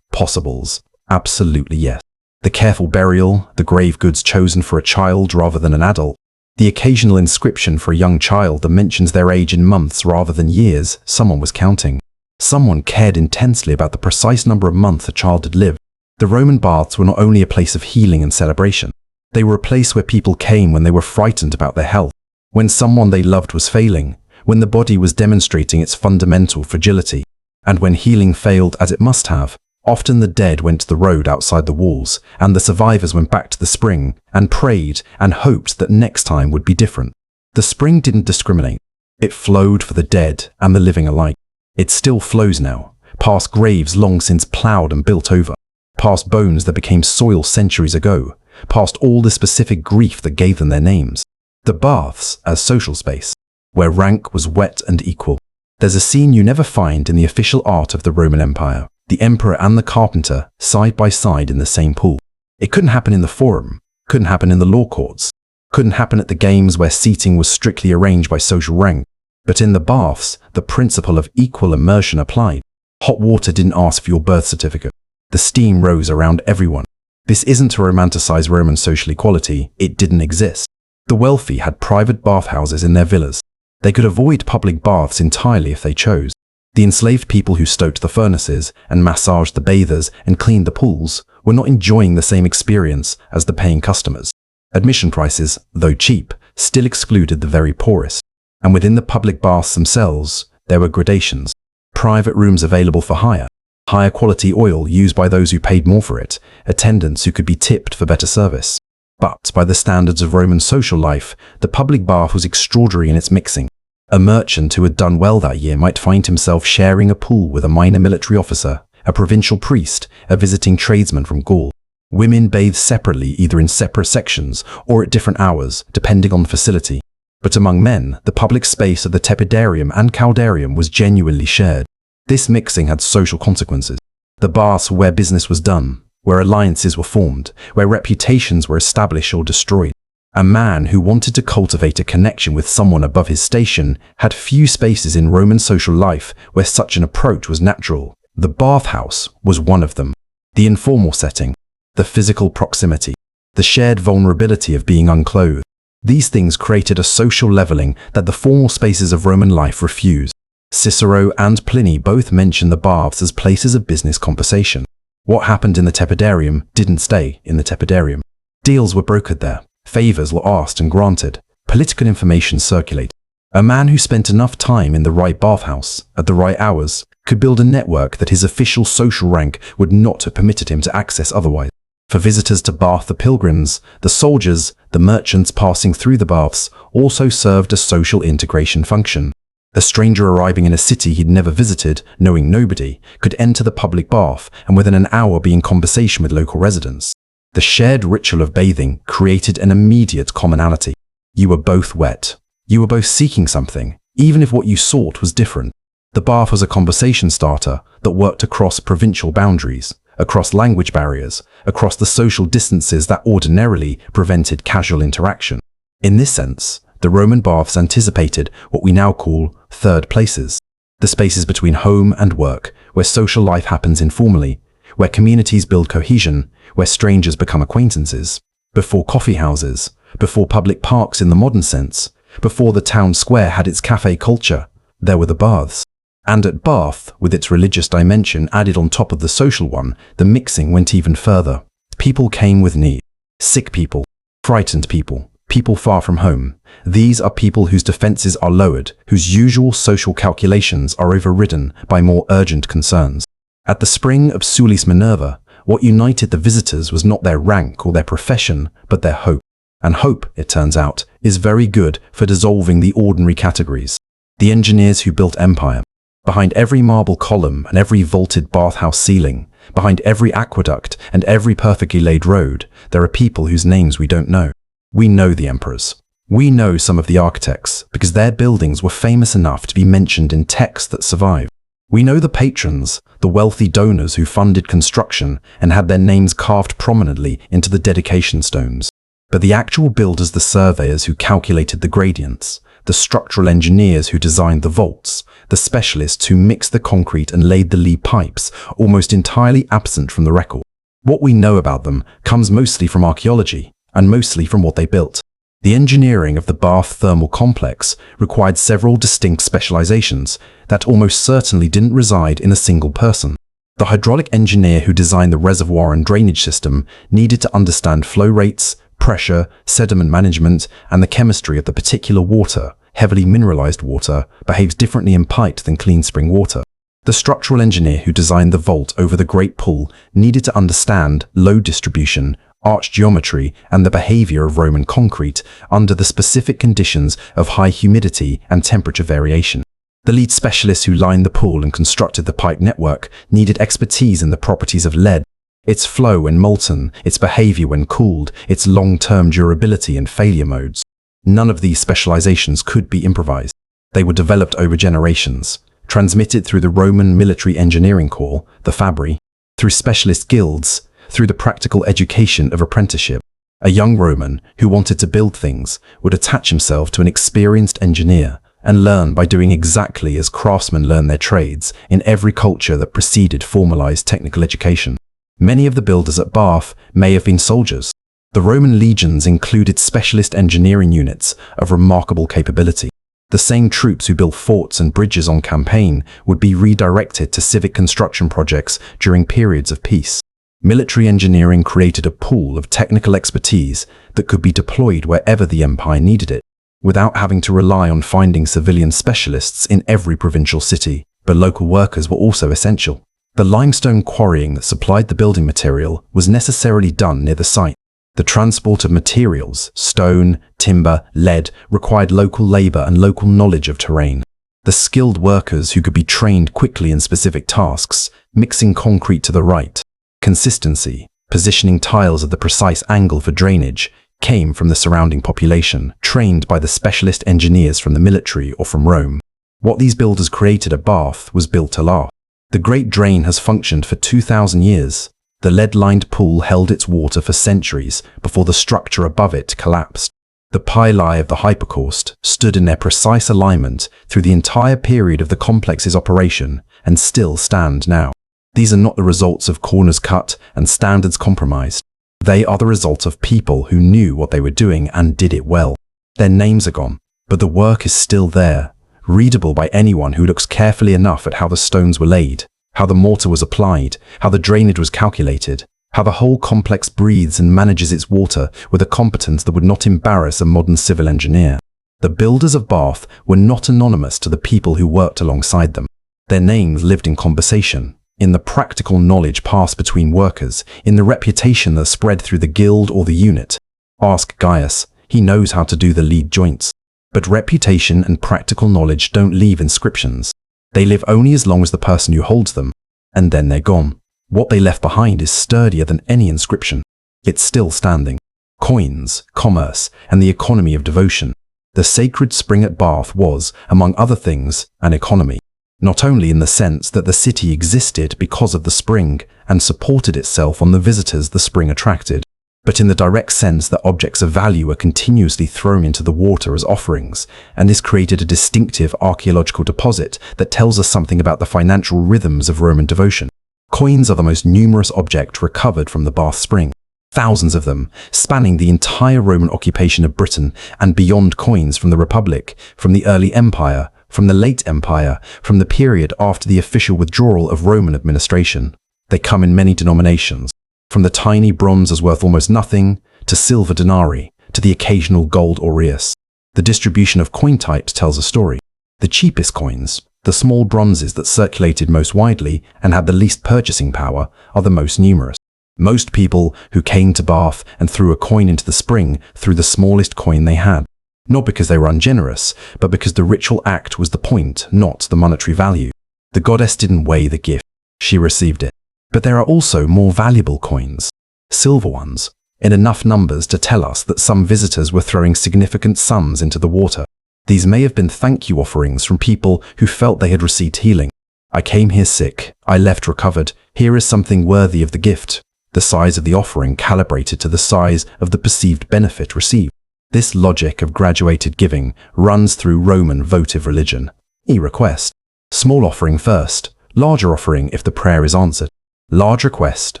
Possibles? Absolutely yes. The careful burial, the grave goods chosen for a child rather than an adult, the occasional inscription for a young child that mentions their age in months rather than years, someone was counting. Someone cared intensely about the precise number of months a child had lived. The Roman baths were not only a place of healing and celebration. They were a place where people came when they were frightened about their health, when someone they loved was failing, when the body was demonstrating its fundamental fragility, and when healing failed as it must have. Often the dead went to the road outside the walls, and the survivors went back to the spring and prayed and hoped that next time would be different. The spring didn't discriminate. It flowed for the dead and the living alike. It still flows now, past graves long since ploughed and built over, past bones that became soil centuries ago, past all the specific grief that gave them their names. The baths as social space, where rank was wet and equal. There's a scene you never find in the official art of the Roman Empire. The emperor and the carpenter side by side in the same pool. It couldn't happen in the forum, couldn't happen in the law courts, couldn't happen at the games where seating was strictly arranged by social rank. But in the baths, the principle of equal immersion applied. Hot water didn't ask for your birth certificate. The steam rose around everyone. This isn't to romanticize Roman social equality, it didn't exist. The wealthy had private bathhouses in their villas. They could avoid public baths entirely if they chose. The enslaved people who stoked the furnaces and massaged the bathers and cleaned the pools were not enjoying the same experience as the paying customers. Admission prices, though cheap, still excluded the very poorest. And within the public baths themselves, there were gradations. Private rooms available for hire, higher quality oil used by those who paid more for it, attendants who could be tipped for better service. But by the standards of Roman social life, the public bath was extraordinary in its mixing. A merchant who had done well that year might find himself sharing a pool with a minor military officer, a provincial priest, a visiting tradesman from Gaul. Women bathed separately, either in separate sections or at different hours, depending on the facility. But among men, the public space of the tepidarium and caldarium was genuinely shared. This mixing had social consequences. The baths were where business was done, where alliances were formed, where reputations were established or destroyed. A man who wanted to cultivate a connection with someone above his station had few spaces in Roman social life where such an approach was natural. The bathhouse was one of them. The informal setting, the physical proximity, the shared vulnerability of being unclothed. These things created a social leveling that the formal spaces of Roman life refused. Cicero and Pliny both mention the baths as places of business conversation. What happened in the tepidarium didn't stay in the tepidarium. Deals were brokered there. Favors were asked and granted. Political information circulated. A man who spent enough time in the right bathhouse, at the right hours, could build a network that his official social rank would not have permitted him to access otherwise. For visitors to Bath, the pilgrims, the soldiers, the merchants passing through the baths also served a social integration function. A stranger arriving in a city he'd never visited, knowing nobody, could enter the public bath and within an hour be in conversation with local residents. The shared ritual of bathing created an immediate commonality. You were both wet. You were both seeking something, even if what you sought was different. The bath was a conversation starter that worked across provincial boundaries, across language barriers, across the social distances that ordinarily prevented casual interaction. In this sense, the Roman baths anticipated what we now call third places, the spaces between home and work, where social life happens informally, where communities build cohesion, where strangers become acquaintances. Before coffee houses, before public parks in the modern sense, before the town square had its cafe culture, there were the baths. And at Bath, with its religious dimension added on top of the social one, the mixing went even further. People came with need. Sick people, frightened people, people far from home. These are people whose defenses are lowered, whose usual social calculations are overridden by more urgent concerns. At the spring of Sulis Minerva, what united the visitors was not their rank or their profession, but their hope. And hope, it turns out, is very good for dissolving the ordinary categories. The engineers who built empire. Behind every marble column and every vaulted bathhouse ceiling, behind every aqueduct and every perfectly laid road, there are people whose names we don't know. We know the emperors. We know some of the architects because their buildings were famous enough to be mentioned in texts that survive. We know the patrons, the wealthy donors who funded construction and had their names carved prominently into the dedication stones. But the actual builders, the surveyors who calculated the gradients, the structural engineers who designed the vaults, the specialists who mixed the concrete and laid the lee pipes, almost entirely absent from the record. What we know about them comes mostly from archaeology, and mostly from what they built. The engineering of the Bath thermal complex required several distinct specializations that almost certainly didn't reside in a single person. The hydraulic engineer who designed the reservoir and drainage system needed to understand flow rates, pressure, sediment management, and the chemistry of the particular water. Heavily mineralized water behaves differently in piped than clean spring water. The structural engineer who designed the vault over the Great Pool needed to understand load distribution, arch geometry, and the behavior of Roman concrete under the specific conditions of high humidity and temperature variation. The lead specialists who lined the pool and constructed the pipe network needed expertise in the properties of lead, its flow when molten, its behavior when cooled, its long-term durability and failure modes. None of these specializations could be improvised. They were developed over generations, transmitted through the Roman military engineering corps, the Fabri, through specialist guilds, through the practical education of apprenticeship. A young Roman who wanted to build things would attach himself to an experienced engineer and learn by doing exactly as craftsmen learn their trades in every culture that preceded formalized technical education. Many of the builders at Bath may have been soldiers. The Roman legions included specialist engineering units of remarkable capability. The same troops who built forts and bridges on campaign would be redirected to civic construction projects during periods of peace. Military engineering created a pool of technical expertise that could be deployed wherever the empire needed it, without having to rely on finding civilian specialists in every provincial city. But local workers were also essential. The limestone quarrying that supplied the building material was necessarily done near the site. The transport of materials, stone, timber, lead, required local labor and local knowledge of terrain. The skilled workers who could be trained quickly in specific tasks, mixing concrete to the right, consistency, positioning tiles at the precise angle for drainage, came from the surrounding population, trained by the specialist engineers from the military or from Rome. What these builders created at Bath was built to last. The Great Drain has functioned for 2,000 years. The lead-lined pool held its water for centuries before the structure above it collapsed. The pili of the hypocaust stood in their precise alignment through the entire period of the complex's operation and still stand now. These are not the results of corners cut and standards compromised. They are the result of people who knew what they were doing and did it well. Their names are gone, but the work is still there, readable by anyone who looks carefully enough at how the stones were laid, how the mortar was applied, how the drainage was calculated, how the whole complex breathes and manages its water with a competence that would not embarrass a modern civil engineer. The builders of Bath were not anonymous to the people who worked alongside them. Their names lived in conversation, in the practical knowledge passed between workers, in the reputation that spread through the guild or the unit. Ask Gaius, he knows how to do the lead joints. But reputation and practical knowledge don't leave inscriptions. They live only as long as the person who holds them, and then they're gone. What they left behind is sturdier than any inscription. It's still standing. Coins, commerce, and the economy of devotion. The sacred spring at Bath was, among other things, an economy. Not only in the sense that the city existed because of the spring and supported itself on the visitors the spring attracted, but in the direct sense that objects of value are continuously thrown into the water as offerings, and this created a distinctive archaeological deposit that tells us something about the financial rhythms of Roman devotion. Coins are the most numerous object recovered from the Bath Spring. Thousands of them, spanning the entire Roman occupation of Britain and beyond. Coins from the Republic, from the early Empire, from the late Empire, from the period after the official withdrawal of Roman administration. They come in many denominations, from the tiny bronze as worth almost nothing, to silver denarii, to the occasional gold aureus. The distribution of coin types tells a story. The cheapest coins, the small bronzes that circulated most widely and had the least purchasing power, are the most numerous. Most people who came to Bath and threw a coin into the spring threw the smallest coin they had. Not because they were ungenerous, but because the ritual act was the point, not the monetary value. The goddess didn't weigh the gift. She received it. But there are also more valuable coins, silver ones, in enough numbers to tell us that some visitors were throwing significant sums into the water. These may have been thank you offerings from people who felt they had received healing. I came here sick, I left recovered, here is something worthy of the gift. The size of the offering calibrated to the size of the perceived benefit received. This logic of graduated giving runs through Roman votive religion. Request. Small offering first, larger offering if the prayer is answered. Large request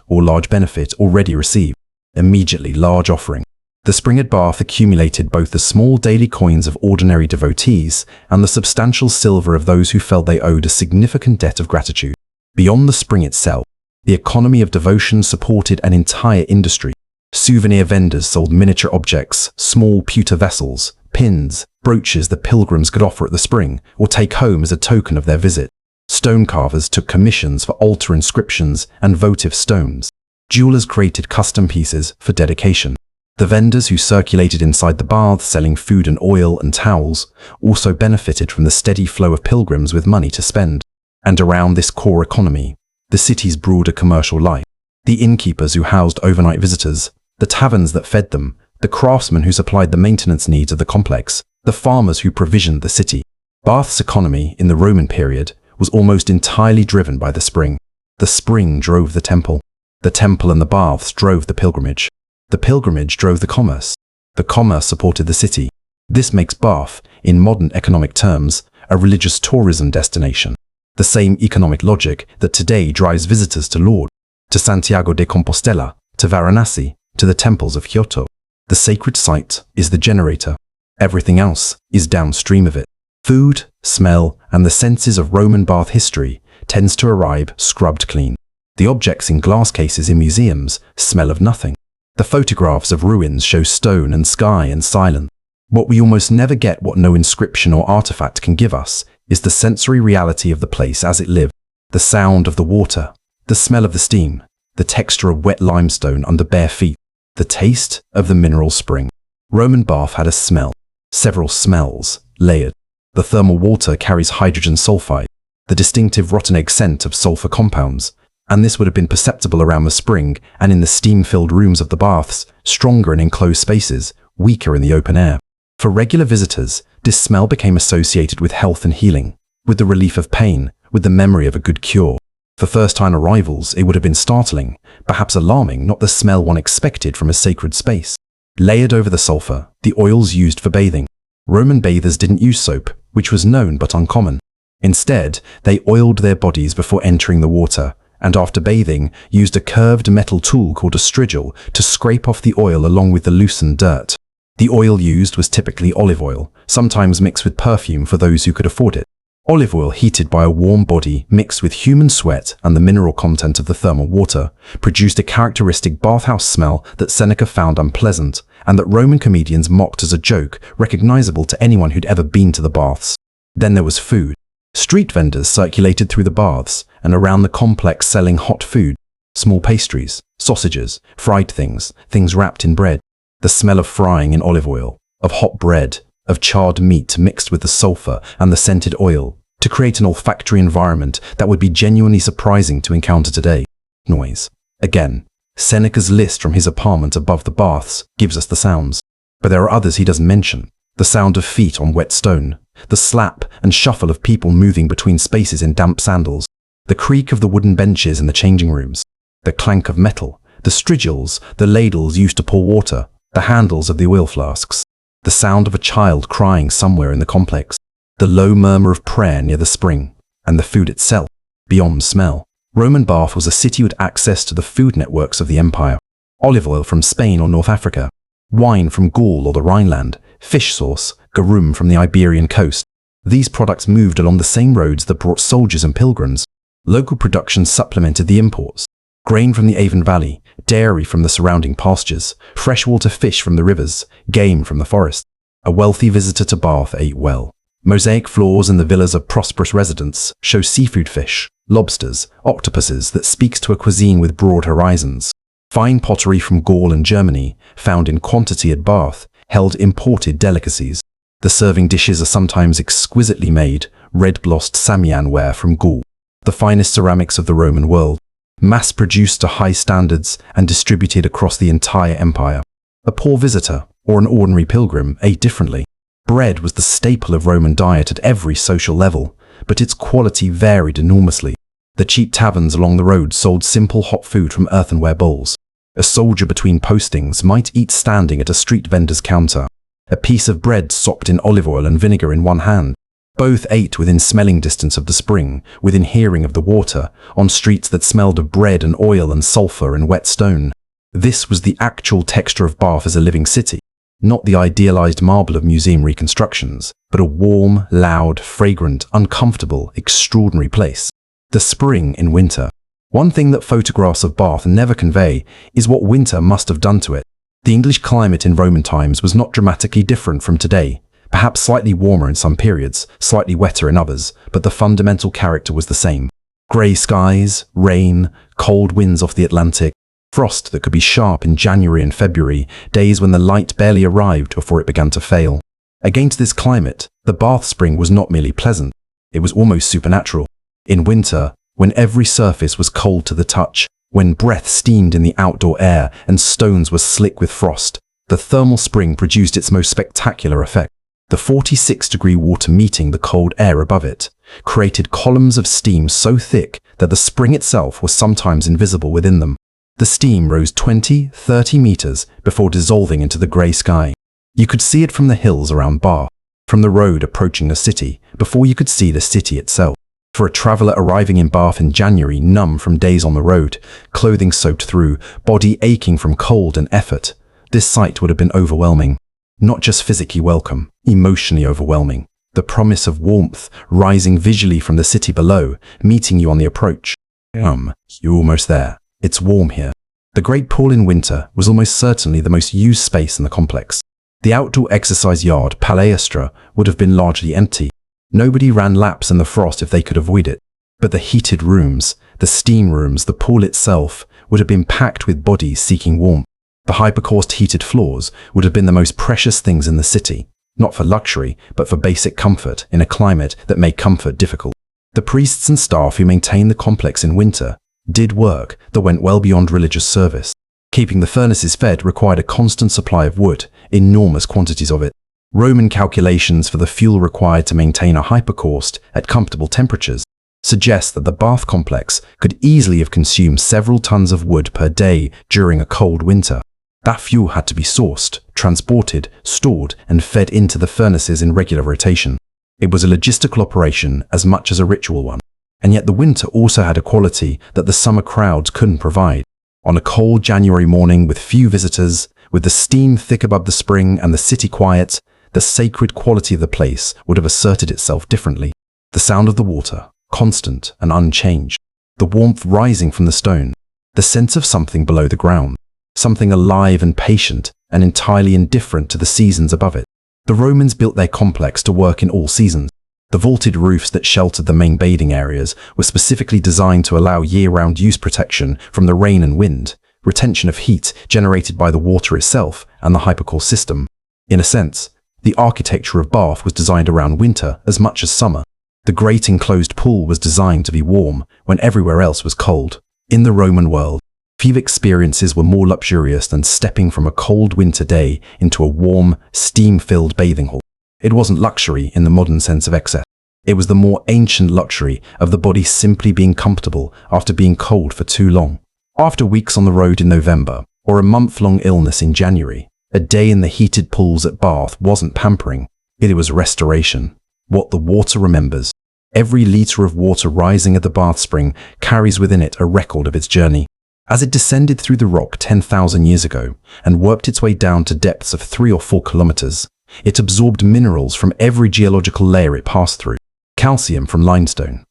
or large benefit already received. Immediately large offering. The spring at Bath accumulated both the small daily coins of ordinary devotees and the substantial silver of those who felt they owed a significant debt of gratitude. Beyond the spring itself, the economy of devotion supported an entire industry. Souvenir vendors sold miniature objects, small pewter vessels, pins, brooches that pilgrims could offer at the spring or take home as a token of their visit. Stone carvers took commissions for altar inscriptions and votive stones. Jewelers created custom pieces for dedication. The vendors who circulated inside the baths selling food and oil and towels also benefited from the steady flow of pilgrims with money to spend. And around this core economy, the city's broader commercial life, the innkeepers who housed overnight visitors, the taverns that fed them, the craftsmen who supplied the maintenance needs of the complex, the farmers who provisioned the city. Bath's economy in the Roman period was almost entirely driven by the spring. The spring drove the temple and the baths drove the pilgrimage. The pilgrimage drove the commerce supported the city. This makes Bath, in modern economic terms, a religious tourism destination. The same economic logic that today drives visitors to Lourdes, to Santiago de Compostela, to Varanasi, to the temples of Kyoto. The sacred site is the generator. Everything else is downstream of it. Food, smell, and the senses of Roman Bath history tends to arrive scrubbed clean. The objects in glass cases in museums smell of nothing. The photographs of ruins show stone and sky and silence. What we almost never get, what no inscription or artifact can give us, is the sensory reality of the place as it lived. The sound of the water, the smell of the steam, the texture of wet limestone under bare feet, the taste of the mineral spring. Roman Bath had a smell, several smells, layered. The thermal water carries hydrogen sulfide, the distinctive rotten egg scent of sulfur compounds, and this would have been perceptible around the spring and in the steam-filled rooms of the baths, stronger in enclosed spaces, weaker in the open air. For regular visitors, this smell became associated with health and healing, with the relief of pain, with the memory of a good cure. For first-time arrivals, it would have been startling, perhaps alarming, not the smell one expected from a sacred space. Layered over the sulfur, the oils used for bathing. Roman bathers didn't use soap, which was known but uncommon. Instead, they oiled their bodies before entering the water, and after bathing, used a curved metal tool called a strigil to scrape off the oil along with the loosened dirt. The oil used was typically olive oil, sometimes mixed with perfume for those who could afford it. Olive oil heated by a warm body mixed with human sweat and the mineral content of the thermal water produced a characteristic bathhouse smell that Seneca found unpleasant and that Roman comedians mocked as a joke recognizable to anyone who'd ever been to the baths. Then there was food. Street vendors circulated through the baths, and around the complex selling hot food, small pastries, sausages, fried things wrapped in bread. The smell of frying in olive oil, of hot bread, of charred meat mixed with the sulfur and the scented oil, to create an olfactory environment that would be genuinely surprising to encounter today. Noise. Again, Seneca's list from his apartment above the baths gives us the sounds. But there are others he doesn't mention. The sound of feet on wet stone, the slap and shuffle of people moving between spaces in damp sandals, the creak of the wooden benches in the changing rooms, the clank of metal, the strigils, the ladles used to pour water, the handles of the oil flasks, the sound of a child crying somewhere in the complex, the low murmur of prayer near the spring, and the food itself, beyond smell. Roman Bath was a city with access to the food networks of the empire. Olive oil from Spain or North Africa, wine from Gaul or the Rhineland, fish sauce, garum from the Iberian coast. These products moved along the same roads that brought soldiers and pilgrims. Local production supplemented the imports. Grain from the Avon Valley, dairy from the surrounding pastures, freshwater fish from the rivers, game from the forest. A wealthy visitor to Bath ate well. Mosaic floors in the villas of prosperous residents show seafood fish, lobsters, octopuses that speaks to a cuisine with broad horizons. Fine pottery from Gaul and Germany, found in quantity at Bath, held imported delicacies. The serving dishes are sometimes exquisitely made, red-glossed Samian ware from Gaul, the finest ceramics of the Roman world, mass-produced to high standards and distributed across the entire empire. A poor visitor, or an ordinary pilgrim, ate differently. Bread was the staple of Roman diet at every social level, but its quality varied enormously. The cheap taverns along the road sold simple hot food from earthenware bowls. A soldier between postings might eat standing at a street vendor's counter, a piece of bread sopped in olive oil and vinegar in one hand. Both ate within smelling distance of the spring, within hearing of the water, on streets that smelled of bread and oil and sulfur and wet stone. This was the actual texture of Bath as a living city, not the idealized marble of museum reconstructions, but a warm, loud, fragrant, uncomfortable, extraordinary place. The spring in winter. One thing that photographs of Bath never convey is what winter must have done to it. The English climate in Roman times was not dramatically different from today, perhaps slightly warmer in some periods, slightly wetter in others, but the fundamental character was the same. Grey skies, rain, cold winds off the Atlantic, frost that could be sharp in January and February, days when the light barely arrived before it began to fail. Against this climate, the Bath spring was not merely pleasant, it was almost supernatural. In winter, when every surface was cold to the touch, when breath steamed in the outdoor air and stones were slick with frost, the thermal spring produced its most spectacular effect. The 46-degree water meeting the cold air above it created columns of steam so thick that the spring itself was sometimes invisible within them. The steam rose 20-30 meters before dissolving into the grey sky. You could see it from the hills around Bath, from the road approaching the city, before you could see the city itself. For a traveller arriving in Bath in January, numb from days on the road, clothing soaked through, body aching from cold and effort, this sight would have been overwhelming. Not just physically welcome, emotionally overwhelming. The promise of warmth rising visually from the city below, meeting you on the approach. You're almost there. It's warm here. The Great Pool in winter was almost certainly the most used space in the complex. The outdoor exercise yard, Palaestra, would have been largely empty. Nobody ran laps in the frost if they could avoid it. But the heated rooms, the steam rooms, the pool itself would have been packed with bodies seeking warmth. The hypercaust heated floors would have been the most precious things in the city, not for luxury, but for basic comfort in a climate that made comfort difficult. The priests and staff who maintained the complex in winter did work that went well beyond religious service. Keeping the furnaces fed required a constant supply of wood, enormous quantities of it. Roman calculations for the fuel required to maintain a hypercaust at comfortable temperatures suggest that the Bath complex could easily have consumed several tons of wood per day during a cold winter. That fuel had to be sourced, transported, stored, and fed into the furnaces in regular rotation. It was a logistical operation as much as a ritual one. And yet the winter also had a quality that the summer crowds couldn't provide. On a cold January morning with few visitors, with the steam thick above the spring and the city quiet, the sacred quality of the place would have asserted itself differently. The sound of the water, constant and unchanged. The warmth rising from the stone. The sense of something below the ground. Something alive and patient and entirely indifferent to the seasons above it. The Romans built their complex to work in all seasons. The vaulted roofs that sheltered the main bathing areas were specifically designed to allow year-round use protection from the rain and wind, retention of heat generated by the water itself, and the hypocauste system. In a sense, the architecture of Bath was designed around winter as much as summer. The great enclosed pool was designed to be warm when everywhere else was cold. In the Roman world, few experiences were more luxurious than stepping from a cold winter day into a warm, steam-filled bathing hall. It wasn't luxury in the modern sense of excess. It was the more ancient luxury of the body simply being comfortable after being cold for too long. After weeks on the road in November, or a month-long illness in January, a day in the heated pools at Bath wasn't pampering. It was restoration. What the water remembers. Every litre of water rising at the Bath spring carries within it a record of its journey. As it descended through the rock 10,000 years ago and worked its way down to depths of 3 or 4 kilometers, it absorbed minerals from every geological layer it passed through. Calcium from limestone,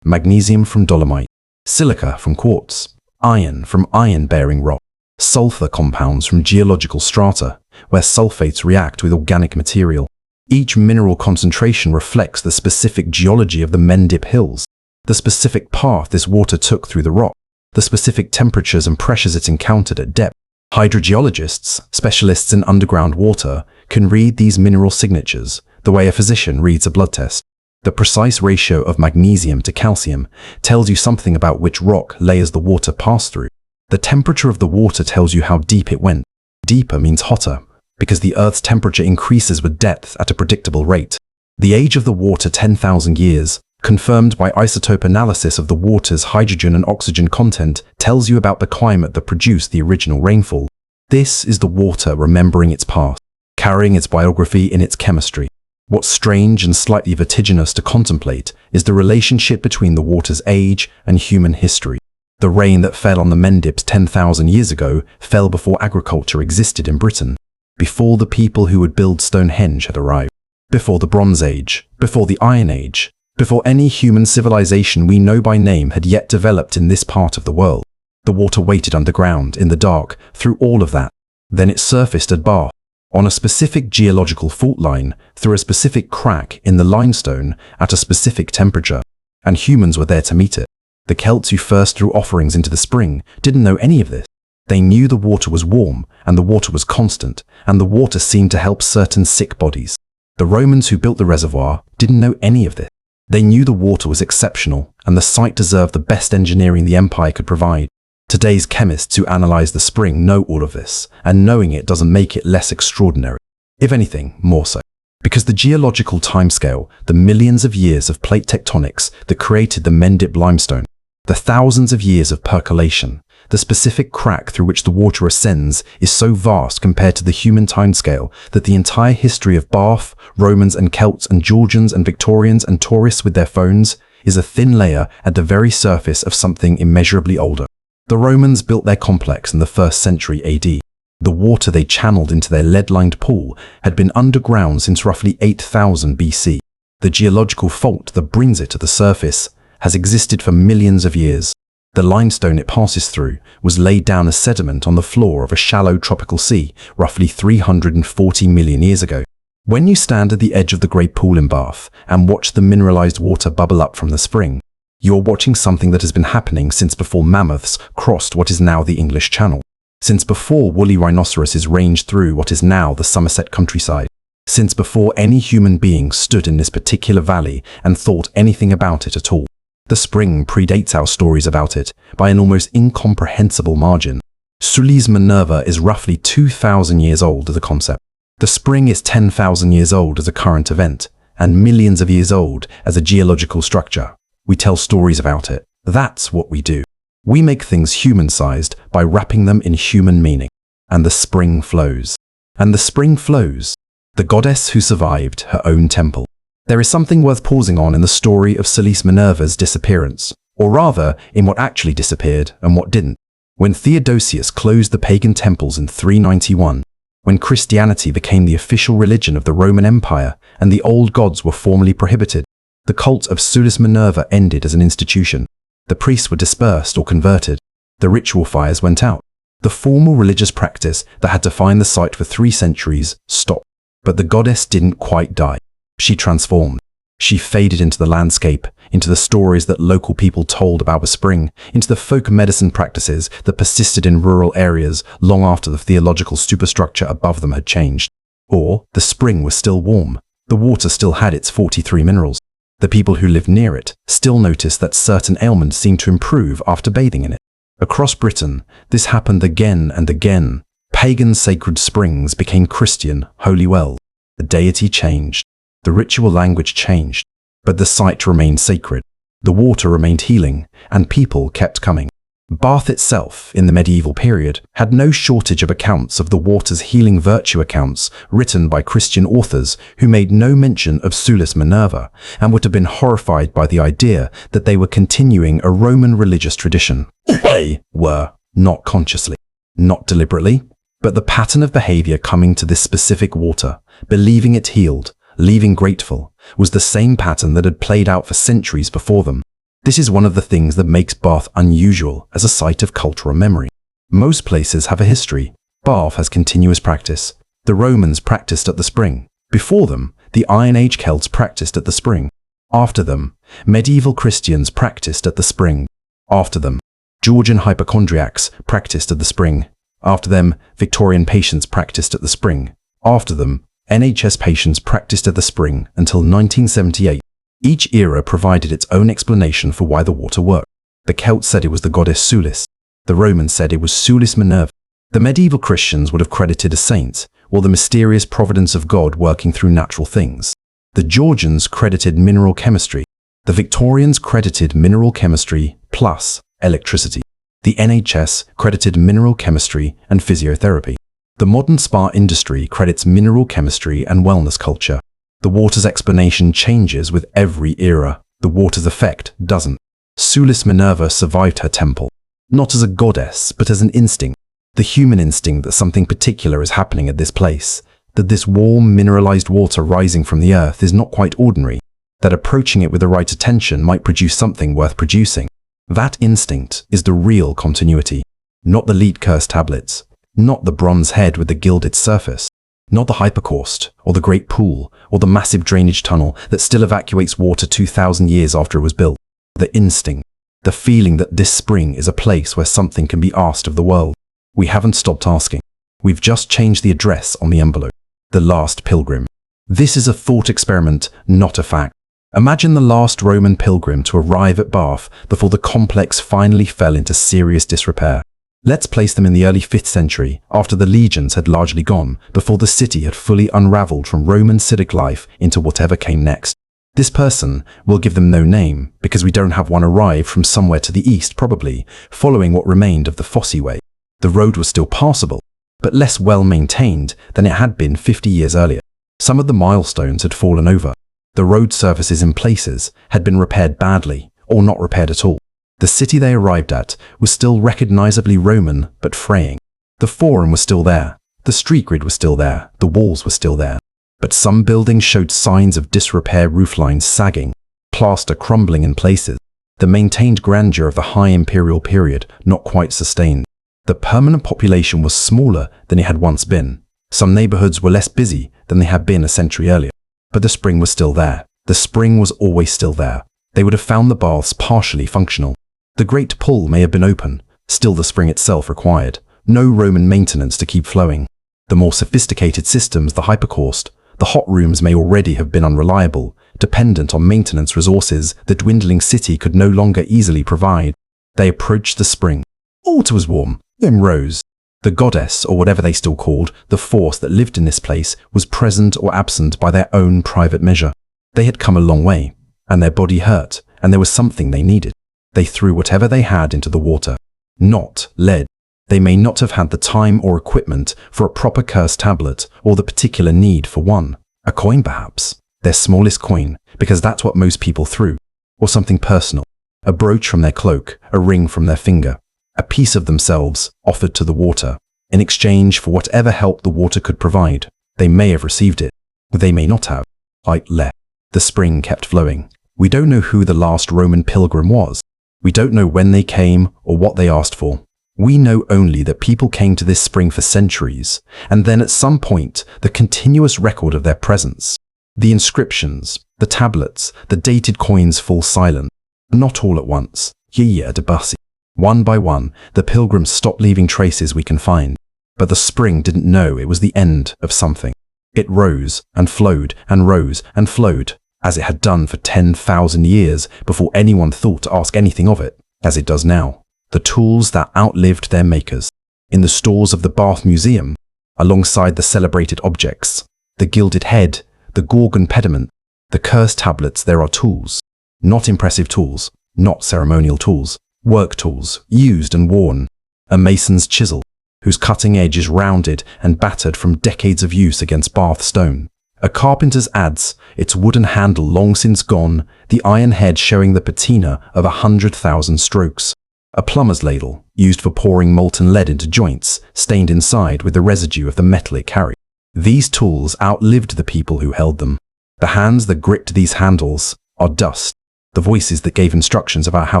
magnesium from dolomite, silica from quartz, iron from iron-bearing rock, sulfur compounds from geological strata, where sulfates react with organic material. Each mineral concentration reflects the specific geology of the Mendip Hills, the specific path this water took through the rock, the specific temperatures and pressures it encountered at depth. Hydrogeologists, specialists in underground water, can read these mineral signatures the way a physician reads a blood test. The precise ratio of magnesium to calcium tells you something about which rock layers the water passed through. The temperature of the water tells you how deep it went. Deeper means hotter, because the Earth's temperature increases with depth at a predictable rate. The age of the water 10,000 years, confirmed by isotope analysis of the water's hydrogen and oxygen content, tells you about the climate that produced the original rainfall. This is the water remembering its past, carrying its biography in its chemistry. What's strange and slightly vertiginous to contemplate is the relationship between the water's age and human history. The rain that fell on the Mendips 10,000 years ago fell before agriculture existed in Britain, before the people who would build Stonehenge had arrived, before the Bronze Age, before the Iron Age, before any human civilization we know by name had yet developed in this part of the world. The water waited underground, in the dark, through all of that. Then it surfaced at Bath, on a specific geological fault line, through a specific crack in the limestone at a specific temperature, and humans were there to meet it. The Celts who first threw offerings into the spring didn't know any of this. They knew the water was warm, and the water was constant, and the water seemed to help certain sick bodies. The Romans who built the reservoir didn't know any of this. They knew the water was exceptional, and the site deserved the best engineering the empire could provide. Today's chemists who analyze the spring know all of this, and knowing it doesn't make it less extraordinary. If anything, more so. Because the geological timescale, the millions of years of plate tectonics that created the Mendip limestone, the thousands of years of percolation, the specific crack through which the water ascends is so vast compared to the human timescale that the entire history of Bath, Romans and Celts and Georgians and Victorians and tourists with their phones is a thin layer at the very surface of something immeasurably older. The Romans built their complex in the 1st century AD. The water they channeled into their lead-lined pool had been underground since roughly 8000 BC. The geological fault that brings it to the surface has existed for millions of years. The limestone it passes through was laid down as sediment on the floor of a shallow tropical sea roughly 340 million years ago. When you stand at the edge of the great pool in Bath and watch the mineralized water bubble up from the spring, you're watching something that has been happening since before mammoths crossed what is now the English Channel, since before woolly rhinoceroses ranged through what is now the Somerset countryside, since before any human being stood in this particular valley and thought anything about it at all. The spring predates our stories about it by an almost incomprehensible margin. Sulis Minerva is roughly 2,000 years old as a concept. The spring is 10,000 years old as a current event, and millions of years old as a geological structure. We tell stories about it. That's what we do. We make things human-sized by wrapping them in human meaning. And the spring flows. And the spring flows. The goddess who survived her own temple. There is something worth pausing on in the story of Sulis Minerva's disappearance, or rather, in what actually disappeared and what didn't. When Theodosius closed the pagan temples in 391, when Christianity became the official religion of the Roman Empire and the old gods were formally prohibited, the cult of Sulis Minerva ended as an institution. The priests were dispersed or converted. The ritual fires went out. The formal religious practice that had defined the site for 3 centuries stopped. But the goddess didn't quite die. She transformed. She faded into the landscape, into the stories that local people told about the spring, into the folk medicine practices that persisted in rural areas long after the theological superstructure above them had changed. Or the spring was still warm. The water still had its 43 minerals. The people who lived near it still noticed that certain ailments seemed to improve after bathing in it. Across Britain, this happened again and again. Pagan sacred springs became Christian holy wells. The deity changed. The ritual language changed, but the site remained sacred. The water remained healing, and people kept coming. Bath itself, in the medieval period, had no shortage of accounts of the water's healing virtue, accounts written by Christian authors who made no mention of Sulis Minerva and would have been horrified by the idea that they were continuing a Roman religious tradition. They were, not consciously, not deliberately, but the pattern of behavior coming to this specific water, believing it healed, leaving grateful, was the same pattern that had played out for centuries before them. This is one of the things that makes Bath unusual as a site of cultural memory. Most places have a history. Bath has continuous practice. The Romans practiced at the spring. Before them, the Iron Age Celts practiced at the spring. After them, medieval Christians practiced at the spring. After them, Georgian hypochondriacs practiced at the spring. After them, Victorian patients practiced at the spring. After them, NHS patients practiced at the spring until 1978. Each era provided its own explanation for why the water worked. The Celts said it was the goddess Sulis. The Romans said it was Sulis Minerva. The medieval Christians would have credited a saint, or the mysterious providence of God working through natural things. The Georgians credited mineral chemistry. The Victorians credited mineral chemistry plus electricity. The NHS credited mineral chemistry and physiotherapy. The modern spa industry credits mineral chemistry and wellness culture. The water's explanation changes with every era. The water's effect doesn't. Sulis Minerva survived her temple, not as a goddess, but as an instinct. The human instinct that something particular is happening at this place, that this warm, mineralized water rising from the earth is not quite ordinary, that approaching it with the right attention might produce something worth producing. That instinct is the real continuity, not the lead curse tablets, not the bronze head with the gilded surface, not the hypocaust, or the great pool, or the massive drainage tunnel that still evacuates water 2,000 years after it was built. The instinct, the feeling that this spring is a place where something can be asked of the world. We haven't stopped asking. We've just changed the address on the envelope. The Last Pilgrim. This is a thought experiment, not a fact. Imagine the last Roman pilgrim to arrive at Bath before the complex finally fell into serious disrepair. Let's place them in the early 5th century, after the legions had largely gone, before the city had fully unraveled from Roman civic life into whatever came next. This person will give them no name, because we don't have one arrived from somewhere to the east, probably, following what remained of the Fosse Way. The road was still passable, but less well maintained than it had been 50 years earlier. Some of the milestones had fallen over. The road surfaces in places had been repaired badly, or not repaired at all. The city they arrived at was still recognizably Roman, but fraying. The forum was still there. The street grid was still there. The walls were still there. But some buildings showed signs of disrepair, rooflines sagging, plaster crumbling in places. The maintained grandeur of the high imperial period not quite sustained. The permanent population was smaller than it had once been. Some neighborhoods were less busy than they had been a century earlier. But the spring was still there. The spring was always still there. They would have found the baths partially functional. The great pool may have been open, still the spring itself required no Roman maintenance to keep flowing. The more sophisticated systems, the hypocaust, the hot rooms may already have been unreliable, dependent on maintenance resources the dwindling city could no longer easily provide. They approached the spring. Water was warm, then rose. The goddess, or whatever they still called, the force that lived in this place, was present or absent by their own private measure. They had come a long way, and their body hurt, and there was something they needed. They threw whatever they had into the water. Not lead. They may not have had the time or equipment for a proper curse tablet, or the particular need for one. A coin perhaps. Their smallest coin, because that's what most people threw. Or something personal. A brooch from their cloak, a ring from their finger. A piece of themselves offered to the water. In exchange for whatever help the water could provide. They may have received it. They may not have. The spring kept flowing. We don't know who the last Roman pilgrim was. We don't know when they came or what they asked for. We know only that people came to this spring for centuries, and then at some point, the continuous record of their presence. The inscriptions, the tablets, the dated coins fall silent. Not all at once. Yia Debussy. One by one, the pilgrims stop leaving traces we can find. But the spring didn't know it was the end of something. It rose and flowed and rose and flowed, as it had done for 10,000 years before anyone thought to ask anything of it, as it does now. The tools that outlived their makers. In the stores of the Bath Museum, alongside the celebrated objects, the gilded head, the Gorgon pediment, the curse tablets, there are tools. Not impressive tools, not ceremonial tools, work tools, used and worn. A mason's chisel, whose cutting edge is rounded and battered from decades of use against Bath stone. A carpenter's adze, its wooden handle long since gone, the iron head showing the patina of 100,000 strokes. A plumber's ladle, used for pouring molten lead into joints, stained inside with the residue of the metal it carried. These tools outlived the people who held them. The hands that gripped these handles are dust. The voices that gave instructions about how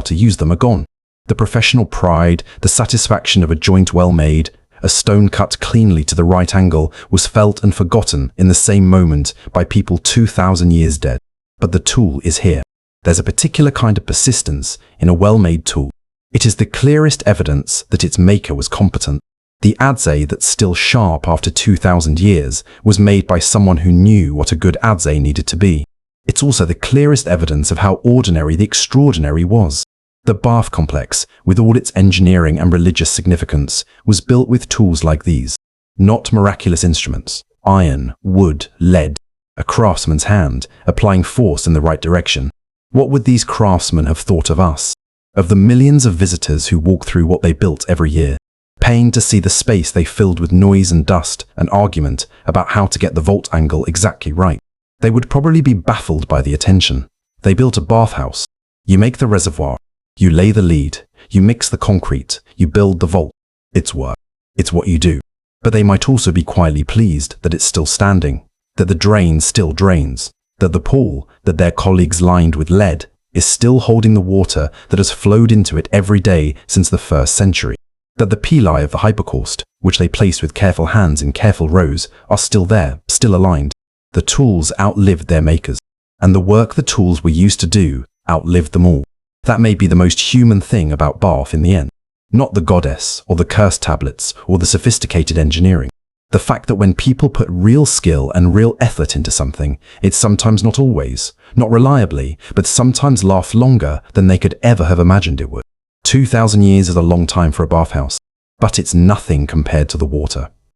to use them are gone. The professional pride, the satisfaction of a joint well made, a stone cut cleanly to the right angle, was felt and forgotten in the same moment by people 2,000 years dead. But the tool is here. There's a particular kind of persistence in a well-made tool. It is the clearest evidence that its maker was competent. The adze that's still sharp after 2,000 years was made by someone who knew what a good adze needed to be. It's also the clearest evidence of how ordinary the extraordinary was. The Bath complex, with all its engineering and religious significance, was built with tools like these. Not miraculous instruments. Iron, wood, lead. A craftsman's hand, applying force in the right direction. What would these craftsmen have thought of us? Of the millions of visitors who walk through what they built every year, paying to see the space they filled with noise and dust and argument about how to get the vault angle exactly right? They would probably be baffled by the attention. They built a bathhouse. You make the reservoir. You lay the lead, you mix the concrete, you build the vault. It's work. It's what you do. But they might also be quietly pleased that it's still standing, that the drain still drains, that the pool that their colleagues lined with lead is still holding the water that has flowed into it every day since the 1st century, that the pili of the hypocaust, which they placed with careful hands in careful rows, are still there, still aligned. The tools outlived their makers, and the work the tools were used to do outlived them all. That may be the most human thing about Bath in the end. Not the goddess, or the curse tablets, or the sophisticated engineering. The fact that when people put real skill and real effort into something, it sometimes, not always, not reliably, but sometimes lasts longer than they could ever have imagined it would. 2,000 years is a long time for a bathhouse, but it's nothing compared to the water.